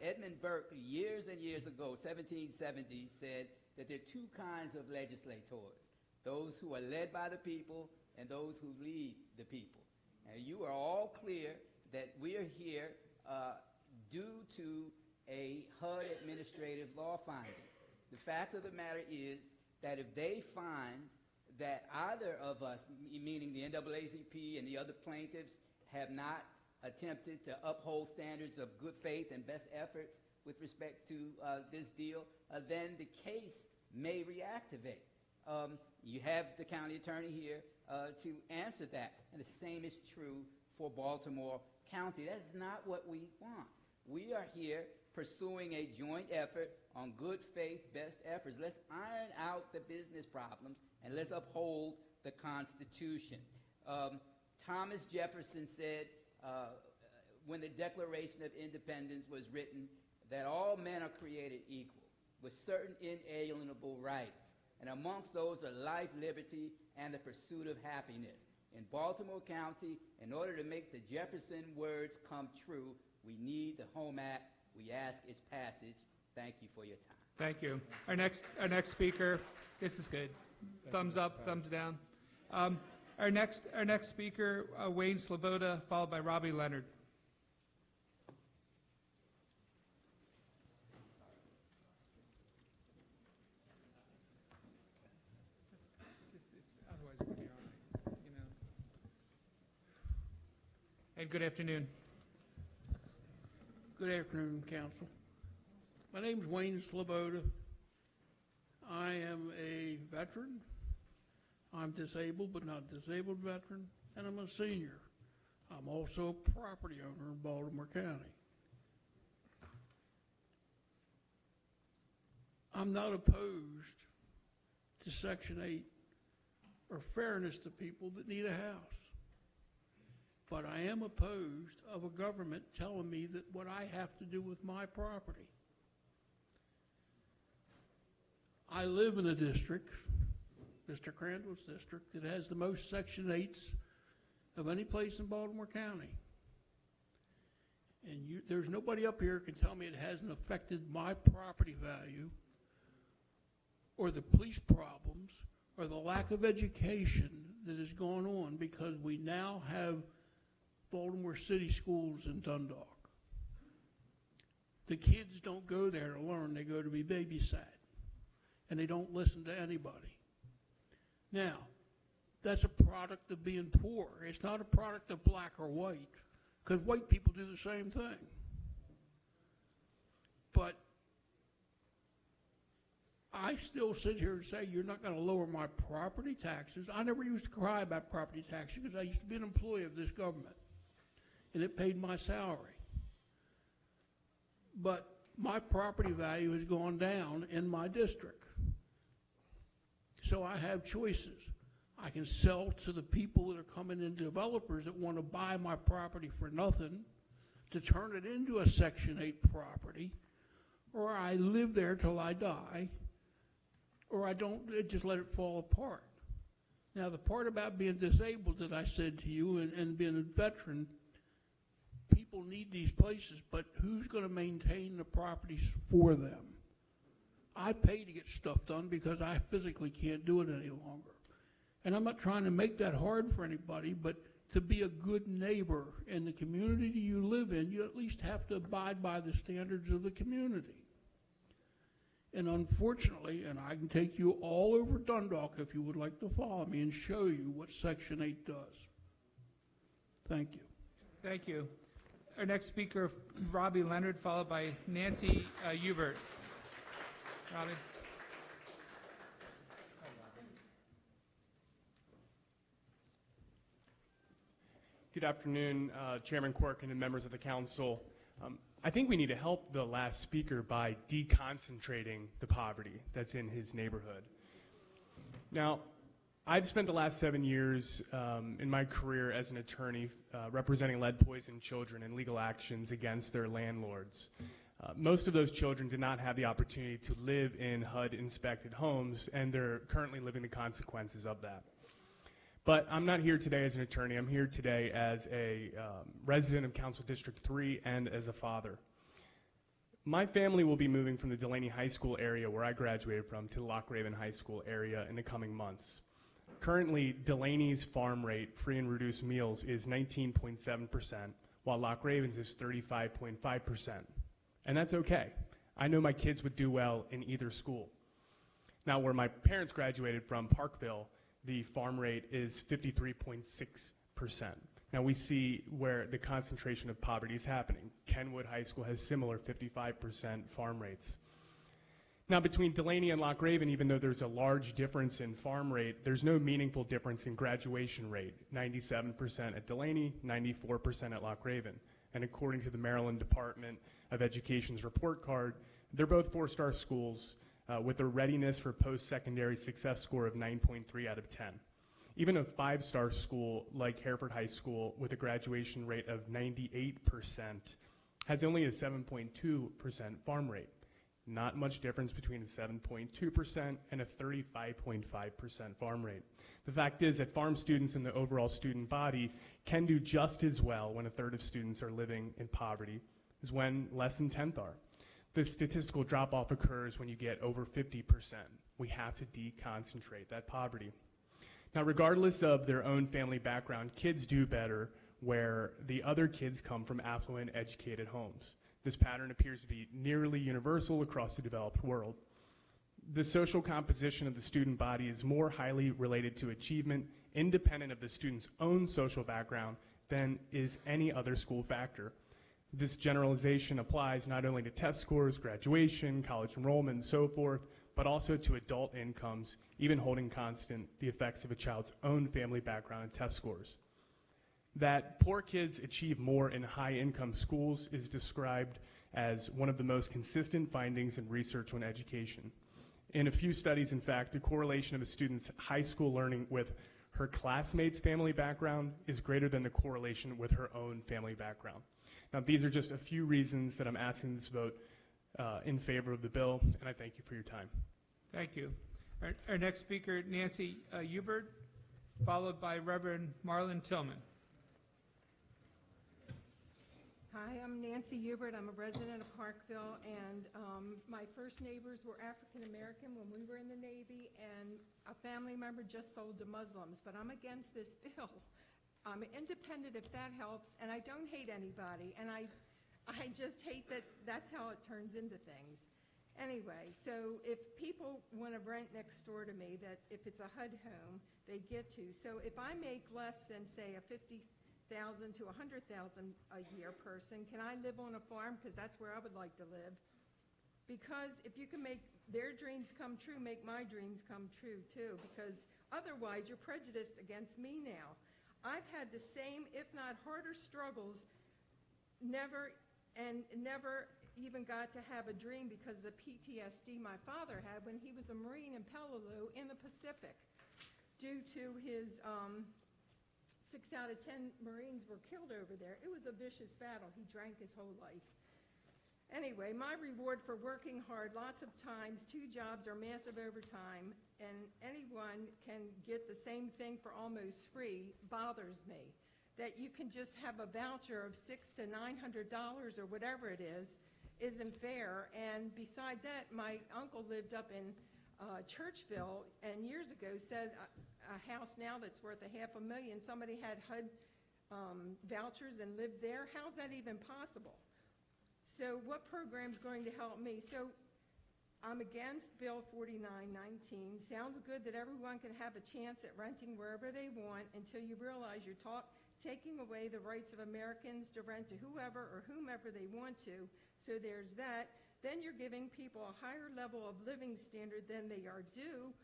Edmund Burke, years and years ago, 1770, said that there are two kinds of legislators. those who are led by the people and those who lead the people. And you are all clear that we are here due to a HUD administrative law finding. The fact of the matter is that if they find that either of us, meaning the NAACP and the other plaintiffs, have not attempted to uphold standards of good faith and best efforts with respect to this deal, then the case may reactivate. You have the county attorney here to answer that, and the same is true for Baltimore County. That is not what we want. We are here pursuing a joint effort on good faith, best efforts. Let's iron out the business problems and let's uphold the Constitution. Thomas Jefferson said when the Declaration of Independence was written that all men are created equal with certain inalienable rights, and amongst those are life, liberty, and the pursuit of happiness. In Baltimore County, in order to make the Jefferson words come true, we need the HOME Act. We ask its passage. Thank you for your time. Thank you. Our next speaker, this is good. Thumbs up, thumbs down. Our next speaker, Wayne Sloboda, followed by Robbie Leonard. Otherwise, it'll be all right, you know. And good afternoon. Good afternoon, Council. My name is Wayne Sloboda. I am a veteran. I'm disabled, but not a disabled veteran, and I'm a senior. I'm also a property owner in Baltimore County. I'm not opposed to Section 8 or fairness to people that need a house. But I am opposed of a government telling me that what I have to do with my property. I live in a district, Mr. Crandall's district, that has the most Section 8s of any place in Baltimore County. And there's nobody up here who can tell me it hasn't affected my property value or the police problems or the lack of education that has gone on because we now have Baltimore City schools in Dundalk. The kids don't go there to learn, they go to be babysat. And they don't listen to anybody. Now, that's a product of being poor. It's not a product of black or white, because white people do the same thing. But I still sit here and say you're not going to lower my property taxes. I never used to cry about property taxes because I used to be an employee of this government, and it paid my salary. But my property value has gone down in my district. So I have choices. I can sell to the people that are coming in, developers that want to buy my property for nothing, to turn it into a Section 8 property, or I live there till I die, or I don't, just let it fall apart. Now, the part about being disabled that I said to you and being a veteran, people need these places, but who's going to maintain the properties for them? I pay to get stuff done because I physically can't do it any longer. And I'm not trying to make that hard for anybody, but to be a good neighbor in the community you live in, you at least have to abide by the standards of the community. And unfortunately, and I can take you all over Dundalk if you would like to follow me and show you what Section 8 does. Thank you. Thank you. Our next speaker, Robbie Leonard, followed by Nancy Hubert. Robbie. Good afternoon, Chairman Corkin and members of the council. I think we need to help the last speaker by deconcentrating the poverty that's in his neighborhood. Now, I've spent the last 7 years in my career as an attorney representing lead-poisoned children in legal actions against their landlords. Most of those children did not have the opportunity to live in HUD-inspected homes, and they're currently living the consequences of that. But I'm not here today as an attorney. I'm here today as a resident of Council District 3 and as a father. My family will be moving from the Delaney High School area, where I graduated from, to the Loch Raven High School area in the coming months. Currently, Delaney's farm rate, free and reduced meals, is 19.7%, while Loch Raven's is 35.5%. And that's okay. I know my kids would do well in either school. Now, where my parents graduated from, Parkville, the farm rate is 53.6%. Now, we see where the concentration of poverty is happening. Kenwood High School has similar 55% farm rates. Now, between Delaney and Loch Raven, even though there's a large difference in farm rate, there's no meaningful difference in graduation rate. 97% at Delaney, 94% at Loch Raven. And according to the Maryland Department of Education's report card, they're both 4-star schools with a readiness for post-secondary success score of 9.3 out of 10. Even a 5-star school like Hereford High School with a graduation rate of 98% has only a 7.2% farm rate. Not much difference between a 7.2% and a 35.5% farm rate. The fact is that farm students in the overall student body can do just as well when a third of students are living in poverty as when less than 1/10 are. The statistical drop-off occurs when you get over 50%. We have to deconcentrate that poverty. Now, regardless of their own family background, kids do better where the other kids come from affluent, educated homes. This pattern appears to be nearly universal across the developed world. The social composition of the student body is more highly related to achievement, independent of the student's own social background, than is any other school factor. This generalization applies not only to test scores, graduation, college enrollment, and so forth, but also to adult incomes, even holding constant the effects of a child's own family background and test scores. That poor kids achieve more in high-income schools is described as one of the most consistent findings in research on education. In a few studies, in fact, the correlation of a student's high school learning with her classmates' family background is greater than the correlation with her own family background. Now, these are just a few reasons that I'm asking this vote in favor of the bill, and I thank you for your time. Thank you. Our next speaker, Nancy Hubert, followed by Reverend Marlon Tillman. Hi, I'm Nancy Hubert. I'm a resident of Parkville, and my first neighbors were African American when we were in the Navy, and a family member just sold to Muslims, but I'm against this bill. I'm independent if that helps, and I don't hate anybody, and I just hate that that's how it turns into things. Anyway, so if people want to rent next door to me, that if it's a HUD home, they get to. So if I make less than, say, a $50,000 to $100,000 a year person, can I live on a farm? Because that's where I would like to live. Because if you can make their dreams come true, make my dreams come true too, because otherwise you're prejudiced against me now. I've had the same, if not harder, struggles, never even got to have a dream because of the PTSD my father had when he was a Marine in Peleliu in the Pacific. Due to his 6 out of 10 Marines were killed over there. It was a vicious battle. He drank his whole life. Anyway, my reward for working hard, lots of times, 2 jobs are massive overtime, and anyone can get the same thing for almost free, bothers me. That you can just have a voucher of $600 to $900 or whatever it is, isn't fair. And besides that, my uncle lived up in Churchville, and years ago said a house now that's worth $500,000, somebody had HUD vouchers and lived there. How's that even possible? So what program's going to help me? So I'm against Bill 4919. Sounds good that everyone can have a chance at renting wherever they want until you realize you're taking away the rights of Americans to rent to whoever or whomever they want to. So there's that. Then you're giving people a higher level of living standard than they are due.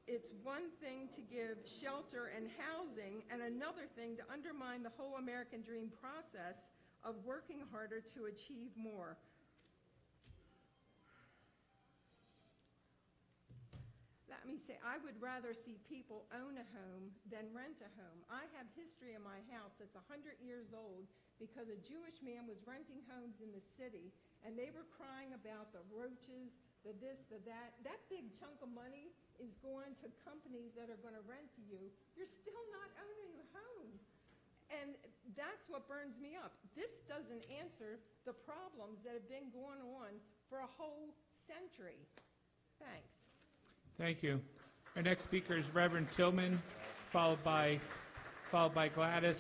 It's one thing to give shelter and housing, and another thing to undermine the whole American dream process of working harder to achieve more. Let me say, I would rather see people own a home than rent a home. I have history in my house that's 100 years old because a Jewish man was renting homes in the city, and they were crying about the roaches, the this, the that. That big chunk of money is going to companies that are going to rent to you. You're still not owning a home. And that's what burns me up. This doesn't answer the problems that have been going on for a whole century. Thanks. Thank you. Our next speaker is Reverend Tillman, followed by Gladys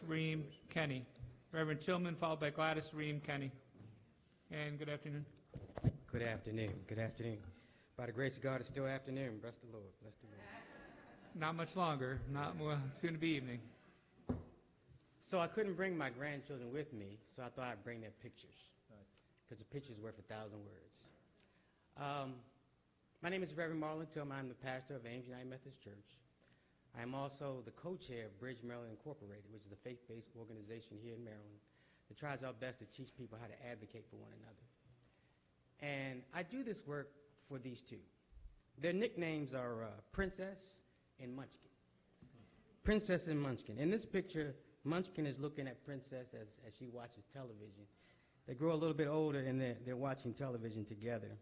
Ream Kenny. Reverend Tillman, followed by Gladys Ream Kenny. And good afternoon. Good afternoon. Good afternoon. By the grace of God, it's still afternoon. Bless the Lord. Bless the Lord. Not much longer. Not more. Soon to be evening. So I couldn't bring my grandchildren with me, so I thought I'd bring their pictures, because a picture's worth 1,000 words. My name is Reverend Marlon Tillman. I'm the pastor of Ames United Methodist Church. I am also the co-chair of Bridge Maryland Incorporated, which is a faith-based organization here in Maryland that tries our best to teach people how to advocate for one another. And I do this work for these two. Their nicknames are Princess and Munchkin. Princess and Munchkin. In this picture, Munchkin is looking at Princess as she watches television. They grow a little bit older and they're watching television together.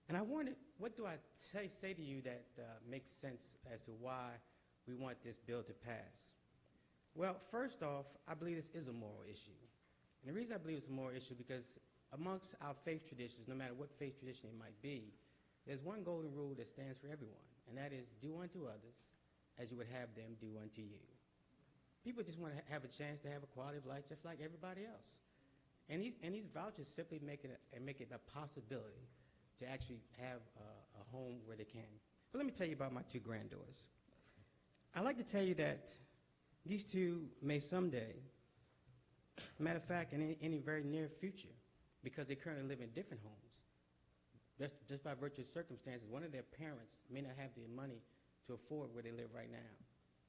And I wondered, what do I say to you that makes sense as to why we want this bill to pass? Well, first off, I believe this is a moral issue. And the reason I believe it's a moral issue because amongst our faith traditions, no matter what faith tradition it might be, there's one golden rule that stands for everyone, and that is do unto others as you would have them do unto you. People just want to have a chance to have a quality of life just like everybody else. And these vouchers simply make it a possibility to actually have a home where they can. But let me tell you about my two granddaughters. I'd like to tell you that these two may someday, matter of fact, in any very near future, because they currently live in different homes, just by virtue of circumstances, one of their parents may not have the money to afford where they live right now.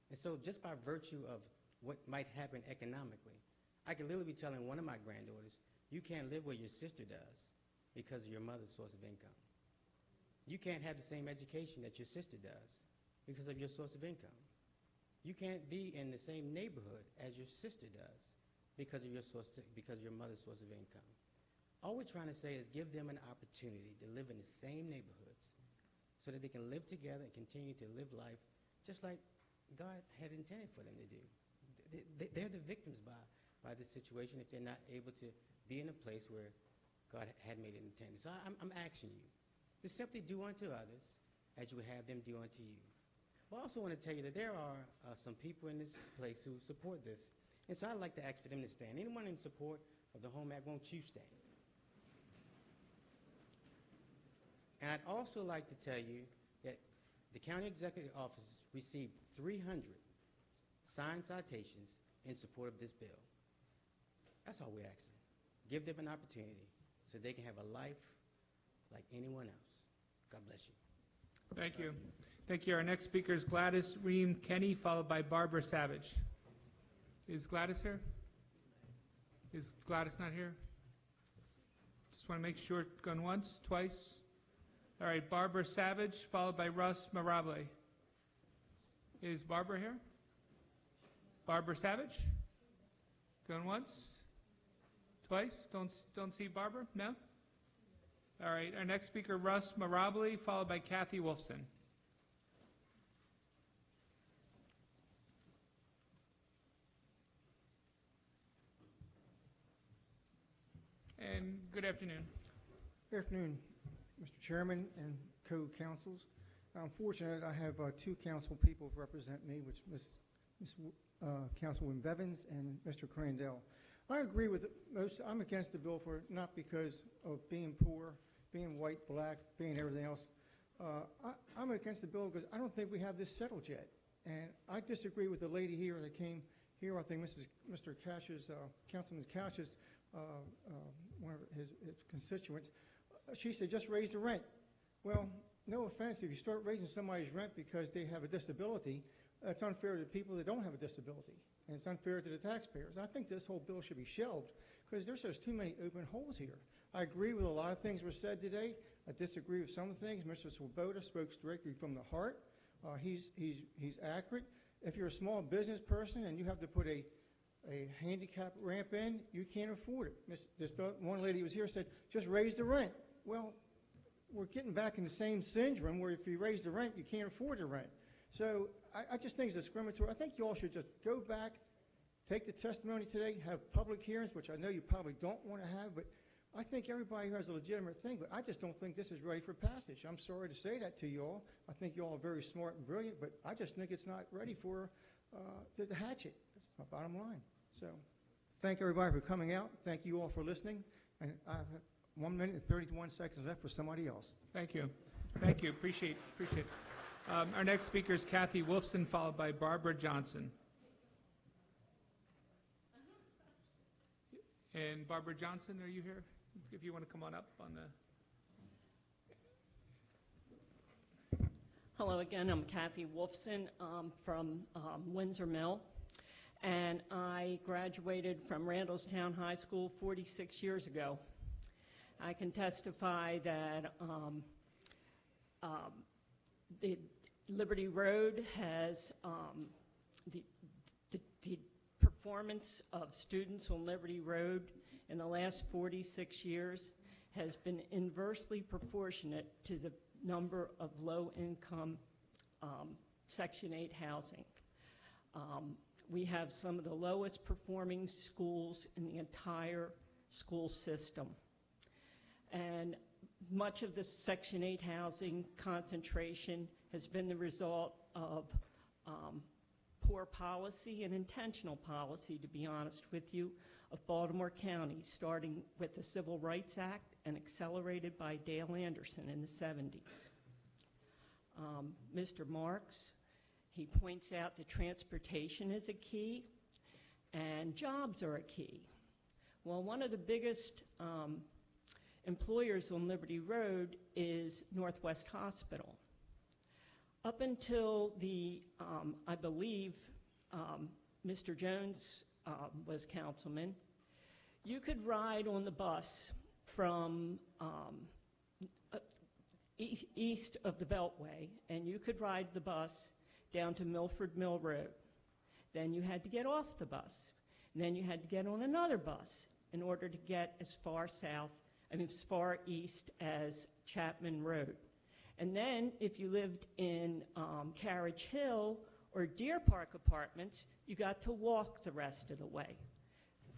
And so just by virtue of what might happen economically, I could literally be telling one of my granddaughters, you can't live where your sister does because of your mother's source of income. You can't have the same education that your sister does because of your source of income. You can't be in the same neighborhood as your sister does because of your mother's source of income. All we're trying to say is give them an opportunity to live in the same neighborhoods so that they can live together and continue to live life just like God had intended for them to do. They're the victims by this situation if they're not able to be in a place where God had made it intended. So I'm asking you to simply do unto others as you would have them do unto you. But I also want to tell you that there are some people in this place who support this. And so I'd like to ask for them to stand. Anyone in support of the Home Act, won't you stand? And I'd also like to tell you that the County Executive Office received 300 signed citations in support of this bill. That's all we're asking. Give them an opportunity so they can have a life like anyone else. God bless you. Thank you. Thank you. Our next speaker is Gladys Ream Kenny, followed by Barbara Savage. Is Gladys here? Is Gladys not here? Just want to make sure. Going once, twice. All right, Barbara Savage, followed by Russ Marable. Is Barbara here? Barbara Savage? Going once? Twice? Don't see Barbara? No? All right, our next speaker, Russ Marable, followed by Kathy Wolfson. And good afternoon. Good afternoon, Mr. Chairman and co-councils. I'm fortunate I have two council people who represent me, which Ms. Councilwoman Bevins and Mr. Crandell. I agree with most. I'm against the bill for not because of being poor, being white, black, being everything else. I'm against the bill because I don't think we have this settled yet. And I disagree with the lady here that came here. I think Mr. Cash's, Councilman Cash's, one of his constituents, she said just raise the rent. Well, no offense, if you start raising somebody's rent because they have a disability, that's unfair to the people that don't have a disability, and it's unfair to the taxpayers. I think this whole bill should be shelved because there's just too many open holes here. I agree with a lot of things were said today. I disagree with some things. Mr. Swoboda spoke directly from the heart. He's accurate. If you're a small business person and you have to put a handicap ramp in, you can't afford it. This one lady was here said, just raise the rent. Well, we're getting back in the same syndrome where if you raise the rent, you can't afford the rent. So I just think it's discriminatory. I think you all should just go back, take the testimony today, have public hearings, which I know you probably don't want to have, but I think everybody has a legitimate thing, but I just don't think this is ready for passage. I'm sorry to say that to you all. I think you all are very smart and brilliant, but I just think it's not ready for the hatchet. That's my bottom line. So thank everybody for coming out. Thank you all for listening. And I have 1 minute and 31 seconds left for somebody else. Thank you. Thank you. Appreciate it. Our next speaker is Kathy Wolfson, followed by Barbara Johnson. And Barbara Johnson, are you here? If you want to come on up on the... Hello again, I'm Kathy Wolfson from Windsor Mill, and I graduated from Randallstown High School 46 years ago. I can testify that the Liberty Road has the performance of students on Liberty Road in the last 46 years has been inversely proportionate to the number of low-income Section 8 housing. We have some of the lowest performing schools in the entire school system. And much of the Section 8 housing concentration has been the result of poor policy and intentional policy, to be honest with you, of Baltimore County, starting with the Civil Rights Act and accelerated by Dale Anderson in the 70s. Mr. Marks, he points out that transportation is a key and jobs are a key. Well, one of the biggest employers on Liberty Road is Northwest Hospital. Up until the, I believe, Mr. Jones was councilman, you could ride on the bus from east of the Beltway, and you could ride the bus down to Milford Mill Road. Then you had to get off the bus, and then you had to get on another bus in order to get as far east as Chapman Road. And then if you lived in Carriage Hill or Deer Park Apartments, you got to walk the rest of the way.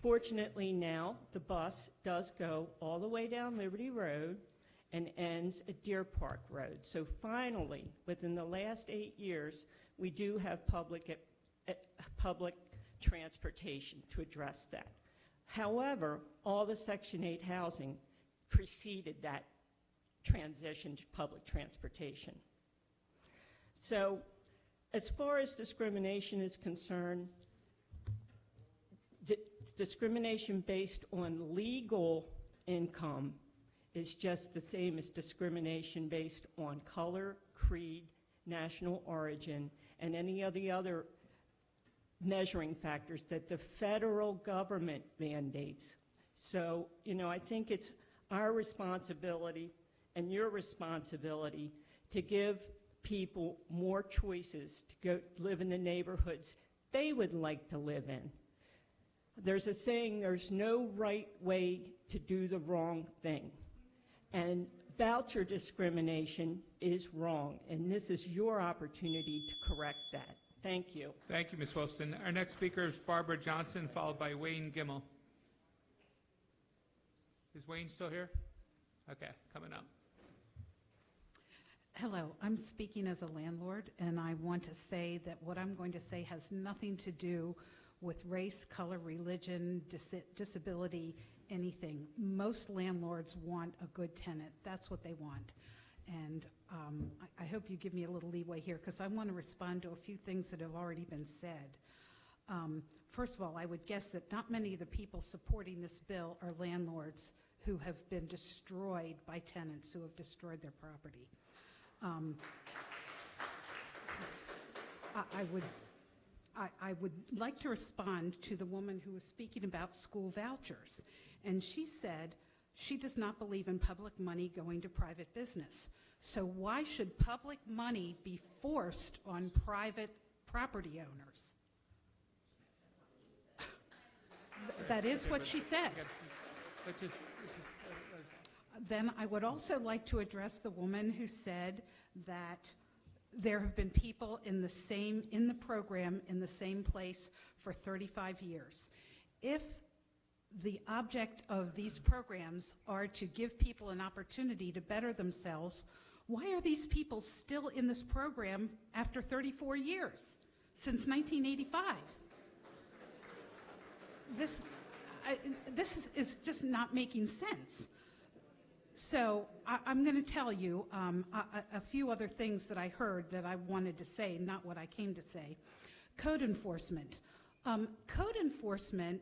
Fortunately now, the bus does go all the way down Liberty Road and ends at Deer Park Road. So finally, within the last 8 years, we do have public transportation to address that. However, all the Section 8 housing preceded that transition to public transportation. So as far as discrimination is concerned, discrimination based on legal income is just the same as discrimination based on color, creed, national origin, and any of the other measuring factors that the federal government mandates. So, I think it's our responsibility and your responsibility to give people more choices to go live in the neighborhoods they would like to live in. There's a saying, there's no right way to do the wrong thing. And voucher discrimination is wrong, and this is your opportunity to correct that. Thank you. Thank you, Ms. Wilson. Our next speaker is Barbara Johnson, followed by Wayne Gimmel. Is Wayne still here? Okay, coming up. Hello, I'm speaking as a landlord, and I want to say that what I'm going to say has nothing to do with race, color, religion, disability, anything. Most landlords want a good tenant. That's what they want. And I hope you give me a little leeway here, because I want to respond to a few things that have already been said. First of all, I would guess that not many of the people supporting this bill are landlords who have been destroyed by tenants who have destroyed their property. I would like to respond to the woman who was speaking about school vouchers. And she said she does not believe in public money going to private business. So why should public money be forced on private property owners? That is what she said. Then I would also like to address the woman who said that there have been people in the program in the same place for 35 years. If the object of these programs are to give people an opportunity to better themselves, why are these people still in this program after 34 years, since 1985? This is just not making sense. So I'm going to tell you a few other things that I heard that I wanted to say, not what I came to say. Code enforcement. Code enforcement,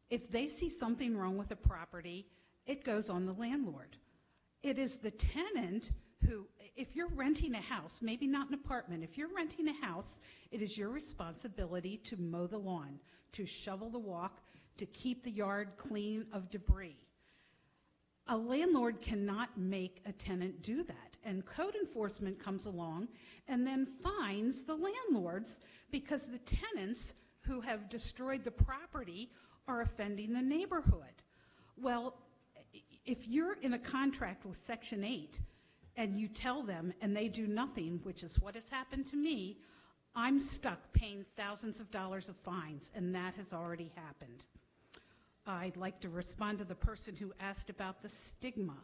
if they see something wrong with a property, it goes on the landlord. It is the tenant who, if you're renting a house, maybe not an apartment, if you're renting a house, it is your responsibility to mow the lawn, to shovel the walk, to keep the yard clean of debris. A landlord cannot make a tenant do that. And code enforcement comes along and then fines the landlords because the tenants who have destroyed the property are offending the neighborhood. Well, if you're in a contract with Section 8 and you tell them and they do nothing, which is what has happened to me, I'm stuck paying thousands of dollars of fines, and that has already happened. I'd like to respond to the person who asked about the stigma.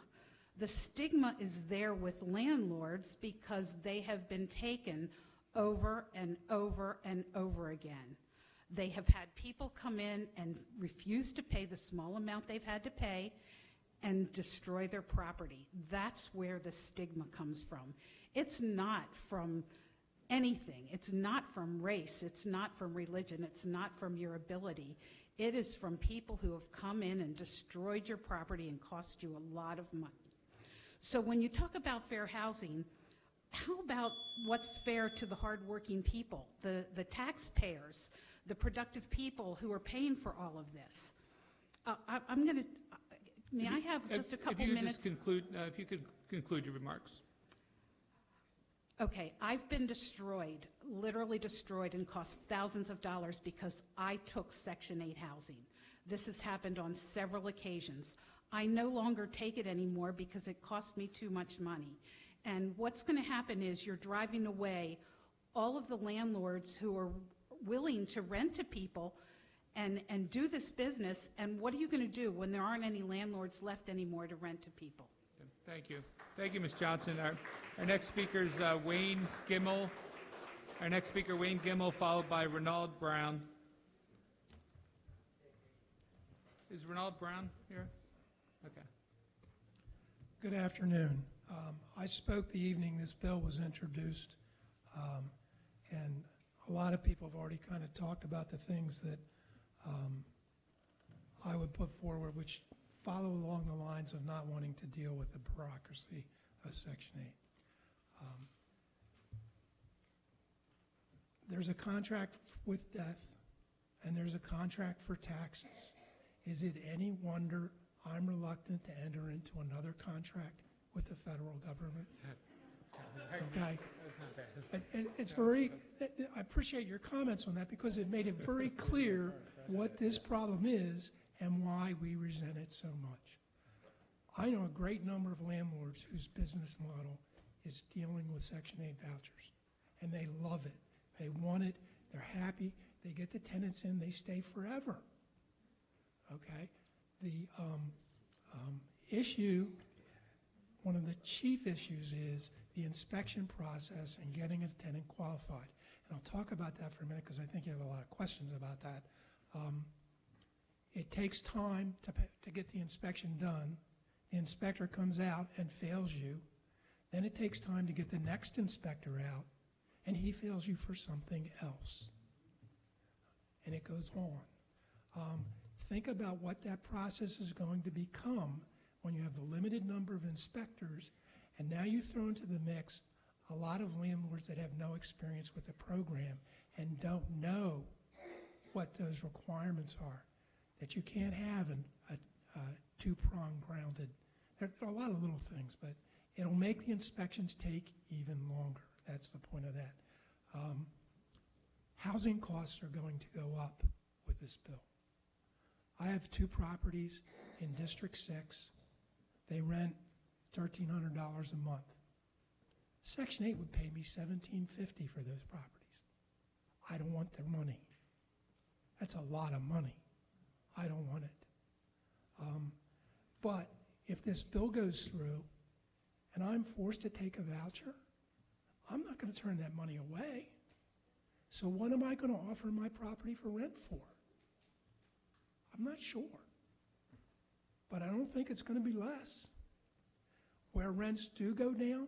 The stigma is there with landlords because they have been taken over and over and over again. They have had people come in and refuse to pay the small amount they've had to pay and destroy their property. That's where the stigma comes from. It's not from anything. It's not from race. It's not from religion. It's not from your ability. It is from people who have come in and destroyed your property and cost you a lot of money. So when you talk about fair housing, how about what's fair to the hardworking people, the taxpayers, the productive people who are paying for all of this? I'm going to, may I have just a couple minutes? If you could conclude your remarks. Okay, I've been destroyed, literally destroyed, and cost thousands of dollars because I took Section 8 housing. This has happened on several occasions. I no longer take it anymore because it cost me too much money. And what's going to happen is you're driving away all of the landlords who are willing to rent to people and do this business, and what are you going to do when there aren't any landlords left anymore to rent to people? Thank you. Thank you, Ms. Johnson. Our next speaker is Wayne Gimmel. Our next speaker, Wayne Gimmel, followed by Ronald Brown. Is Ronald Brown here? Okay. Good afternoon. I spoke the evening this bill was introduced, and a lot of people have already kind of talked about the things that I would put forward, which follow along the lines of not wanting to deal with the bureaucracy of Section 8. There's a contract with death, and there's a contract for taxes. Is it any wonder I'm reluctant to enter into another contract with the federal government? Okay. It's very, I appreciate your comments on that because it made it very clear what this problem is and why we resent it so much. I know a great number of landlords whose business model is dealing with Section 8 vouchers, and they love it. They want it. They're happy. They get the tenants in. They stay forever. Okay? The issue, one of the chief issues is the inspection process and getting a tenant qualified. And I'll talk about that for a minute because I think you have a lot of questions about that. It takes time to get the inspection done. The inspector comes out and fails you. Then it takes time to get the next inspector out, and he fails you for something else. And it goes on. Think about what that process is going to become when you have the limited number of inspectors, and now you throw into the mix a lot of landlords that have no experience with the program and don't know what those requirements are, that you can't have a two-prong grounded. There are a lot of little things, but it'll make the inspections take even longer. That's the point of that. Housing costs are going to go up with this bill. I have two properties in District 6. They rent $1,300 a month. Section 8 would pay me $1,750 for those properties. I don't want their money. That's a lot of money. I don't want it. But if this bill goes through and I'm forced to take a voucher, I'm not going to turn that money away. So what am I going to offer my property for rent for? I'm not sure. But I don't think it's going to be less. Where rents do go down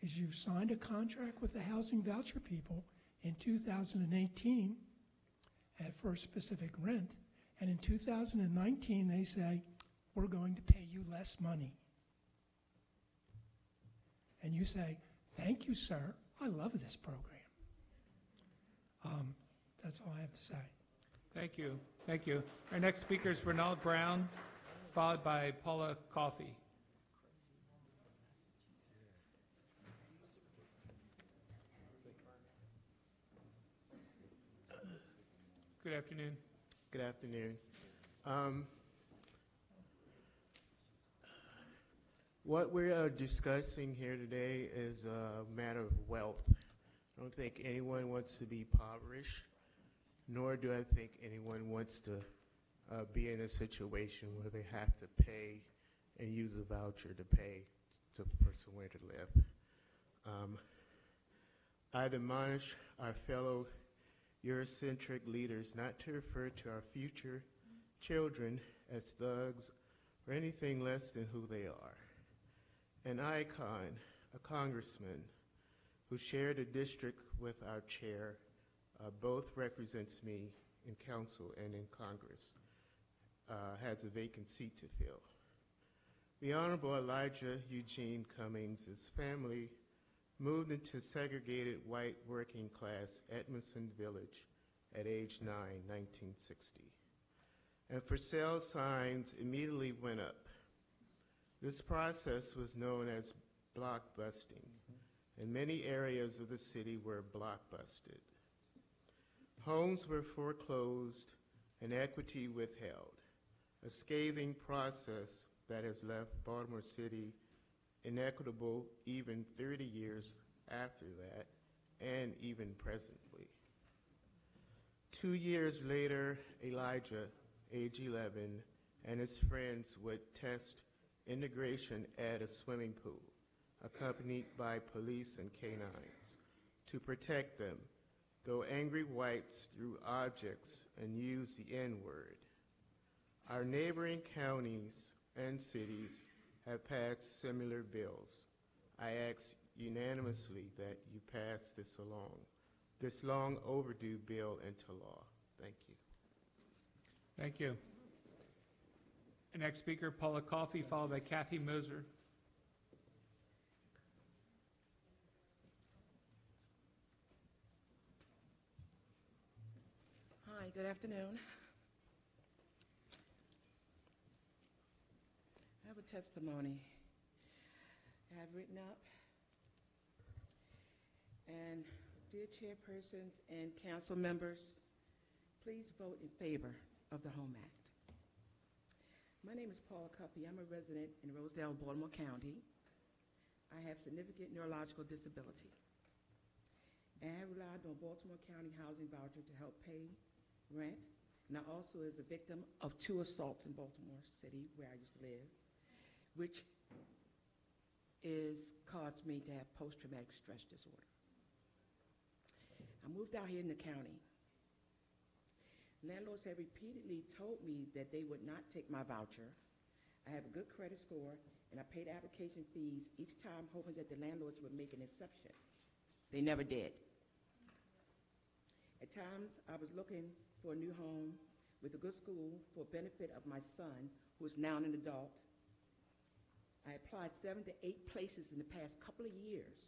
is you've signed a contract with the housing voucher people in 2018 for a specific rent, and in 2019 they say, we're going to pay you less money. And you say, thank you, sir. I love this program. That's all I have to say. Thank you. Thank you. Our next speaker is Ronald Brown, followed by Paula Coffey. Good afternoon. Good afternoon. What we are discussing here today is a matter of wealth. I don't think anyone wants to be impoverished, nor do I think anyone wants to be in a situation where they have to pay and use a voucher to pay for somewhere to live. I'd admonish our fellow Eurocentric leaders not to refer to our future children as thugs or anything less than who they are. An icon, a congressman who shared a district with our chair, both represents me in council and in Congress, has a vacant seat to fill. The Honorable Elijah Eugene Cummings' family moved into segregated white working class Edmondson Village at age 9, 1960. And for sale signs immediately went up. This process was known as blockbusting, and many areas of the city were blockbusted. Homes were foreclosed and equity withheld, a scathing process that has left Baltimore City inequitable even 30 years after that, and even presently. 2 years later, Elijah, age 11, and his friends would test integration at a swimming pool, accompanied by police and canines, to protect them, though angry whites threw objects and used the N-word. Our neighboring counties and cities have passed similar bills. I ask unanimously that you pass this long overdue bill into law. Thank you. Thank you. Our next speaker, Paula Coffey, followed by Kathy Moser. Hi, good afternoon. I have a testimony I have written up. And dear chairpersons and council members, please vote in favor of the HOME Act. My name is Paula Cuppy. I'm a resident in Rosedale, Baltimore County. I have significant neurological disability. And I relied on Baltimore County Housing Voucher to help pay rent. And I also is a victim of 2 assaults in Baltimore City, where I used to live, which is caused me to have post-traumatic stress disorder. I moved out here in the county. Landlords have repeatedly told me that they would not take my voucher. I have a good credit score, and I paid application fees each time, hoping that the landlords would make an exception. They never did. At times, I was looking for a new home with a good school for benefit of my son, who is now an adult. I applied 7 to 8 places in the past couple of years,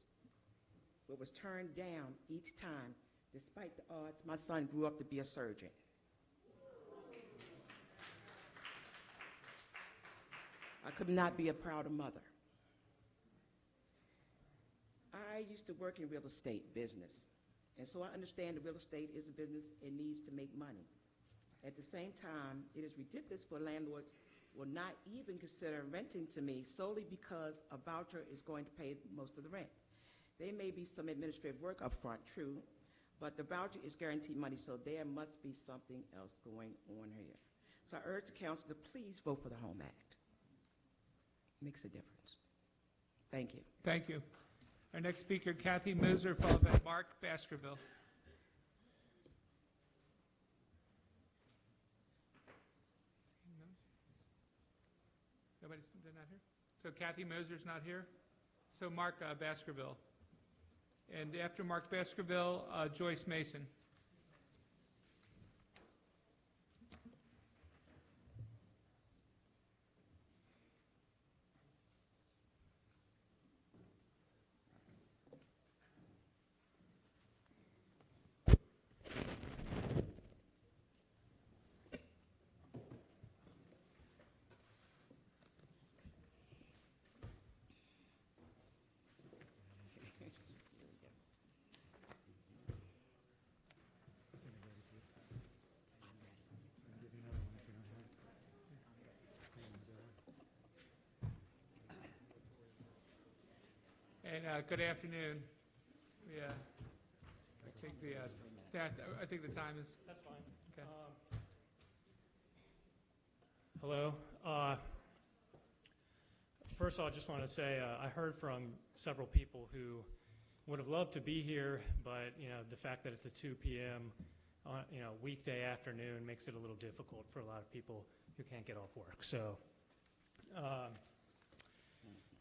but was turned down each time, despite the odds my son grew up to be a surgeon. I could not be a prouder mother. I used to work in real estate business, and so I understand that real estate is a business and needs to make money. At the same time, it is ridiculous for landlords will not even consider renting to me solely because a voucher is going to pay most of the rent. There may be some administrative work up front, true, but the voucher is guaranteed money, so there must be something else going on here. So I urge the council to please vote for the HOME Act. Makes a difference. Thank you. Thank you. Our next speaker, Kathy Moser, followed by Mark Baskerville. They're not here? So Kathy Moser's not here? So Mark Baskerville. And after Mark Baskerville, Joyce Mason. And good afternoon. Yeah. I think the time is. That's fine. Okay. Hello. First of all, I just want to say I heard from several people who would have loved to be here, but the fact that it's a 2 p.m. Weekday afternoon makes it a little difficult for a lot of people who can't get off work. So.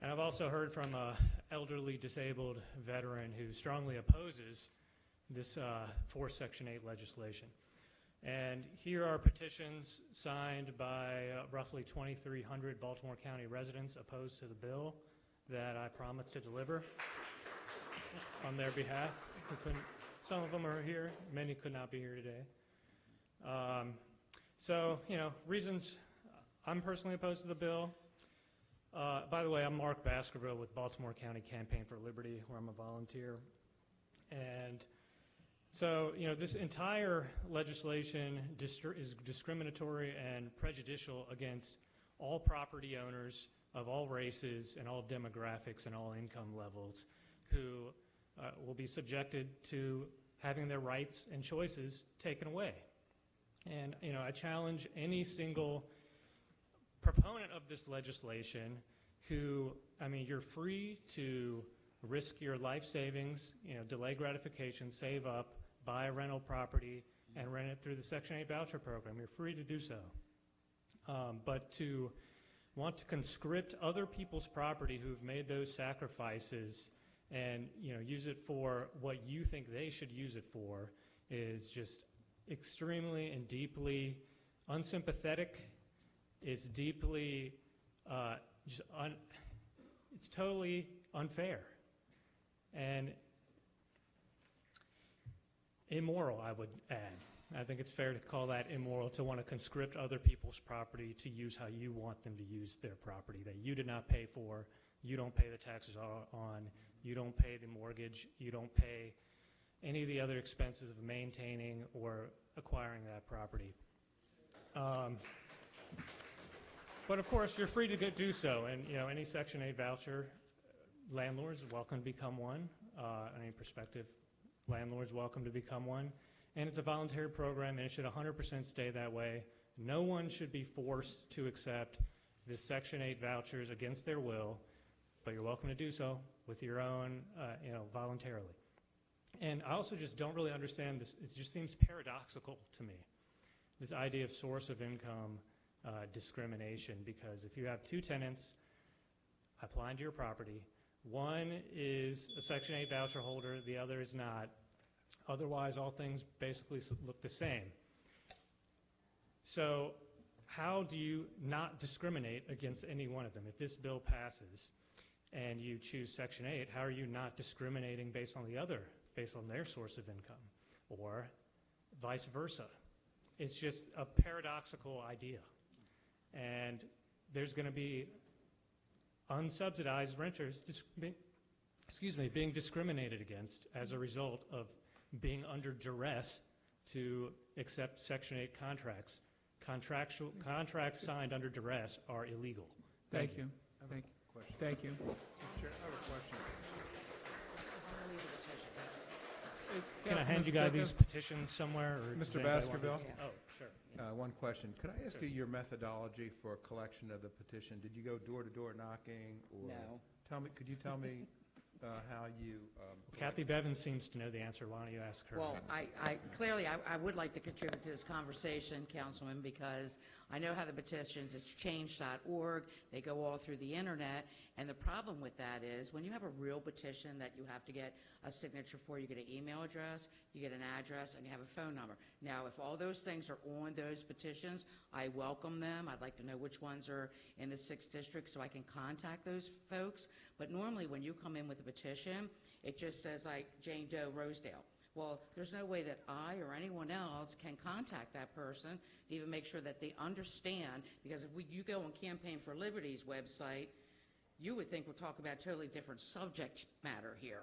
And I've also heard from an elderly disabled veteran who strongly opposes this forced Section 8 legislation. And here are petitions signed by roughly 2,300 Baltimore County residents opposed to the bill that I promised to deliver on their behalf. Some of them are here. Many could not be here today. So, reasons I'm personally opposed to the bill. By the way, I'm Mark Baskerville with Baltimore County Campaign for Liberty, where I'm a volunteer. And so, this entire legislation is discriminatory and prejudicial against all property owners of all races and all demographics and all income levels who will be subjected to having their rights and choices taken away. And, I challenge any single proponent of this legislation who, you're free to risk your life savings, delay gratification, save up, buy a rental property, and rent it through the Section 8 voucher program. You're free to do so. But to want to conscript other people's property who've made those sacrifices and, use it for what you think they should use it for is just extremely and deeply unsympathetic. It's deeply, it's totally unfair and immoral, I would add. I think it's fair to call that immoral, to want to conscript other people's property to use how you want them to use their property that you did not pay for, you don't pay the taxes on, you don't pay the mortgage, you don't pay any of the other expenses of maintaining or acquiring that property. But of course, you're free to do so, and any Section 8 voucher landlords are welcome to become one. Any prospective landlords welcome to become one, and it's a voluntary program, and it should 100% stay that way. No one should be forced to accept the Section 8 vouchers against their will, but you're welcome to do so with your own, voluntarily. And I also just don't really understand this. It just seems paradoxical to me, this idea of source of income discrimination, because if you have two tenants applying to your property, one is a Section 8 voucher holder, the other is not. Otherwise, all things basically look the same. So how do you not discriminate against any one of them? If this bill passes and you choose Section 8, how are you not discriminating based on the other, based on their source of income, or vice versa? It's just a paradoxical idea. And there's going to be unsubsidized renters being discriminated against as a result of being under duress to accept Section 8 contracts. Contracts signed under duress are illegal. Thank you. Thank you. Chair, I have a question. Can I hand you Councilman guys these Pacheco? petitions somewhere? Or does Mr. anybody want Baskerville? these? Oh, sure. One question. Could I ask you your methodology for collection of the petition? Did you go door-to-door knocking, or? No. Could you tell me how you? Kathy Bevins seems to know the answer. Why don't you ask her? Well, clearly, I would like to contribute to this conversation, Councilman, because I know how the petitions, it's change.org, they go all through the internet, and the problem with that is when you have a real petition that you have to get a signature for, you get an email address, you get an address, and you have a phone number. Now, if all those things are on those petitions, I welcome them. I'd like to know which ones are in the 6th District so I can contact those folks. But normally, when you come in with a petition, it just says, like, Jane Doe, Rosedale. Well, there's no way that I or anyone else can contact that person to even make sure that they understand, because if you go on Campaign for Liberty's website, you would think we're talking about a totally different subject matter here,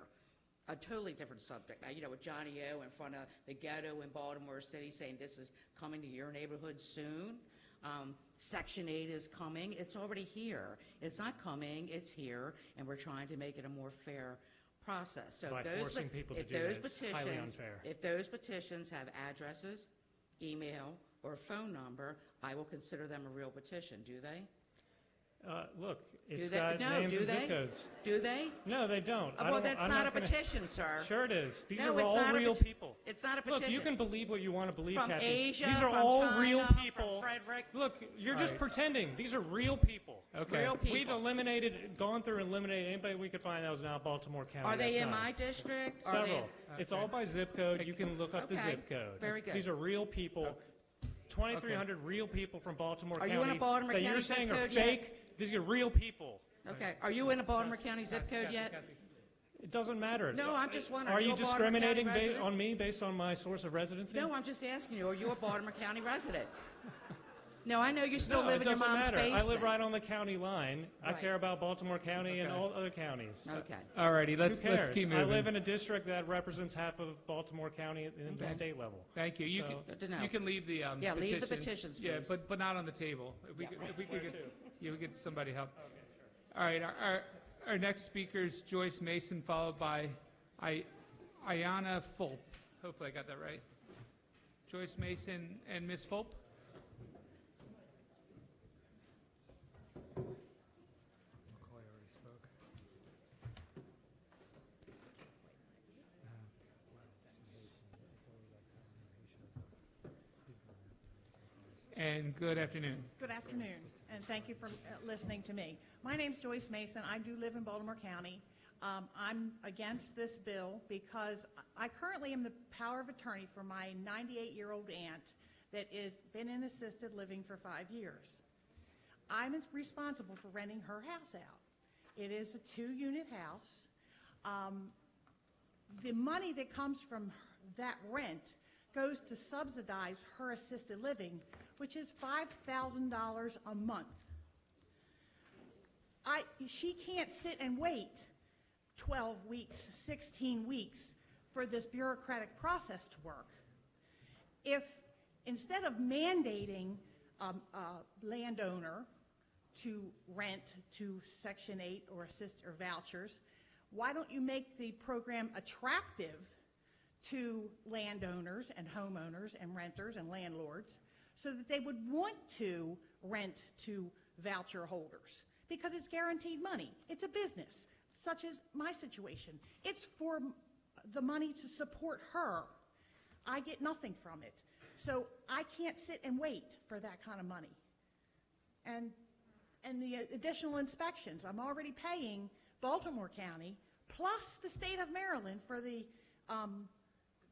a totally different subject. Now, with Johnny O in front of the ghetto in Baltimore City saying this is coming to your neighborhood soon. Section 8 is coming. It's already here. It's not coming. It's here, and we're trying to make it a more fair process. So By forcing people to do that, it's highly unfair. If those petitions have addresses, email, or phone number, I will consider them a real petition. Do they? Look, it's Do they? got No, names do and they? zip codes. Do they? No, they don't. Well, that's I'm not a gonna- petition, sir. Sure it is. These No, are it's all not a real peti- people. It's not a Look, petition. you can believe what you want to believe, From Kathy. Asia, These are from all China, real from people. Frederick. Look, you're All just right. pretending. These are real people. Okay. Real people. We've gone through and eliminated anybody we could find that was not Baltimore County. Are they That's in not. my district? Are Several. they? It's all by zip code. You can look up the Okay. zip code. Very good. These are real people. 2,300 real people from Baltimore Are County you in a Baltimore that County you're zip saying are code yet? fake. These are real people. Okay. Are you in a Baltimore County zip code yet? It doesn't matter. No, I'm just wondering. Are you You're a Baltimore County discriminating resident? on me based on my source of residency? No, I'm just asking you. Are you a Baltimore County resident? No, I know you still No, live it in your doesn't mom's matter. basement. I live right on the county line. I Right. care about Baltimore County and Okay. all other counties. Okay. All righty, Who let's cares? keep I moving. live in a district that represents half of Baltimore County in the Okay. state level. Thank you. You So- can, Good to know. you can leave the Yeah, petitions. leave the petitions, Yeah, please. but not on the table. If we Yeah. could, if we Where could to? get, yeah, we get somebody help. All right, our next speaker is Joyce Mason, followed by Ayana Fulp. Hopefully I got that right. Joyce Mason and Ms. Fulp. And good afternoon. Good afternoon, and thank you for listening to me. My name's Joyce Mason. I do live in Baltimore County. I'm against this bill because I currently am the power of attorney for my 98-year-old aunt that has been in assisted living for 5 years. I'm responsible for renting her house out. It is a 2-unit house. The money that comes from that rent goes to subsidize her assisted living, which is $5,000 a month. She can't sit and wait 12 weeks, 16 weeks for this bureaucratic process to work. If instead of mandating a landowner to rent to Section 8 or vouchers, why don't you make the program attractive to landowners and homeowners and renters and landlords so that they would want to rent to voucher holders? Because it's guaranteed money. It's a business, such as my situation. It's for the money to support her. I get nothing from it. So I can't sit and wait for that kind of money. And the additional inspections, I'm already paying Baltimore County plus the state of Maryland for the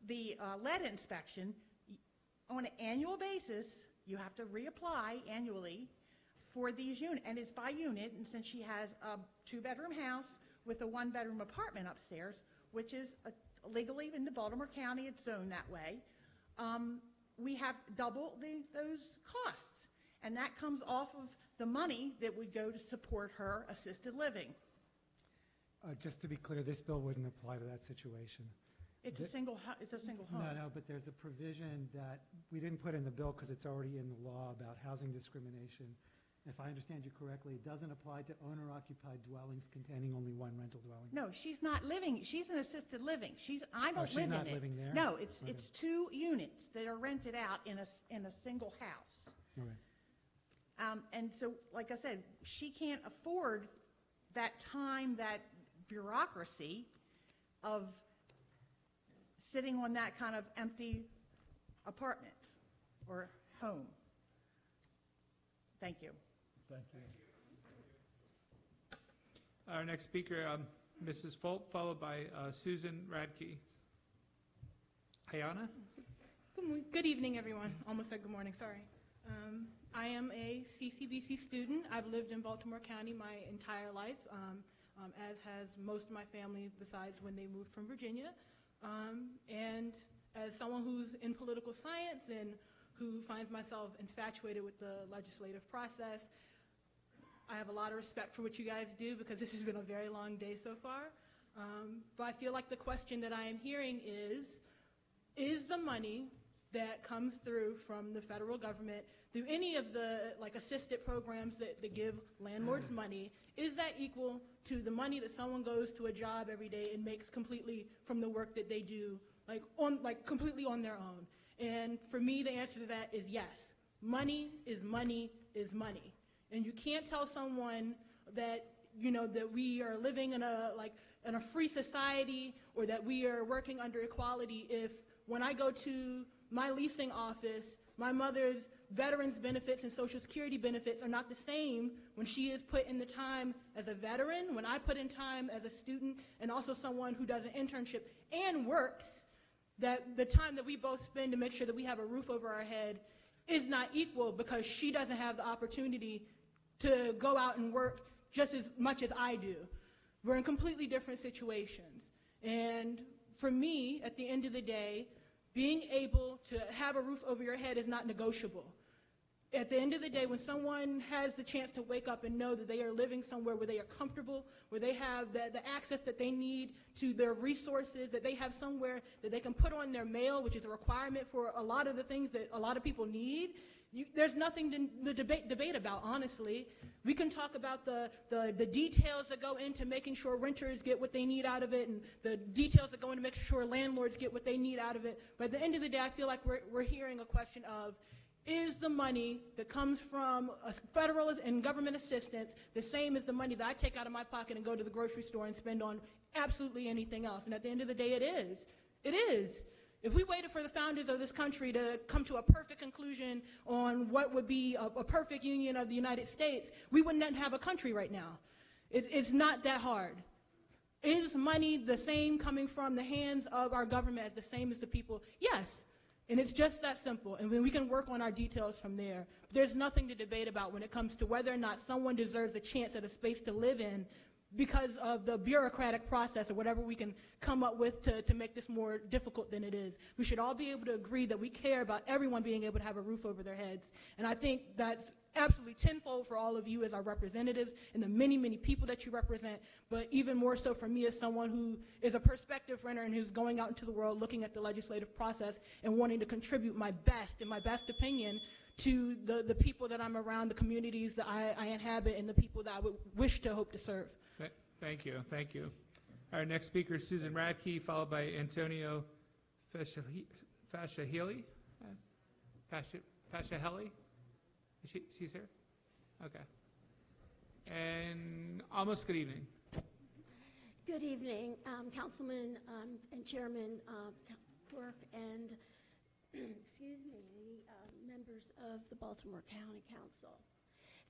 lead inspection. On an annual basis, you have to reapply annually for these units, and it's by unit. And since she has a 2-bedroom house with a 1-bedroom apartment upstairs, which is legally in the Baltimore County, it's zoned that way, we have double those costs, and that comes off of the money that would go to support her assisted living. Just to be clear, this bill wouldn't apply to that situation. It's a single home. No, but there's a provision that we didn't put in the bill because it's already in the law about housing discrimination if I understand you correctly, it doesn't apply to owner-occupied dwellings containing only one rental dwelling. No, she's not living, she's in assisted living. I don't she's live in it. not living there? No, it's Okay. 2 units that are rented out in a single house. Okay. And so, like I said, she can't afford that time, that bureaucracy of sitting on that kind of empty apartment or home. Thank you. Thank you. Our next speaker, Mrs. Folk, followed by Susan Radke. Ayana? Good evening, everyone. Almost said good morning, sorry. I am a CCBC student. I've lived in Baltimore County my entire life, as has most of my family besides when they moved from Virginia. And as someone who's in political science and who finds myself infatuated with the legislative process, I have a lot of respect for what you guys do because this has been a very long day so far. But I feel like the question that I am hearing is the money that comes through from the federal government through any of the assisted programs that give landlords money, is that equal to the money that someone goes to a job every day and makes completely from the work that they do, completely on their own? And for me, the answer to that is yes. Money is money is money. And you can't tell someone that, that we are living in a free society or that we are working under equality if when I go to my leasing office, my mother's veterans benefits and Social Security benefits are not the same when she is put in the time as a veteran, when I put in time as a student, and also someone who does an internship and works, that the time that we both spend to make sure that we have a roof over our head is not equal because she doesn't have the opportunity to go out and work just as much as I do. We're in completely different situations. And for me, at the end of the day, being able to have a roof over your head is not negotiable. At the end of the day, when someone has the chance to wake up and know that they are living somewhere where they are comfortable, where they have the access that they need to their resources, that they have somewhere that they can put on their mail, which is a requirement for a lot of the things that a lot of people need, there's nothing to debate about, honestly. We can talk about the details that go into making sure renters get what they need out of it and the details that go into making sure landlords get what they need out of it. But at the end of the day, I feel like we're hearing a question of, is the money that comes from federal and government assistance the same as the money that I take out of my pocket and go to the grocery store and spend on absolutely anything else? And at the end of the day, it is. It is. If we waited for the founders of this country to come to a perfect conclusion on what would be a perfect union of the United States, we wouldn't have a country right now. It's not that hard. Is money the same coming from the hands of our government as the same as the people? Yes. And it's just that simple. And then we can work on our details from there. There's nothing to debate about when it comes to whether or not someone deserves a chance at a space to live in because of the bureaucratic process or whatever we can come up with to make this more difficult than it is. We should all be able to agree that we care about everyone being able to have a roof over their heads. And I think that's absolutely tenfold for all of you as our representatives and the many, many people that you represent, but even more so for me as someone who is a prospective renter and who's going out into the world looking at the legislative process and wanting to contribute my best, in my best opinion, to the people that I'm around, the communities that I inhabit, and the people that I would wish to hope to serve. Thank you. Thank you. Our next speaker is Susan Radke, followed by Antonio Fasciahili. Fasciahili? She's here? Okay. And almost good evening. Good evening, Councilman and Chairman Quirk and excuse me, members of the Baltimore County Council.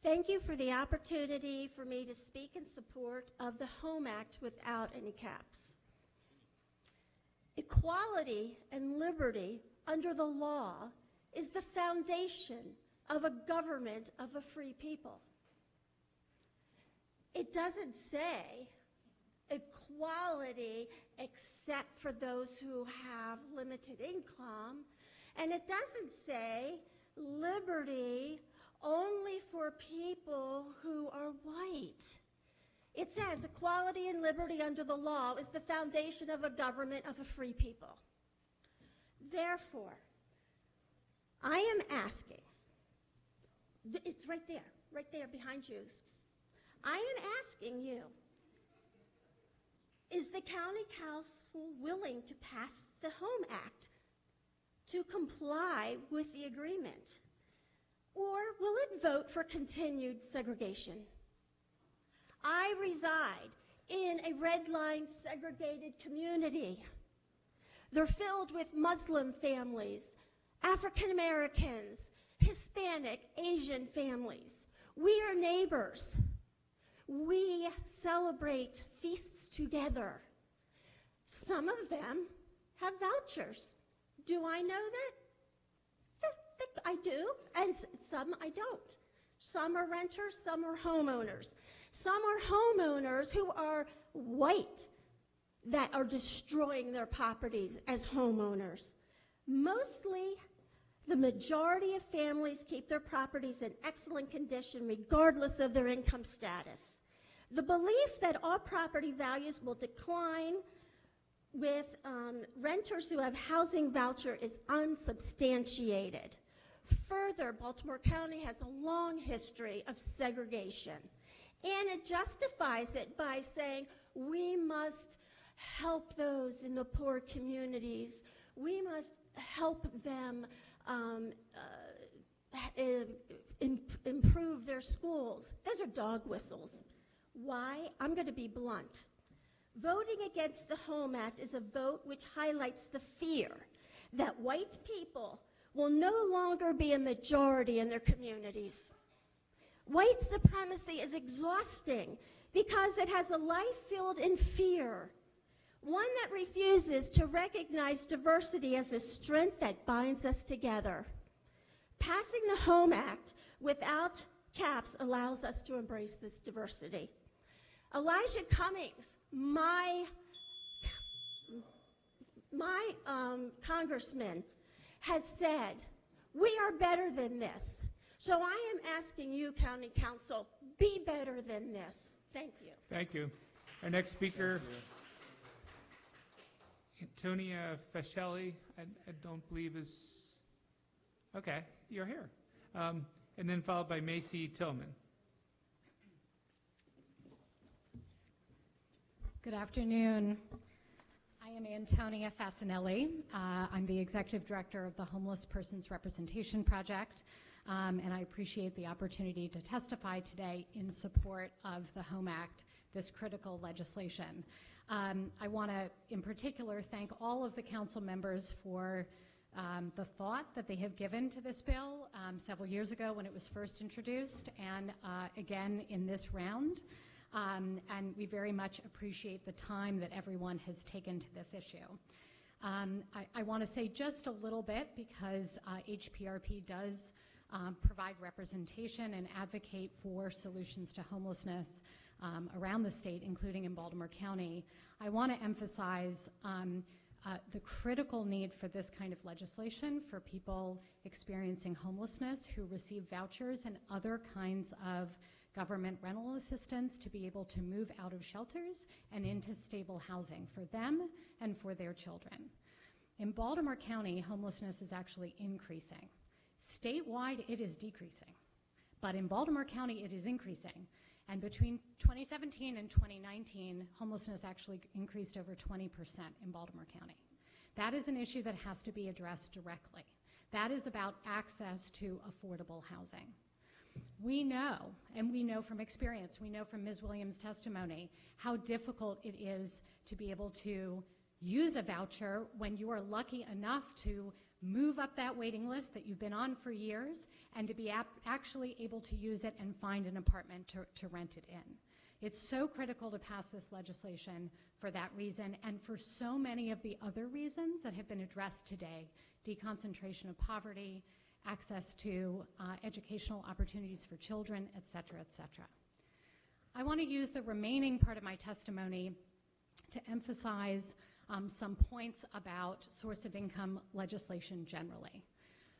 Thank you for the opportunity for me to speak in support of the HOME Act without any caps. Equality and liberty under the law is the foundation of a government of a free people. It doesn't say equality except for those who have limited income, and it doesn't say liberty only for people who are white. It says equality and liberty under the law is the foundation of a government of a free people. Therefore, I am asking, it's right there, right there behind you. I am asking you, is the county council willing to pass the Home Act to comply with the agreement? Or will it vote for continued segregation? I reside in a red line segregated community. They're filled with Muslim families, African Americans, Hispanic, Asian families. We are neighbors. We celebrate feasts together. Some of them have vouchers. Do I know that? I do, and some I don't. Some are renters, some are homeowners. Some are homeowners who are white that are destroying their properties as homeowners. Mostly, the majority of families keep their properties in excellent condition regardless of their income status. The belief that all property values will decline with renters who have housing voucher is unsubstantiated. Further, Baltimore County has a long history of segregation, and it justifies it by saying we must help those in the poor communities. We must help them improve their schools. Those are dog whistles. Why? I'm going to be blunt. Voting against the Home Act is a vote which highlights the fear that white people will no longer be a majority in their communities. White supremacy is exhausting because it has a life filled in fear, one that refuses to recognize diversity as a strength that binds us together. Passing the Home Act without caps allows us to embrace this diversity. Elijah Cummings, my congressman, has said, we are better than this. So I am asking you, County Council, be better than this. Thank you. Thank you. Our next speaker, Antonia Fascelli, I don't believe is, okay, you're here. And then followed by Macy Tillman. Good afternoon. I am Antonia Fasinelli. I'm the Executive Director of the Homeless Persons Representation Project, and I appreciate the opportunity to testify today in support of the Home Act, this critical legislation. I want to, in particular, thank all of the council members for the thought that they have given to this bill several years ago when it was first introduced, and again in this round. And we very much appreciate the time that everyone has taken to this issue. I want to say just a little bit because HPRP does provide representation and advocate for solutions to homelessness around the state, including in Baltimore County. I want to emphasize the critical need for this kind of legislation for people experiencing homelessness who receive vouchers and other kinds of government rental assistance to be able to move out of shelters and into stable housing for them and for their children. In Baltimore County, homelessness is actually increasing. Statewide, it is decreasing. But in Baltimore County, it is increasing. And between 2017 and 2019, homelessness actually increased over 20% in Baltimore County. That is an issue that has to be addressed directly. That is about access to affordable housing. We know, and we know from experience, we know from Ms. Williams' testimony, how difficult it is to be able to use a voucher when you are lucky enough to move up that waiting list that you've been on for years and to be actually able to use it and find an apartment to rent it in. It's so critical to pass this legislation for that reason and for so many of the other reasons that have been addressed today: deconcentration of poverty, access to educational opportunities for children, et cetera, et cetera. I want to use the remaining part of my testimony to emphasize some points about source of income legislation generally.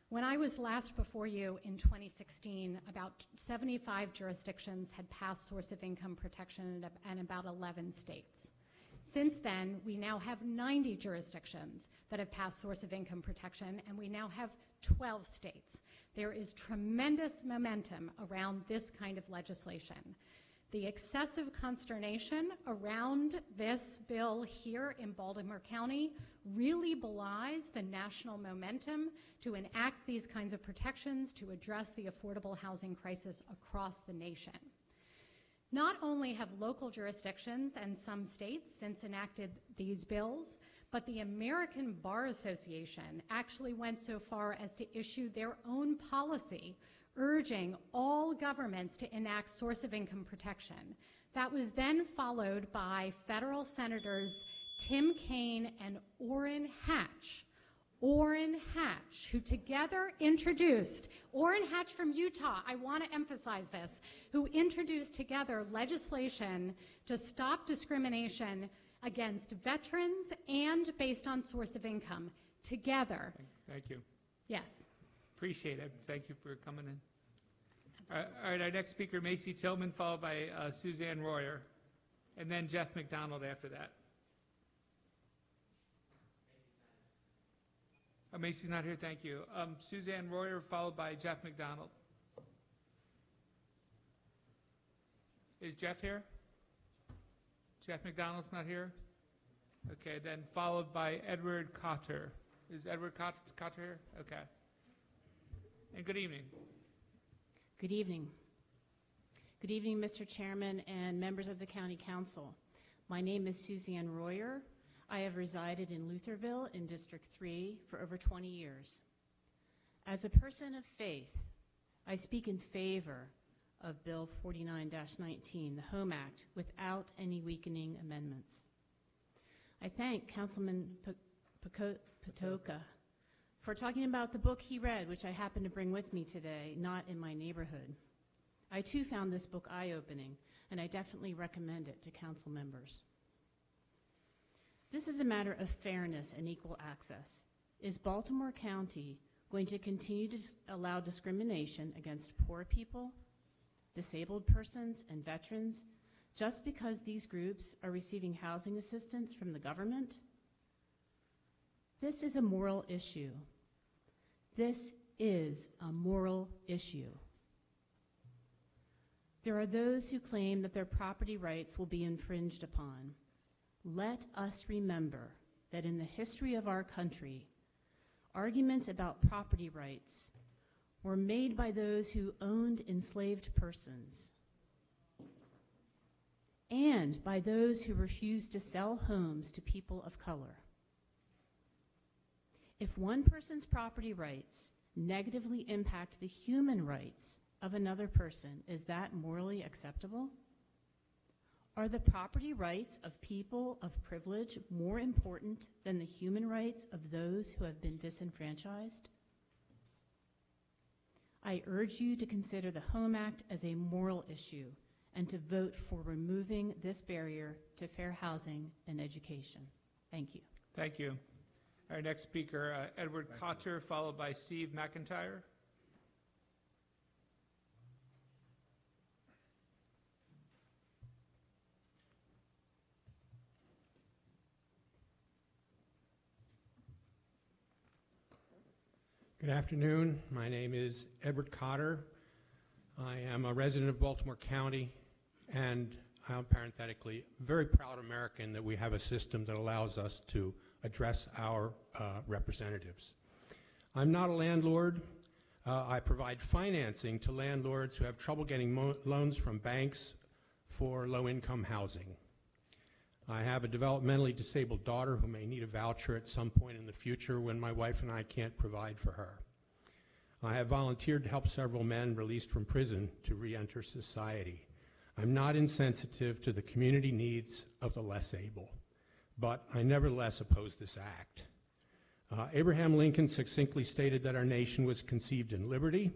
When I was last before you in 2016, about 75 jurisdictions had passed source of income protection in about 11 states. Since then, we now have 90 jurisdictions that have passed source of income protection, and we now have 12 states. There is tremendous momentum around this kind of legislation. The excessive consternation around this bill here in Baltimore County really belies the national momentum to enact these kinds of protections to address the affordable housing crisis across the nation. Not only have local jurisdictions and some states since enacted these bills, but the American Bar Association actually went so far as to issue their own policy urging all governments to enact source of income protection. That was then followed by federal senators Tim Kaine and Orrin Hatch. Orrin Hatch, who together introduced, Orrin Hatch from Utah, I want to emphasize this, who introduced together legislation to stop discrimination against veterans and based on source of income together. Thank you. Yes. Appreciate it. Thank you for coming in. All right, our next speaker, Macy Tillman, followed by Suzanne Royer, and then Jeff McDonald after that. Oh, Macy's not here, thank you. Suzanne Royer, followed by Jeff McDonald. Is Jeff here? Jeff McDonald's not here? Okay, then followed by Edward Cotter. Is Edward Cotter here? Okay. And good evening. Good evening. Good evening, Mr. Chairman and members of the County Council. My name is Suzanne Royer. I have resided in Lutherville in District 3 for over 20 years. As a person of faith, I speak in favor of Bill 49-19, the Home Act, without any weakening amendments. I thank Councilman Patoka for talking about the book he read, which I happen to bring with me today, Not in My Neighborhood. I too found this book eye-opening, and I definitely recommend it to council members. This is a matter of fairness and equal access. Is Baltimore County going to continue to allow discrimination against poor people, disabled persons, and veterans just because these groups are receiving housing assistance from the government? This is a moral issue. This is a moral issue. There are those who claim that their property rights will be infringed upon. Let us remember that in the history of our country, arguments about property rights were made by those who owned enslaved persons and by those who refused to sell homes to people of color. If one person's property rights negatively impact the human rights of another person, is that morally acceptable? Are the property rights of people of privilege more important than the human rights of those who have been disenfranchised? I urge you to consider the Home Act as a moral issue and to vote for removing this barrier to fair housing and education. Thank you. Thank you. Our next speaker, Edward Cotter, followed by Steve McIntyre. Good afternoon. My name is Edward Cotter. I am a resident of Baltimore County, and I'm parenthetically a very proud American that we have a system that allows us to address our representatives. I'm not a landlord. I provide financing to landlords who have trouble getting loans from banks for low-income housing. I have a developmentally disabled daughter who may need a voucher at some point in the future when my wife and I can't provide for her. I have volunteered to help several men released from prison to re-enter society. I'm not insensitive to the community needs of the less able, but I nevertheless oppose this act. Abraham Lincoln succinctly stated that our nation was conceived in liberty.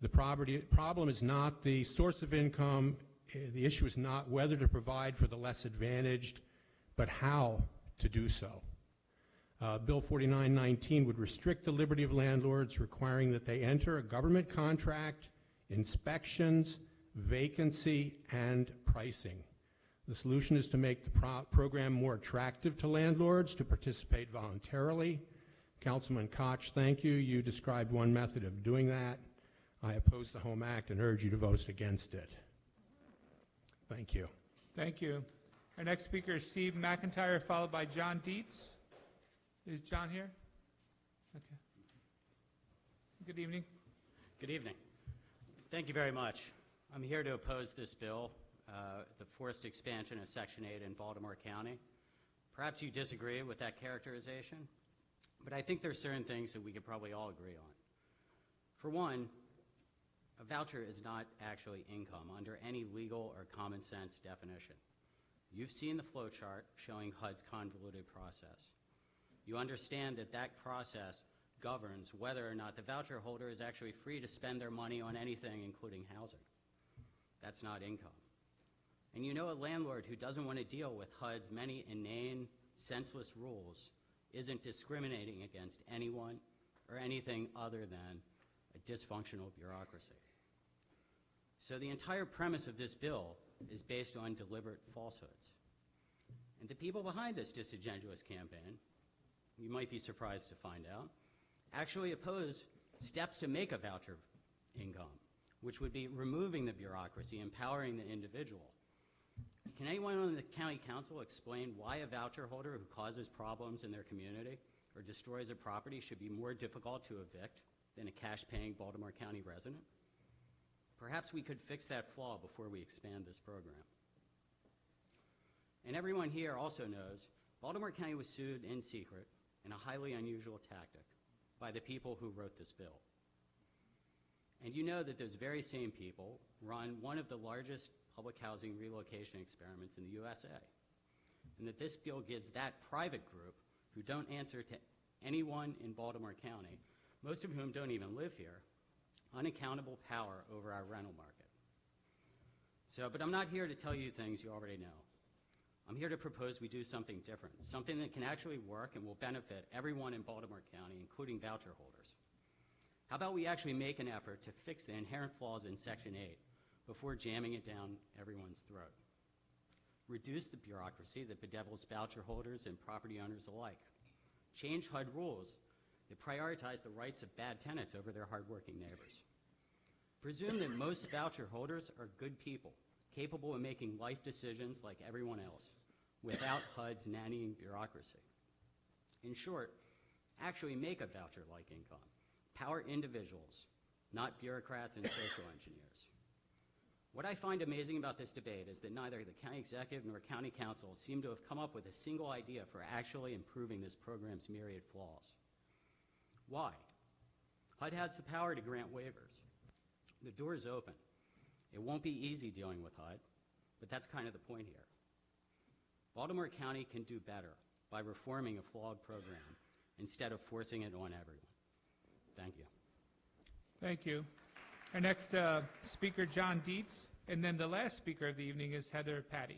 The problem is not the source of income. The issue is not whether to provide for the less advantaged, but how to do so. Bill 4919 would restrict the liberty of landlords, requiring that they enter a government contract, inspections, vacancy, and pricing. The solution is to make the program more attractive to landlords to participate voluntarily, Councilman Koch, thank you. You described one method of doing that. I oppose the Home Act and urge you to vote against it. Thank you. Thank you. Our next speaker is Steve McIntyre, followed by John Dietz. Is John here? Okay. Good evening. Good evening. Thank you very much. I'm here to oppose this bill, the forced expansion of Section 8 in Baltimore County. Perhaps you disagree with that characterization, but I think there's certain things that we could probably all agree on. For one, a voucher is not actually income under any legal or common sense definition. You've seen the flow chart showing HUD's convoluted process. You understand that that process governs whether or not the voucher holder is actually free to spend their money on anything, including housing. That's not income. And you know a landlord who doesn't want to deal with HUD's many inane, senseless rules isn't discriminating against anyone or anything other than a dysfunctional bureaucracy. So the entire premise of this bill is based on deliberate falsehoods. And the people behind this disingenuous campaign, you might be surprised to find out, actually oppose steps to make a voucher income, which would be removing the bureaucracy, empowering the individual. Can anyone on the county council explain why a voucher holder who causes problems in their community or destroys a property should be more difficult to evict than a cash-paying Baltimore County resident? Perhaps we could fix that flaw before we expand this program. And everyone here also knows Baltimore County was sued in secret in a highly unusual tactic by the people who wrote this bill. And you know that those very same people run one of the largest public housing relocation experiments in the USA, and that this bill gives that private group, who don't answer to anyone in Baltimore County, most of whom don't even live here, unaccountable power over our rental market. But I'm not here to tell you things you already know. I'm here to propose we do something different, something that can actually work and will benefit everyone in Baltimore County, including voucher holders. How about we actually make an effort to fix the inherent flaws in Section 8 before jamming it down everyone's throat? Reduce the bureaucracy that bedevils voucher holders and property owners alike. Change HUD rules that prioritize the rights of bad tenants over their hardworking neighbors. Presume that most voucher holders are good people, capable of making life decisions like everyone else, without HUD's nannying bureaucracy. In short, actually make a voucher-like income. Power individuals, not bureaucrats and social engineers. What I find amazing about this debate is that neither the county executive nor county council seem to have come up with a single idea for actually improving this program's myriad flaws. Why? HUD has the power to grant waivers. The door is open. It won't be easy dealing with HUD, but that's kind of the point here. Baltimore County can do better by reforming a flawed program instead of forcing it on everyone. Thank you. Thank you. Our next speaker, John Dietz, and then the last speaker of the evening is Heather Patty.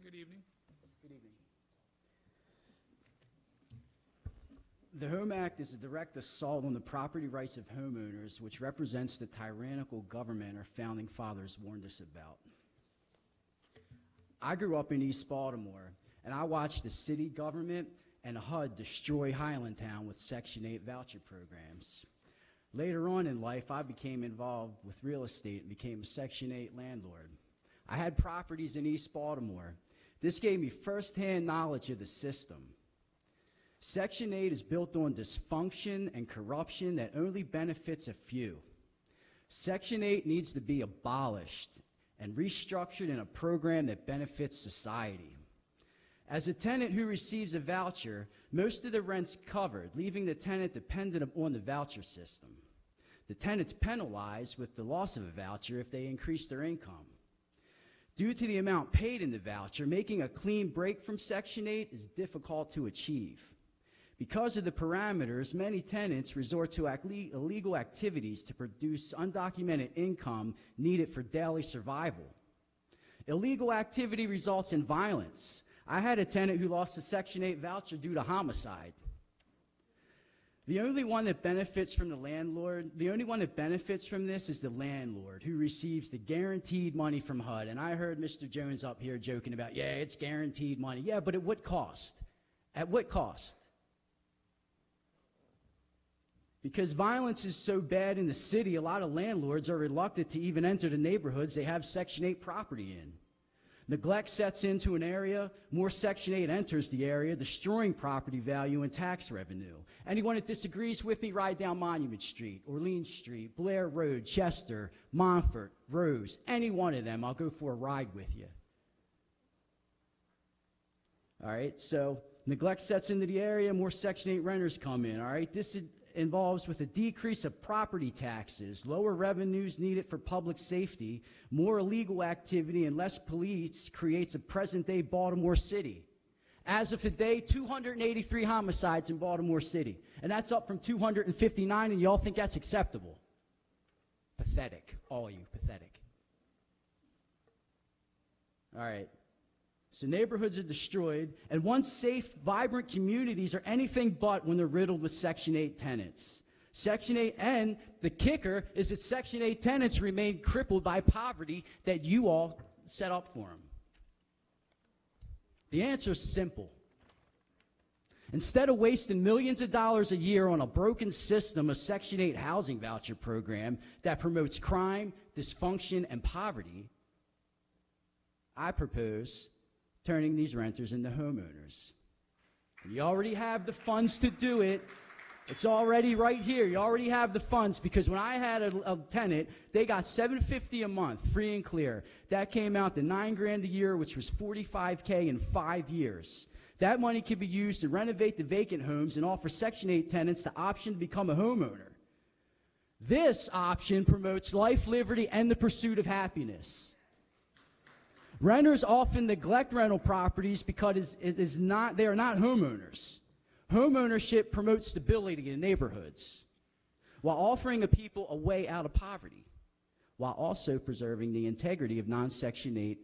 Good evening. Good evening. The Home Act is a direct assault on the property rights of homeowners, which represents the tyrannical government our founding fathers warned us about. I grew up in East Baltimore, and I watched the city government and HUD destroy Highlandtown with Section 8 voucher programs. Later on in life, I became involved with real estate and became a Section 8 landlord. I had properties in East Baltimore. This gave me firsthand knowledge of the system. Section 8 is built on dysfunction and corruption that only benefits a few. Section 8 needs to be abolished and restructured in a program that benefits society. As a tenant who receives a voucher, most of the rent's covered, leaving the tenant dependent on the voucher system. The tenant's penalized with the loss of a voucher if they increase their income. Due to the amount paid in the voucher, making a clean break from Section 8 is difficult to achieve. Because of the parameters, many tenants resort to illegal activities to produce undocumented income needed for daily survival. Illegal activity results in violence. I had a tenant who lost a Section 8 voucher due to homicide. The only one that benefits from the only one that benefits from this is the landlord who receives the guaranteed money from HUD. And I heard Mr. Jones up here joking about, yeah, it's guaranteed money. Yeah, but at what cost? At what cost? Because violence is so bad in the city, a lot of landlords are reluctant to even enter the neighborhoods they have Section 8 property in. Neglect sets into an area, more Section 8 enters the area, destroying property value and tax revenue. Anyone that disagrees with me, ride down Monument Street, Orleans Street, Blair Road, Chester, Montfort, Rose, any one of them, I'll go for a ride with you. All right, so neglect sets into the area, more Section 8 renters come in, all right? This involves with a decrease of property taxes, lower revenues needed for public safety, more illegal activity, and less police creates a present-day Baltimore City. As of today, 283 homicides in Baltimore City, and that's up from 259, and y'all think that's acceptable. Pathetic, all you, pathetic. All right. So neighborhoods are destroyed, and once safe, vibrant communities are anything but when they're riddled with Section 8 tenants. Section 8, and the kicker is that Section 8 tenants remain crippled by poverty that you all set up for them. The answer is simple. Instead of wasting millions of dollars a year on a broken system of Section 8 housing voucher program that promotes crime, dysfunction, and poverty, I propose turning these renters into homeowners. And you already have the funds to do it. It's already right here. You already have the funds, because when I had a tenant, they got $750 a month, free and clear. That came out to $9,000 a year, which was $45K in 5 years. That money could be used to renovate the vacant homes and offer Section 8 tenants the option to become a homeowner. This option promotes life, liberty, and the pursuit of happiness. Renters often neglect rental properties because they are not homeowners. Homeownership promotes stability in neighborhoods while offering a people a way out of poverty, while also preserving the integrity of non-Section 8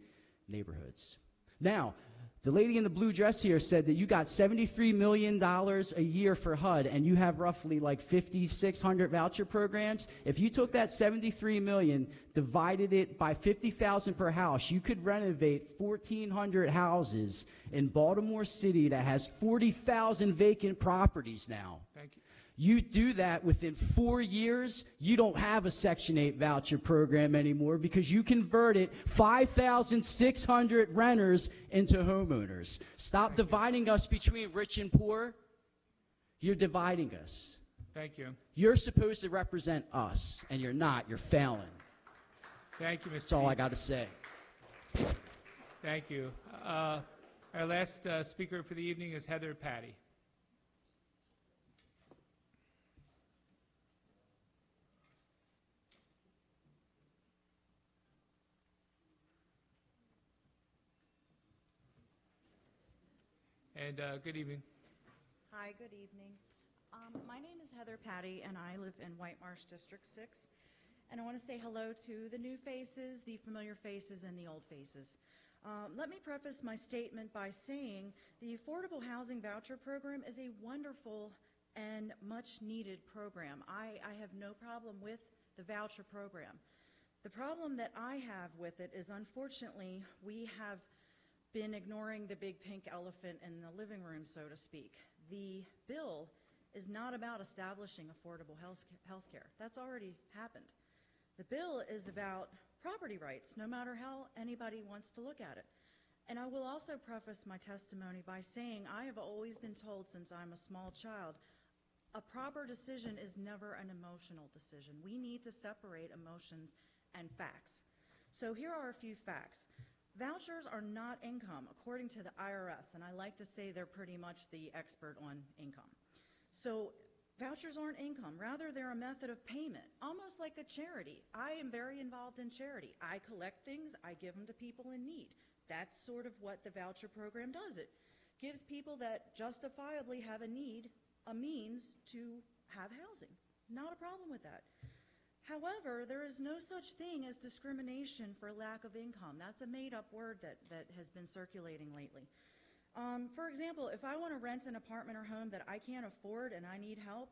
neighborhoods. Now, the lady in the blue dress here said that you got $73 million a year for HUD, and you have roughly like 5,600 voucher programs. If you took that $73 million, divided it by 50,000 per house, you could renovate 1,400 houses in Baltimore City that has 40,000 vacant properties now. Thank you. You do that within 4 years, you don't have a Section 8 voucher program anymore, because you converted 5,600 renters into homeowners. Stop dividing us between rich and poor. You're dividing us. Thank you. You're supposed to represent us, and you're not. You're failing. Thank you, Mr. That's all I Eads. got to say. Thank you. Our last speaker for the evening is Heather Patty. And good evening. Hi, good evening. My name is Heather Patty, and I live in White Marsh District 6. And I want to say hello to the new faces, the familiar faces, and the old faces. Let me preface my statement by saying the Affordable Housing Voucher Program is a wonderful and much-needed program. I have no problem with the voucher program. The problem that I have with it is, unfortunately, we have been ignoring the big pink elephant in the living room, so to speak. The bill is not about establishing affordable health care. That's already happened. The bill is about property rights, no matter how anybody wants to look at it. And I will also preface my testimony by saying I have always been told since I'm a small child, a proper decision is never an emotional decision. We need to separate emotions and facts. So here are a few facts. Vouchers are not income, according to the IRS, and I like to say they're pretty much the expert on income. So vouchers aren't income. Rather, they're a method of payment, almost like a charity. I am very involved in charity. I collect things. I give them to people in need. That's sort of what the voucher program does. It gives people that justifiably have a need a means to have housing. Not a problem with that. However, there is no such thing as discrimination for lack of income. That's a made-up word that has been circulating lately. For example, if I want to rent an apartment or home that I can't afford and I need help,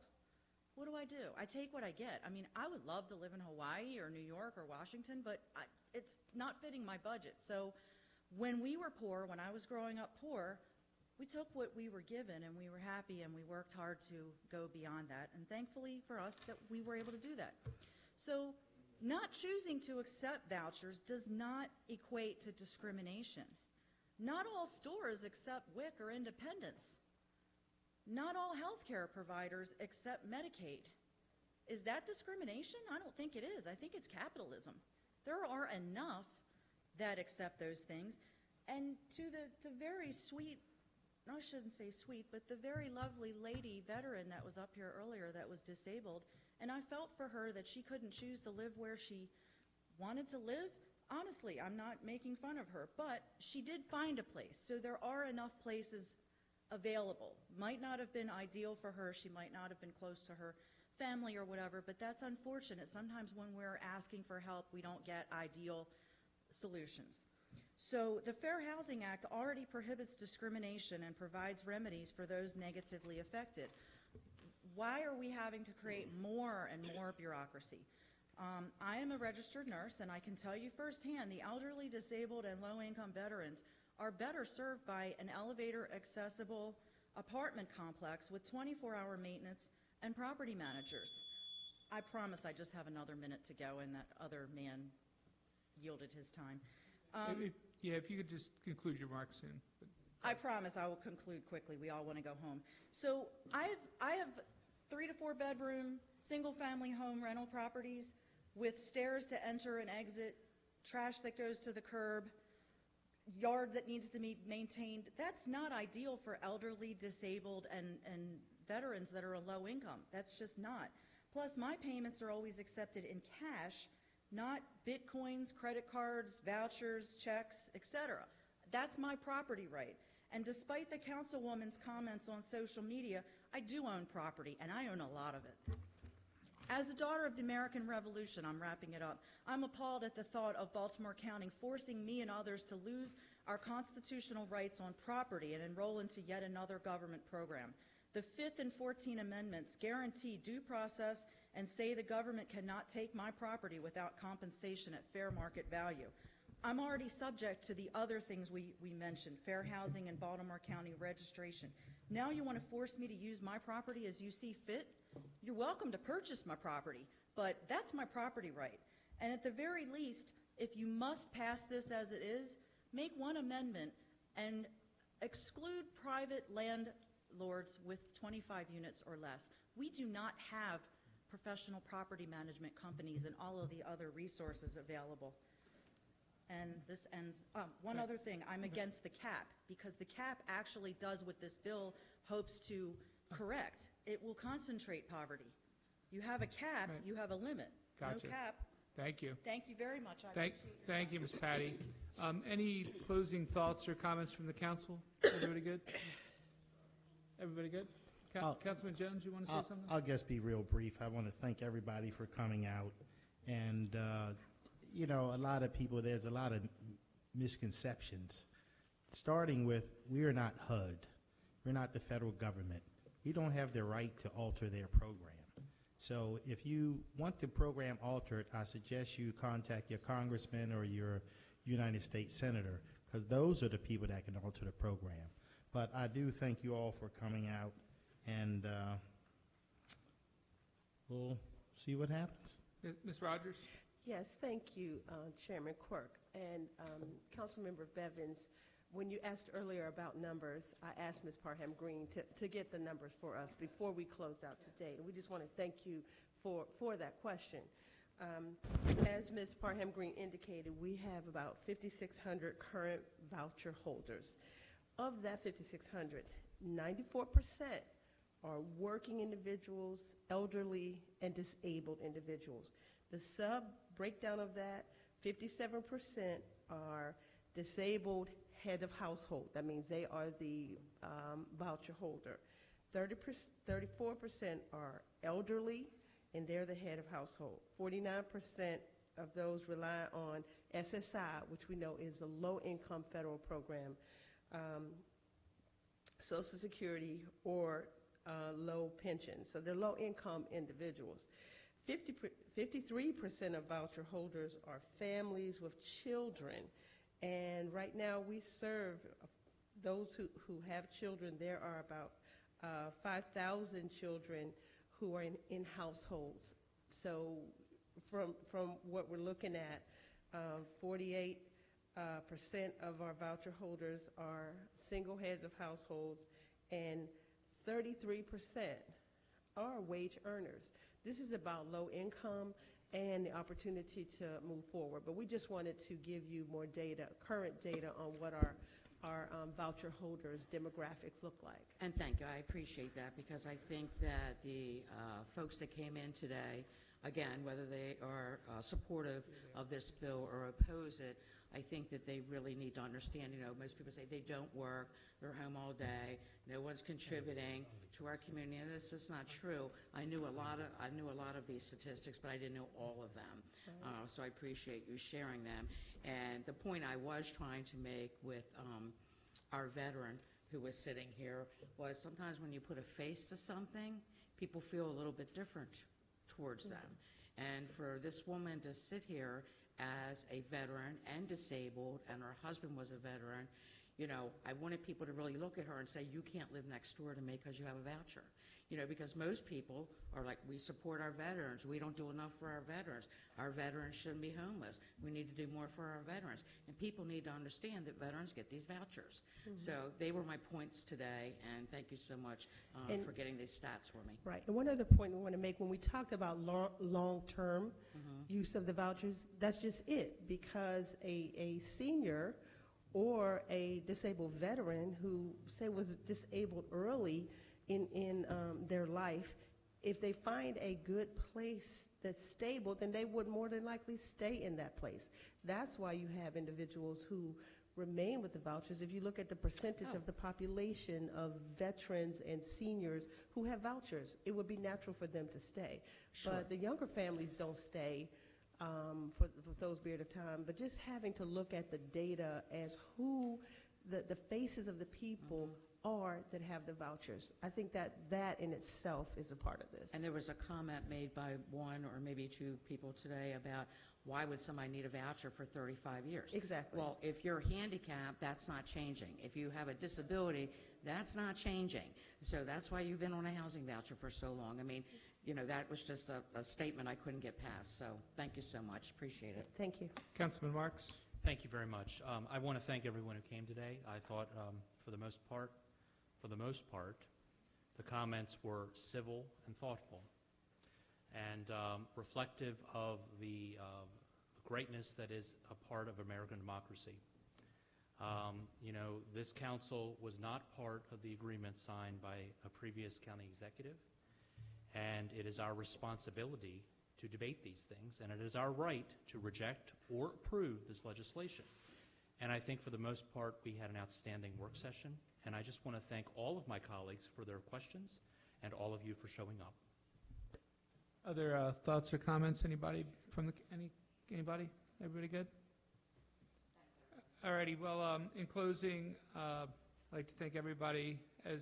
what do? I take what I get. I mean, I would love to live in Hawaii or New York or Washington, but it's not fitting my budget. So when we were poor, when I was growing up poor, we took what we were given and we were happy and we worked hard to go beyond that. And thankfully for us that we were able to do that. So not choosing to accept vouchers does not equate to discrimination. Not all stores accept WIC or Independence. Not all healthcare providers accept Medicaid. Is that discrimination? I don't think it is. I think it's capitalism. There are enough that accept those things. And to the very sweet, I shouldn't say sweet, but the very lovely lady veteran that was up here earlier that was disabled, and I felt for her that she couldn't choose to live where she wanted to live. Honestly, I'm not making fun of her, but she did find a place. So there are enough places available. Might not have been ideal for her. She might not have been close to her family or whatever, but that's unfortunate. Sometimes when we're asking for help, we don't get ideal solutions. So the Fair Housing Act already prohibits discrimination and provides remedies for those negatively affected. Why are we having to create more and more bureaucracy? I am a registered nurse, and I can tell you firsthand, the elderly, disabled, and low-income veterans are better served by an elevator-accessible apartment complex with 24-hour maintenance and property managers. I promise I just have another minute to go, and that other man yielded his time. If you could just conclude your remarks soon. I promise I will conclude quickly. We all want to go home. So I have 3 to 4 bedroom, single-family home rental properties with stairs to enter and exit, trash that goes to the curb, yard that needs to be maintained. That's not ideal for elderly, disabled, and veterans that are a low income. That's just not. Plus, my payments are always accepted in cash, not bitcoins, credit cards, vouchers, checks, etc. That's my property right. And despite the councilwoman's comments on social media, I do own property, and I own a lot of it. As a daughter of the American Revolution, I'm wrapping it up, I'm appalled at the thought of Baltimore County forcing me and others to lose our constitutional rights on property and enroll into yet another government program. The 5th and 14th Amendments guarantee due process and say the government cannot take my property without compensation at fair market value. I'm already subject to the other things we mentioned, fair housing and Baltimore County registration. Now you want to force me to use my property as you see fit? You're welcome to purchase my property, but that's my property right. And at the very least, if you must pass this as it is, make one amendment and exclude private landlords with 25 units or less. We do not have professional property management companies and all of the other resources available. And this ends, one other thing, I'm against the cap, because the cap actually does what this bill hopes to correct. It will concentrate poverty. You have a cap, you have a limit. Gotcha. No cap. Thank you. Thank you very much. I appreciate your Thank time. you, Ms. Patty. Any closing thoughts or comments from the council? Everybody good? Everybody good? Councilman Jones, you want to say something? I'll just be real brief. I want to thank everybody for coming out. And, you know, a lot of people, there's a lot of misconceptions. Starting with, we are not HUD. We're not the federal government. We don't have the right to alter their program. So if you want the program altered, I suggest you contact your congressman or your United States senator, because those are the people that can alter the program. But I do thank you all for coming out, and we'll see what happens. Ms. Rogers? Yes, thank you, Chairman Quirk. And Councilmember Bevins, when you asked earlier about numbers, I asked Ms. Parham Green to get the numbers for us before we close out today. And we just want to thank you for that question. As Ms. Parham Green indicated, we have about 5,600 current voucher holders. Of that 5,600, 94% are working individuals, elderly, and disabled individuals. The sub-breakdown of that, 57% are disabled head of household. That means they are the voucher holder. 34% are elderly, and they're the head of household. 49% of those rely on SSI, which we know is a low-income federal program. Social Security, or low pension. So they're low-income individuals. 53% of voucher holders are families with children. And right now we serve those who have children. There are about 5,000 children who are in households. So from what we're looking at, 48% of our voucher holders are single heads of households, and 33% are wage earners. This is about low income and the opportunity to move forward. But we just wanted to give you more data, current data on what our voucher holders' demographics look like. And thank you. I appreciate that because I think that the folks that came in today, again, whether they are supportive of this bill or oppose it, I think that they really need to understand, most people say they don't work, they're home all day, no one's contributing to our community, and this is not true. I knew a lot of these statistics, but I didn't know all of them. So I appreciate you sharing them. And the point I was trying to make with our veteran who was sitting here was sometimes when you put a face to something, people feel a little bit different towards them. And for this woman to sit here as a veteran and disabled, and her husband was a veteran, I wanted people to really look at her and say, you can't live next door to me because you have a voucher. Because most people are like, we support our veterans. We don't do enough for our veterans. Our veterans shouldn't be homeless. We need to do more for our veterans. And people need to understand that veterans get these vouchers. So they were my points today, and thank you so much for getting these stats for me. Right. And one other point we want to make, when we talked about long-term use of the vouchers, that's just it, because a senior or a disabled veteran who, say, was disabled early in their life, if they find a good place that's stable, then they would more than likely stay in that place. That's why you have individuals who remain with the vouchers. If you look at the percentage of the population of veterans and seniors who have vouchers, it would be natural for them to stay. Sure. But the younger families don't stay for those period of time. But just having to look at the data as who the faces of the people are that have the vouchers, I think that in itself is a part of this. And there was a comment made by one or maybe two people today about why would somebody need a voucher for 35 years? Exactly. Well, if you're handicapped, that's not changing. If you have a disability, that's not changing. So that's why you've been on a housing voucher for so long. I mean, that was just a statement I couldn't get past. So thank you so much. Appreciate it. Thank you. Councilman Marks? Thank you very much. I want to thank everyone who came today. I thought, for the most part, the comments were civil and thoughtful and reflective of the greatness that is a part of American democracy. This council was not part of the agreement signed by a previous county executive, and it is our responsibility to debate these things, and it is our right to reject or approve this legislation. And I think for the most part, we had an outstanding work session, and I just want to thank all of my colleagues for their questions and all of you for showing up. Other thoughts or comments? Anybody from anybody? Everybody good? Alrighty. Well, in closing, I'd like to thank everybody, as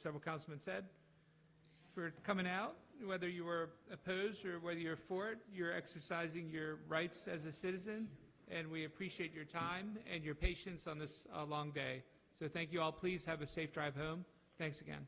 several councilmen said, for coming out. Whether you were opposed or whether you're for it, you're exercising your rights as a citizen, and we appreciate your time and your patience on this long day. So thank you all. Please have a safe drive home. Thanks again.